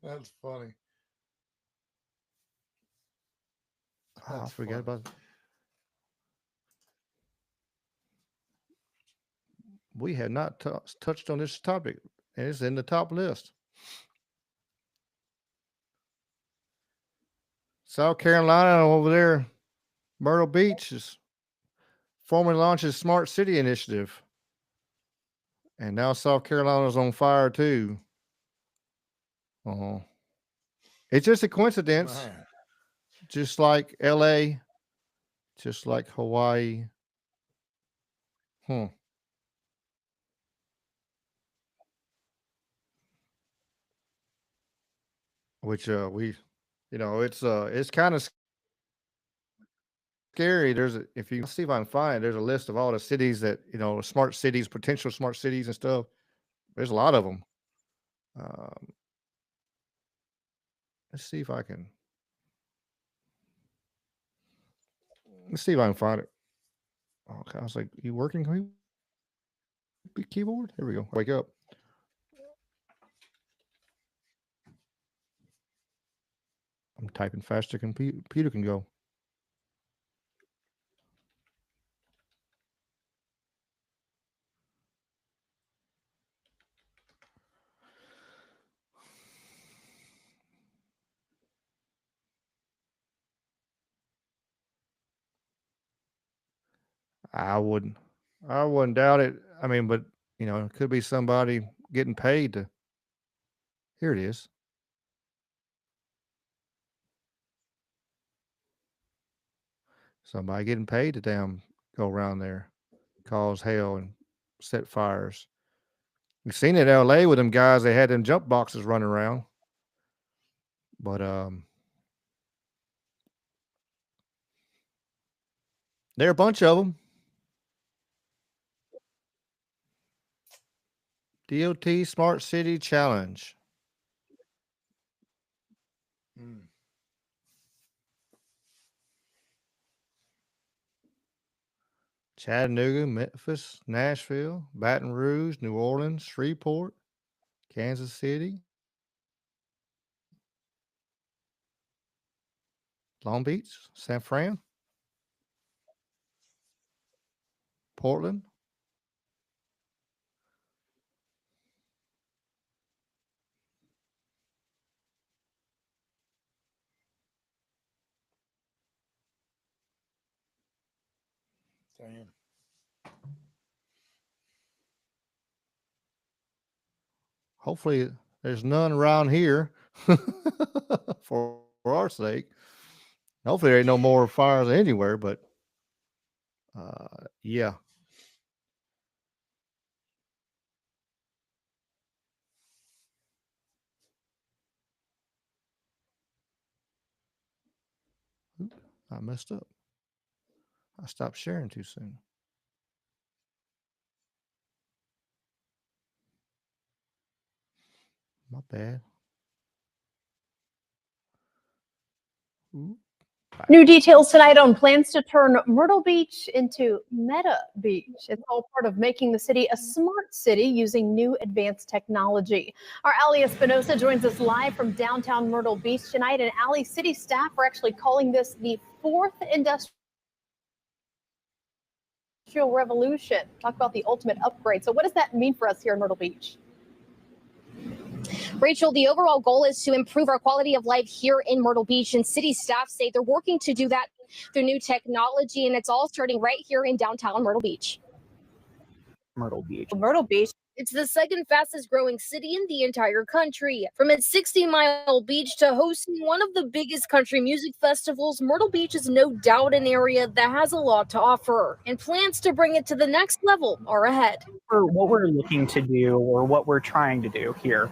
That's funny. I forget about it. We have not touched on this topic, and it's in the top list. South Carolina over there, Myrtle Beach is formally launches Smart City Initiative. And now South Carolina's on fire too. It's just a coincidence. Man. Just like LA, just like Hawaii. Which it's kind of scary. If you see if I can find it, there's a list of all the cities that, smart cities, potential smart cities and stuff. There's a lot of them. Let's see if I can. Let's see if I can find it. Okay, I was like, "You working keyboard?" Here we go. Wake up. I'm typing faster than computer can go. I wouldn't doubt it. I mean, but it could be somebody getting paid to. Here it is. Somebody getting paid to damn go around there, cause hell and set fires. You've seen it in LA with them guys. They had them jump boxes running around. But there are a bunch of them. DOT Smart City Challenge. Chattanooga, Memphis, Nashville, Baton Rouge, New Orleans, Shreveport, Kansas City, Long Beach, San Fran, Portland. Damn. Hopefully there's none around here for our sake. Hopefully there ain't no more fires anywhere, but yeah. Oop, I messed up. I stopped sharing too soon. My bad. Ooh. New details tonight on plans to turn Myrtle Beach into Meta Beach. It's all part of making the city a smart city using new advanced technology. Our Ali Espinosa joins us live from downtown Myrtle Beach tonight, and Ali, city staff are actually calling this the fourth industrial revolution. Talk about the ultimate upgrade. So what does that mean for us here in Myrtle Beach? Rachel, the overall goal is to improve our quality of life here in Myrtle Beach, and city staff say they're working to do that through new technology, and it's all starting right here in downtown Myrtle Beach. Myrtle Beach. Myrtle Beach It's the second fastest growing city in the entire country. From its 60-mile beach to hosting one of the biggest country music festivals, Myrtle Beach is no doubt an area that has a lot to offer, and plans to bring it to the next level are ahead. What we're looking to do, or what we're trying to do here,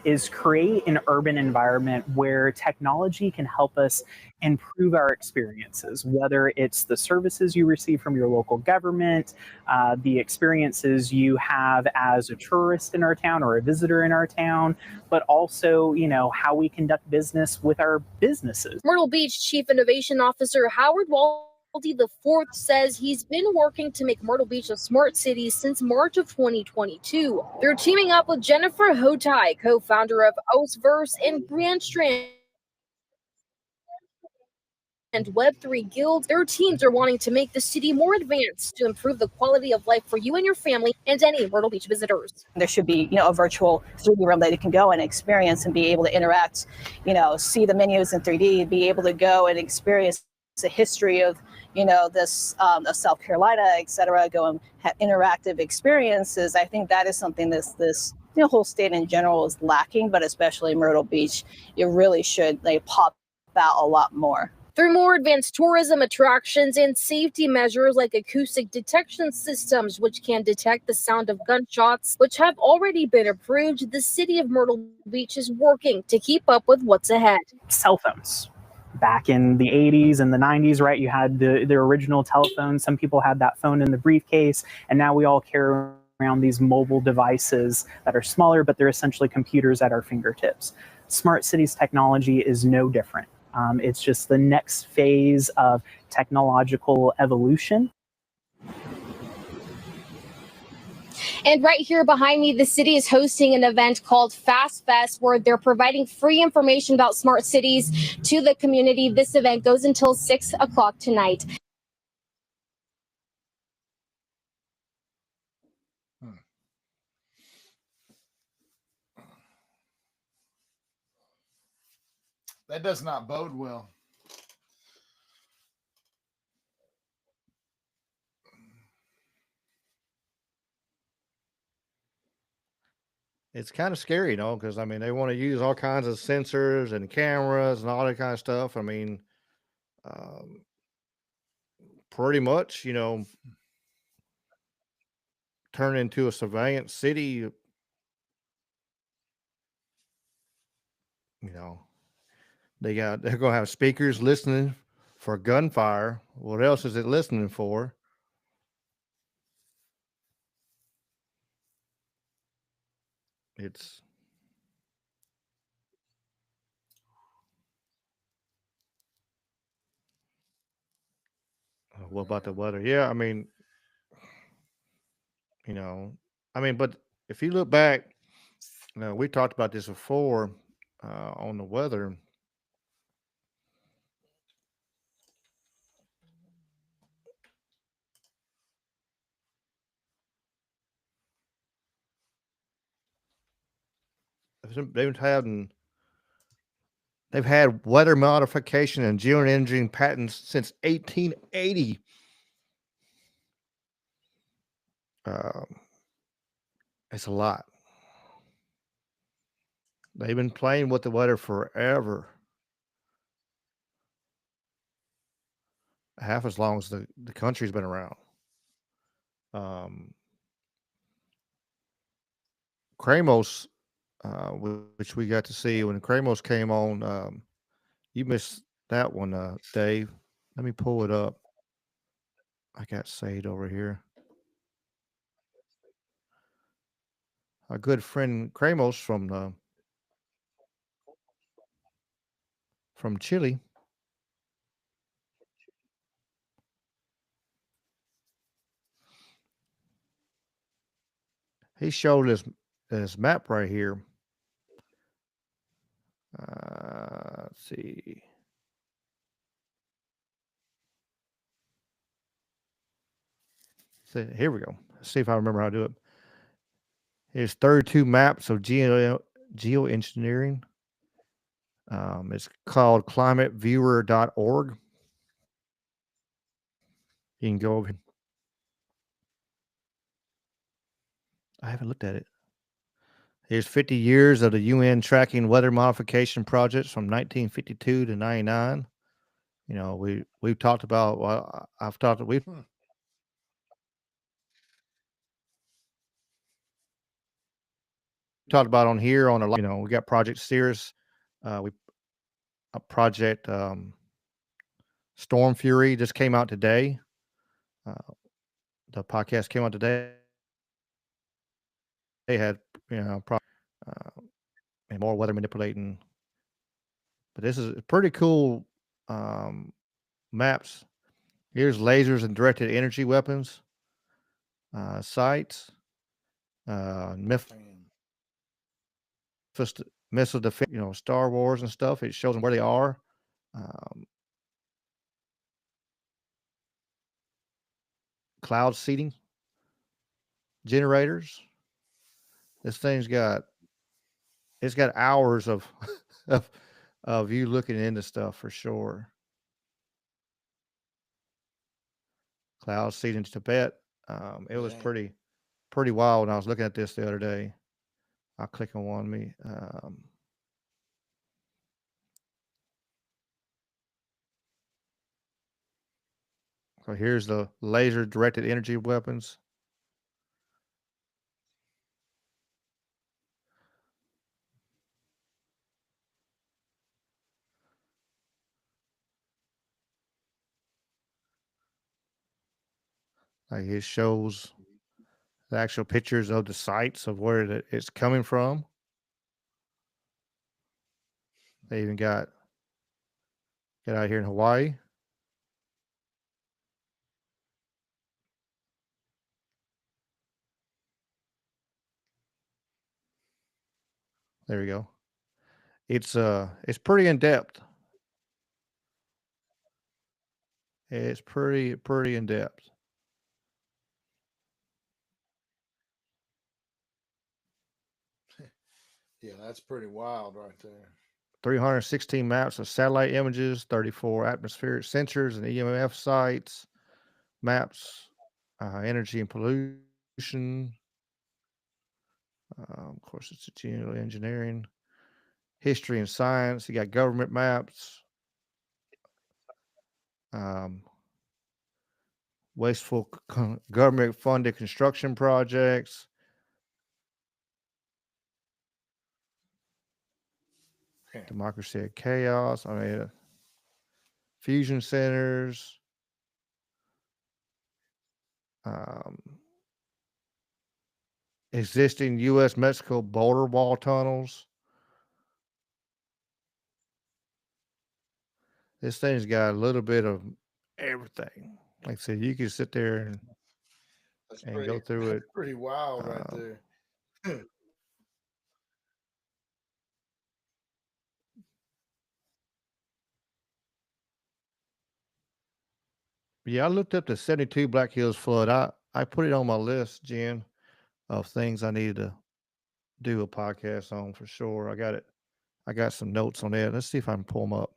is create an urban environment where technology can help us improve our experiences, whether it's the services you receive from your local government, the experiences you have as a tourist in our town or a visitor in our town, but also, how we conduct business with our businesses. Myrtle Beach Chief Innovation Officer Howard Waldy IV says he's been working to make Myrtle Beach a smart city since March of 2022. They're teaming up with Jennifer Hotai, co-founder of Osverse and Grandstrand and Web3 Guild. Their teams are wanting to make the city more advanced to improve the quality of life for you and your family and any Myrtle Beach visitors. There should be, a virtual 3D room that you can go and experience and be able to interact, see the menus in 3D, be able to go and experience the history of, this of South Carolina, et cetera, go and have interactive experiences. I think that is something this whole state in general is lacking, but especially Myrtle Beach, it really should pop out a lot more. Through more advanced tourism attractions and safety measures like acoustic detection systems, which can detect the sound of gunshots, which have already been approved, the city of Myrtle Beach is working to keep up with what's ahead. Cell phones. Back in the 80s and the 90s, right, you had the original telephone. Some people had that phone in the briefcase, and now we all carry around these mobile devices that are smaller, but they're essentially computers at our fingertips. Smart cities technology is no different. It's just the next phase of technological evolution. And right here behind me, the city is hosting an event called Fast Fest, where they're providing free information about smart cities to the community. This event goes until 6 o'clock tonight. That does not bode well. It's kind of scary, because they want to use all kinds of sensors and cameras and all that kind of stuff. Pretty much, turn into a surveillance city. They're gonna have speakers listening for gunfire. What else is it listening for? It's what about the weather? Yeah, but if you look back, we talked about this before on the weather. They've had weather modification and geoengineering patents since 1880. It's a lot. They've been playing with the weather forever. Half as long as the country's been around. Kramos, which we got to see when Kramos came on. You missed that one, Dave. Let me pull it up. I got saved over here. Our good friend Kramos from Chile. He showed this map right here. Let's see. So here we go. Let's see if I remember how to do it. Here's 32 maps of geoengineering. It's called climateviewer.org. You can go over. I haven't looked at it. Here's 50 years of the UN tracking weather modification projects from 1952 to 99. You know, we've talked about. Well, I've talked. We've talked about on here on a lot. You know, we got Project Cirrus. We a project Storm Fury just came out today. Uh, the podcast came out today. They had and more weather manipulating. But this is pretty cool maps. Here's lasers and directed energy weapons sites. Missile defense, Star Wars and stuff. It shows them where they are. Cloud seeding generators. This thing's got hours of of you looking into stuff for sure. Cloud seeding Tibet. It was pretty wild when I was looking at this the other day. I'll click on one me. So here's the laser directed energy weapons. Like it shows the actual pictures of the sites of where it's coming from. They even got out here in Hawaii. There we go. It's pretty in depth. It's pretty in depth. Yeah, that's pretty wild right there. 316 maps of satellite images, 34 atmospheric sensors and EMF sites, maps, energy and pollution. Of course, it's a general engineering, history and science. You got government maps, wasteful government-funded construction projects. Democracy of chaos. I mean, fusion centers. Existing U.S.-Mexico border wall tunnels. This thing's got a little bit of everything. Like I said, you can sit there and go through it. Pretty wild right there. Yeah, I looked up the 72 Black Hills flood. I put it on my list, Jen, of things I needed to do a podcast on for sure. I got it. I got some notes on that. Let's see if I can pull them up.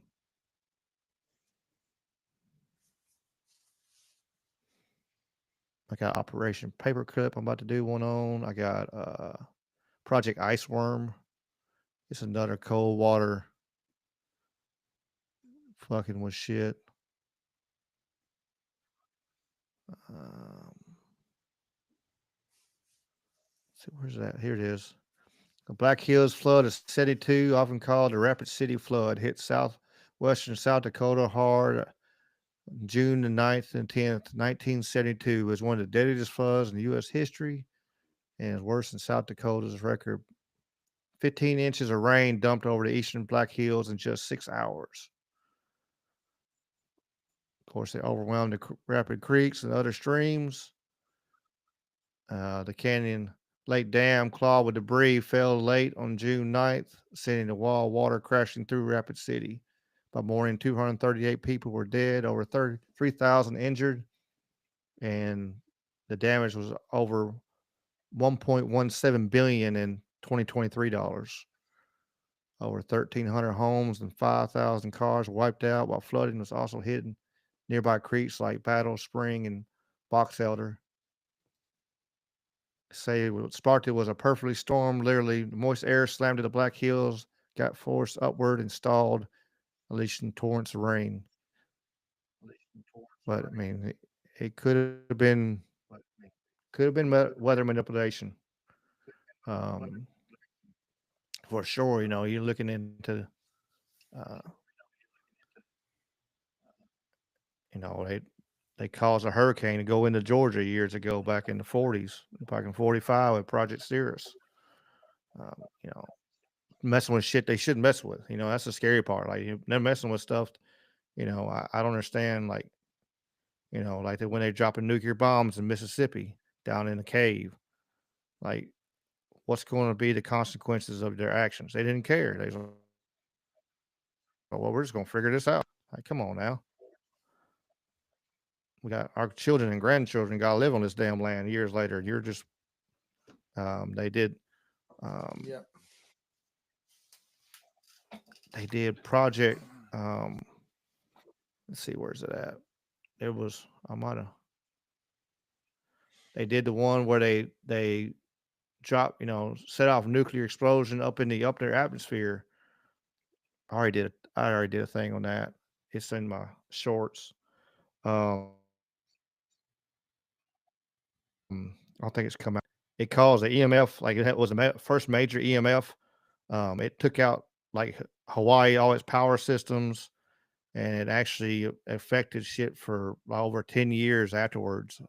I got Operation Paperclip. I'm about to do one on. I got Project Iceworm. It's another cold water fucking with shit. See, where's that? Here it is. The Black Hills flood of 72, often called the Rapid City flood, hit southwestern South Dakota hard June the 9th and 10th, 1972. Was one of the deadliest floods in U.S. history and is worse than South Dakota's record. 15 inches of rain dumped over the eastern Black Hills in just 6 hours. Of course, they overwhelmed the rapid creeks and other streams. The Canyon Lake Dam, clogged with debris, fell late on June 9th, sending the wall of water crashing through Rapid City. By morning, 238 people were dead, over 3,000 injured, and the damage was over $1.17 billion in 2023 dollars. Over 1,300 homes and 5,000 cars wiped out, while flooding was also hitting nearby creeks like Battle Spring and Box Elder. say what sparked it was a perfectly storm. Literally, the moist air slammed to the Black Hills, got forced upward and stalled, unleashing torrents of rain. But I mean, it could have been weather manipulation. Um, for sure, you're looking into, uh, they caused a hurricane to go into Georgia years ago, back in the 40s, back in 45 with Project Cirrus. You know, messing with shit they shouldn't mess with. That's the scary part. Like, they're messing with stuff. I don't understand. Like, like when they're dropping nuclear bombs in Mississippi down in the cave. Like, what's going to be the consequences of their actions? They didn't care. They was like, well, we're just going to figure this out. Like, come on now. We got our children and grandchildren got to live on this damn land years later. You're just, they did, Yep. they did project, let's see, where's it at? It was, I might have, they did the one where they drop, set off nuclear explosion up in the up their atmosphere. I already did a thing on that. It's in my shorts. Um, I think it's come out. It caused the EMF, like it was the first major EMF. It took out like Hawaii, all its power systems, and it actually affected shit for over 10 years afterwards.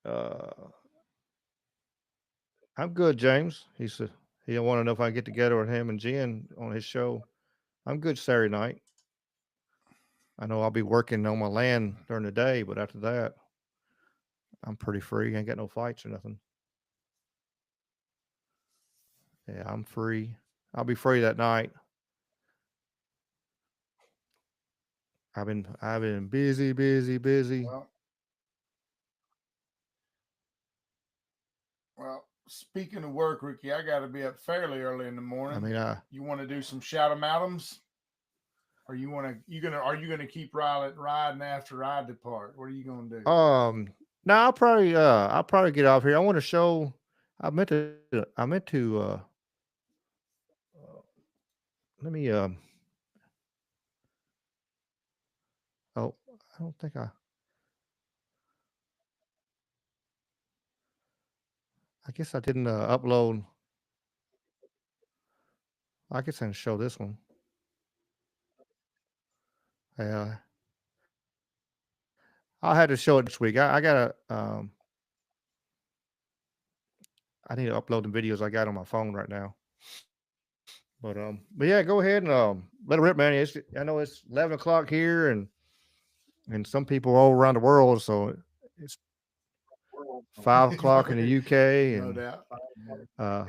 Uh, I'm good, James. He said he want to know if I can get together with him and Jen on his show. I'm good Saturday night. I know I'll be working on my land during the day, but after that, I'm pretty free. Ain't got no fights or nothing. Yeah, I'm free. I'll be free that night. I've been busy, busy, busy. Well, speaking of work, Ricky, I got to be up fairly early in the morning. I mean, you want to do some shout 'em outums, or are you gonna keep riding after I depart? What are you gonna do? no, I'll probably get off here. I want to show. I meant to. Let me. Oh, I don't think I. I guess I didn't upload. I guess I can show this one. Yeah, I'll have to show it this week. I gotta. I need to upload the videos I got on my phone right now. But yeah, go ahead and let it rip, man. I know it's 11 o'clock here, and some people all around the world, so it's 5 o'clock in the UK, No and doubt. uh,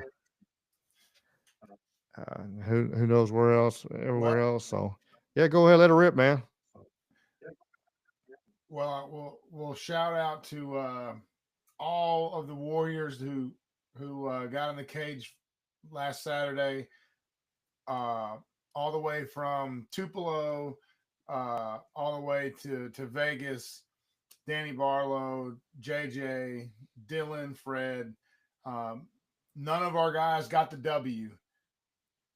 who knows where else, everywhere Well, else. So yeah, go ahead, let it rip, man. well, we'll shout out to all of the warriors who got in the cage last Saturday, all the way from Tupelo, all the way to Vegas. Danny Barlow, JJ, Dylan, Fred. Um, None of our guys got the W,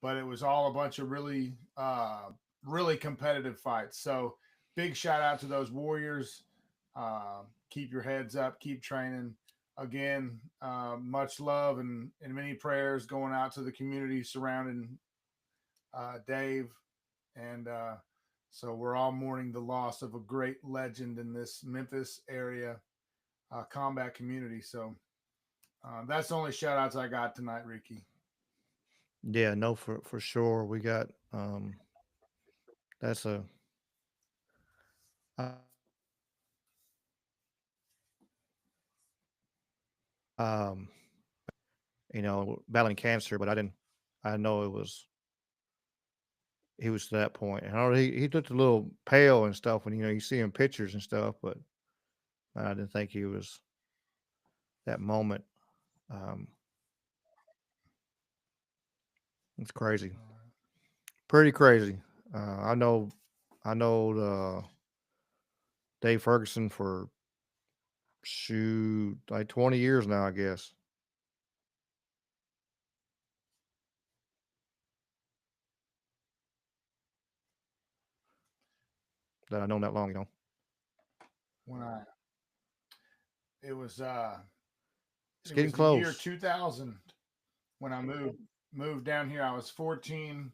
but it was all a bunch of really competitive fights. So big shout out to those warriors. Keep your heads up, keep training. Again, much love and many prayers going out to the community surrounding Dave. And so we're all mourning the loss of a great legend in this Memphis area combat community. So that's the only shout outs I got tonight, Ricky. Yeah, no, for sure. We got that's a uh, um battling cancer, but I know he was to that point, and he looked a little pale and stuff when you see him pictures and stuff, but I didn't think he was that moment. Um, it's crazy, pretty crazy. I know I know Dave Ferguson for like 20 years now, I guess. That I known that long, When it was It's it getting was the year close. 2000 when I moved down here. I was 14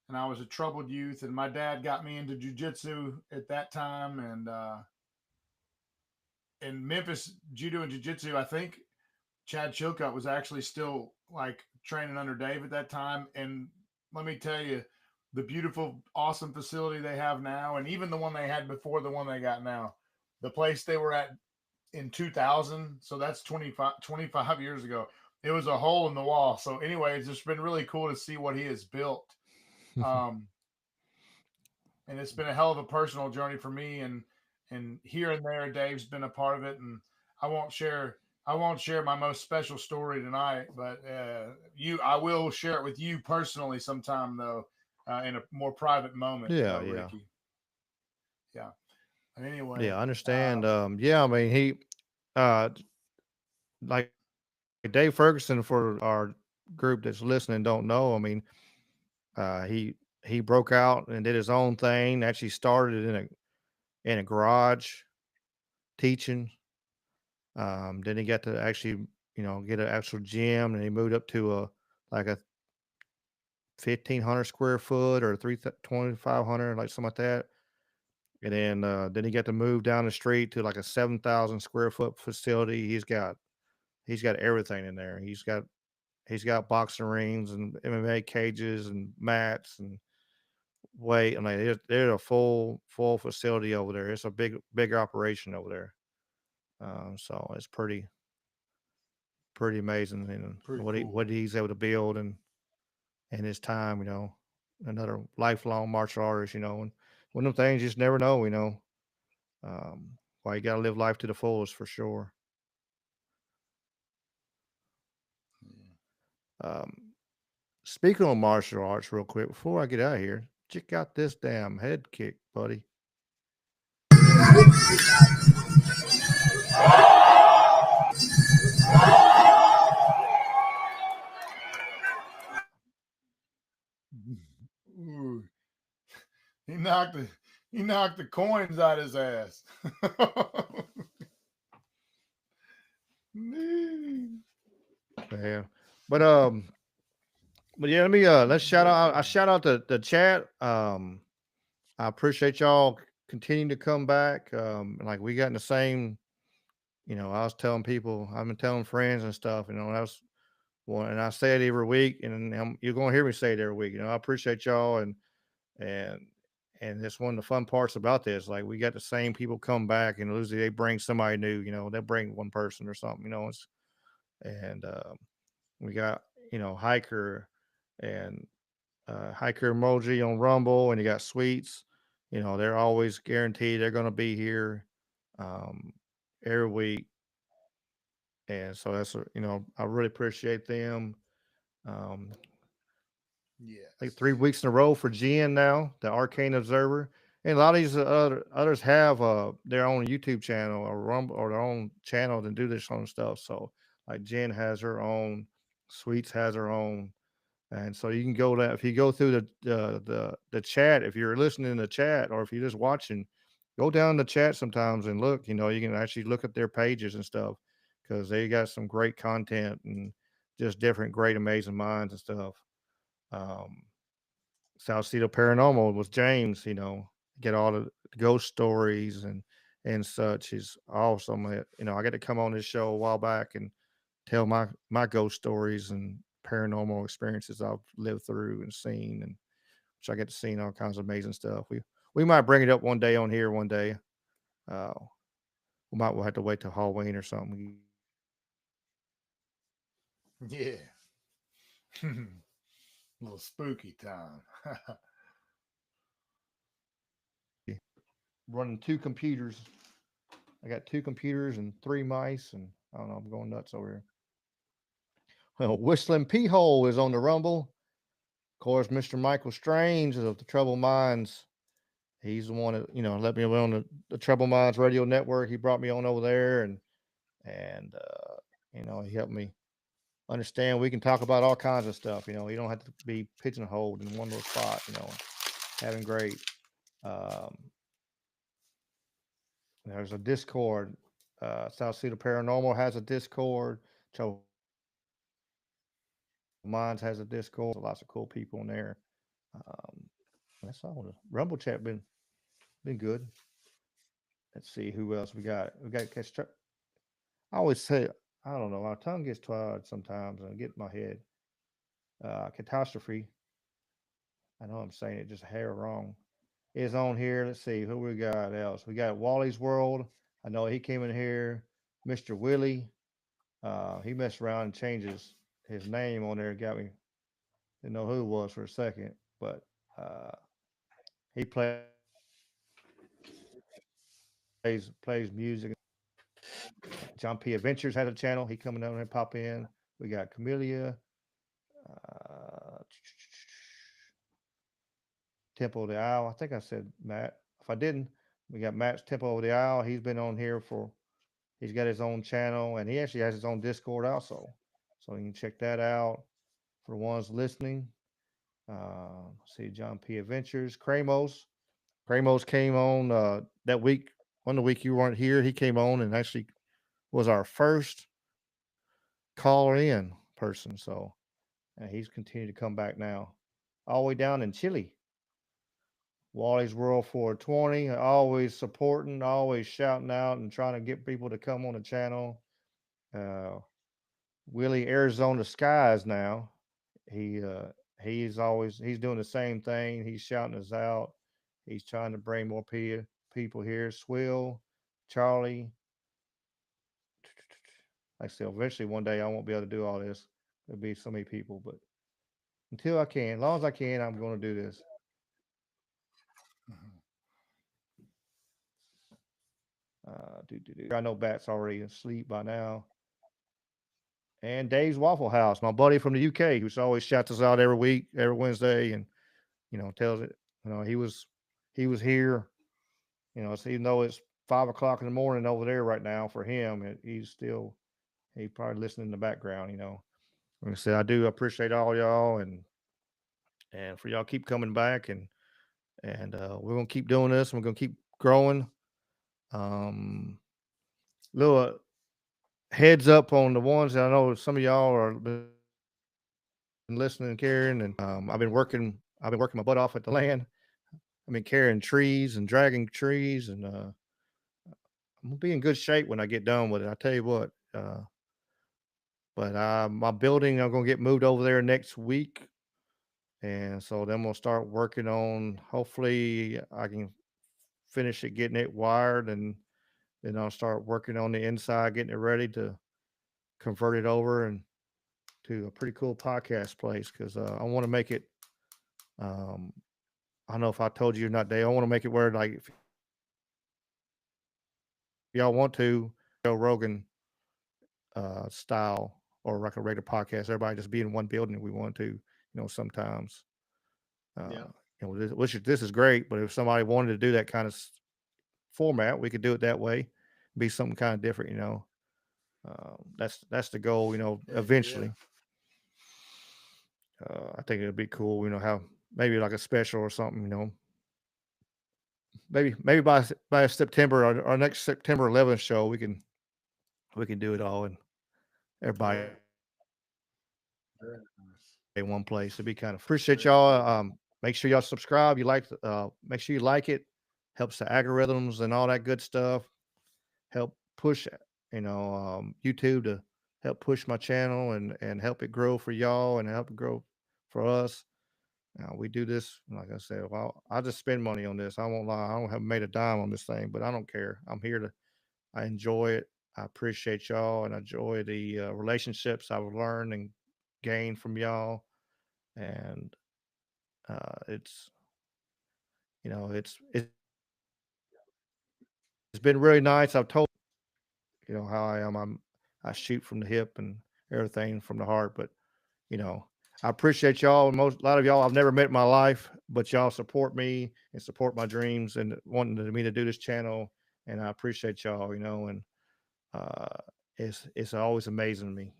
and I was a troubled youth, and my dad got me into jujitsu at that time, and in Memphis, judo and jiu-jitsu, I think Chad Chilcutt was actually still like training under Dave at that time. And let me tell you, the beautiful, awesome facility they have now, and even the one they had before the one they got now, the place they were at in 2000, so that's 25 years ago, it was a hole in the wall. So anyway, it's just been really cool to see what he has built. And it's been a hell of a personal journey for me, and here and there Dave's been a part of it, and I won't share my most special story tonight, but I will share it with you personally sometime, though, in a more private moment, Yeah, yeah. Ricky. Yeah. Anyway, Yeah, I understand. Yeah, I mean, he, uh, like Dave Ferguson, for our group that's listening, don't know. I mean, he broke out and did his own thing. Actually, started in a garage teaching. Then he got to actually, get an actual gym, and he moved up to like a 1,500 square foot or 2,500, like something like that. And then he got to move down the street to like a 7,000 square foot facility. He's got everything in there. He's got boxing rings and MMA cages and mats and weight. I mean, there's a full facility over there. It's a big operation over there. So it's pretty amazing, and pretty what cool. he's able to build and in his time. Another lifelong martial artist. And one of them things you just never know. Why you got to live life to the fullest for sure. Um, Speaking of martial arts, real quick, before I get out of here, check out this damn head kick, buddy. Ooh, he knocked the coins out his ass. Yeah, but yeah, let's shout out. I shout out the chat. I appreciate y'all continuing to come back. Like we got in the same. I was telling people, I've been telling friends and stuff. That was one, and I say it every week, and you're gonna hear me say it every week. I appreciate y'all, and and it's one of the fun parts about this. Like we got the same people come back, and usually they bring somebody new. They bring one person or something. And we got hiker and hiker emoji on Rumble, and you got Sweets. They're always guaranteed they're going to be here um, every week, and so I really appreciate them. Um, Yeah. like 3 weeks in a row for Jen now, the Arcane Observer. And a lot of these others have their own YouTube channel or Rumble or their own channel to do this own stuff. So like Jen has her own, Sweets has her own, and so you can go that if you go through the chat, if you're listening in the chat or if you're just watching, go down the chat sometimes and look. You can actually look at their pages and stuff because they got some great content and just different great amazing minds and stuff. Um, South Cedar Paranormal with James, get all the ghost stories and such is awesome. I got to come on this show a while back and tell my ghost stories and paranormal experiences I've lived through and seen, and which I get to see all kinds of amazing stuff. We might bring it up one day on here one day. Uh, we'll have to wait till Halloween or something. Yeah. A little spooky time. Running 2 computers. I got 2 computers and 3 mice, and I don't know, I'm going nuts over here. Well, Whistling P-Hole is on the Rumble. Of course, Mr. Michael Strange of the Troubled Minds. he's the one that let me on the Trouble Minds Radio Network. He brought me on over there, and he helped me understand we can talk about all kinds of stuff. You don't have to be pigeonholed in one little spot. Having great. Um, there's a Discord. South Cedar Paranormal has a Discord. Trouble Minds has a Discord. Lots of cool people in there. Um, that's all. The Rumble chat been good. Let's see who else we got. We got I always say I don't know. My tongue gets tired sometimes, and I get in my head. Catastrophe. I know I'm saying it just hair wrong. Is on here. Let's see who we got else. We got Wally's World. I know he came in here. Mr. Willie. He messed around and changed his name on there. Got me. Didn't know who it was for a second, but uh, he plays music. John P. Adventures had a channel. He coming down there and pop in. We got Camellia. Uh, Temple of the Isle. I think I said Matt. If I didn't, we got Matt's Temple of the Isle. He's been on here he's got his own channel, and he actually has his own Discord also. So you can check that out for the ones listening. See John P. Adventures. Kramos. Kramos came on that week. One of the week you weren't here, he came on and actually was our first caller in person. So and he's continued to come back now. All the way down in Chile. Wally's World 420, always supporting, always shouting out and trying to get people to come on the channel. Uh, Willie Arizona Skies now. He he's doing the same thing. He's shouting us out. He's trying to bring more people here. Swill, Charlie. Like I said, eventually one day I won't be able to do all this. There'll be so many people, but until I can, as long as I can, I'm going to do this. I know Bat's already asleep by now. And Dave's Waffle House, my buddy from the UK, who's always shouts us out every week, every Wednesday, and tells it. He was here. So even though it's 5 o'clock in the morning over there right now for him, he probably listening in the background. Like I said, I do appreciate all y'all, and for y'all keep coming back, and we're gonna keep doing this. We're gonna keep growing. Little heads up on the ones that I know some of y'all are been listening and carrying, and I've been working my butt off at the land. I've been carrying trees and dragging trees, and I'm gonna be in good shape when I get done with it. I tell you what. But my building, I'm gonna get moved over there next week, and so then we'll start working on. Hopefully, I can finish it, getting it wired, and then I'll start working on the inside, getting it ready to convert it over and to a pretty cool podcast place because I want to make it. Um, I don't know if I told you or not, Dave. I want to make it where, like, if y'all want to, Joe Rogan style or like a regular podcast, everybody just be in one building if we want to, sometimes. Yeah. This is great, but if somebody wanted to do that kind of format, we could do it that way, be something kind of different, that's the goal, eventually. I think it'd be cool, have maybe like a special or something, maybe by September, our next September 11th show, we can do it all and everybody Very nice. in one place. It'd be kind of appreciate y'all. Make sure y'all subscribe. Make sure you like it. Helps the algorithms and all that good stuff. Help push, YouTube to help push my channel and help it grow for y'all and help it grow for us. We do this, like I said. Well, I just spend money on this. I won't lie. I don't have made a dime on this thing, but I don't care. I'm here to. I enjoy it. I appreciate y'all and I enjoy the relationships I've learned and gained from y'all. And it's it's been really nice. I've told how I am. I shoot from the hip and everything from the heart, but I appreciate y'all. A lot of y'all I've never met in my life, but y'all support me and support my dreams and wanting me to do this channel. And I appreciate y'all, and uh, it's always amazing to me,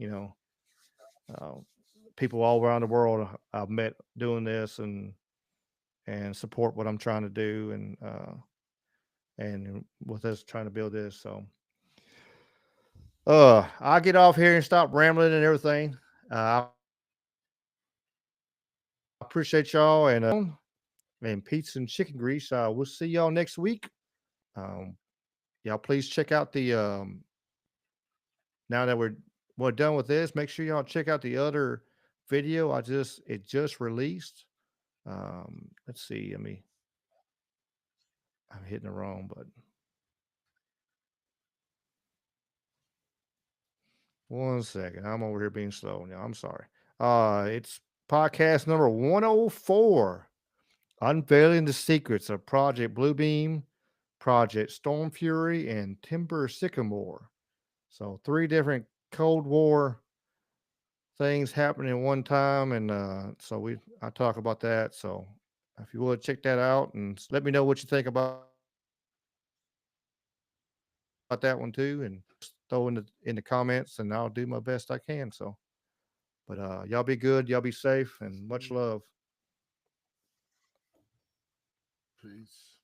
people all around the world I've met doing this and support what I'm trying to do and with us trying to build this. So I'll get off here and stop rambling and everything. I appreciate y'all and pizza and chicken grease. We'll see y'all next week. Um, y'all please check out the now that we're done with this, make sure y'all check out the other video it just released. Let's see. I'm hitting the wrong button. One second. I'm over here being slow now. I'm sorry. It's podcast number 104. Unveiling the secrets of Project Bluebeam, Project Storm Fury, and Timber Sycamore. So 3 different Cold War things happening at one time, and so I talk about that. So if you would check that out and let me know what you think about that one too, and just throw in the comments, and I'll do my best I can. So, but y'all be good, y'all be safe, and much love. Peace.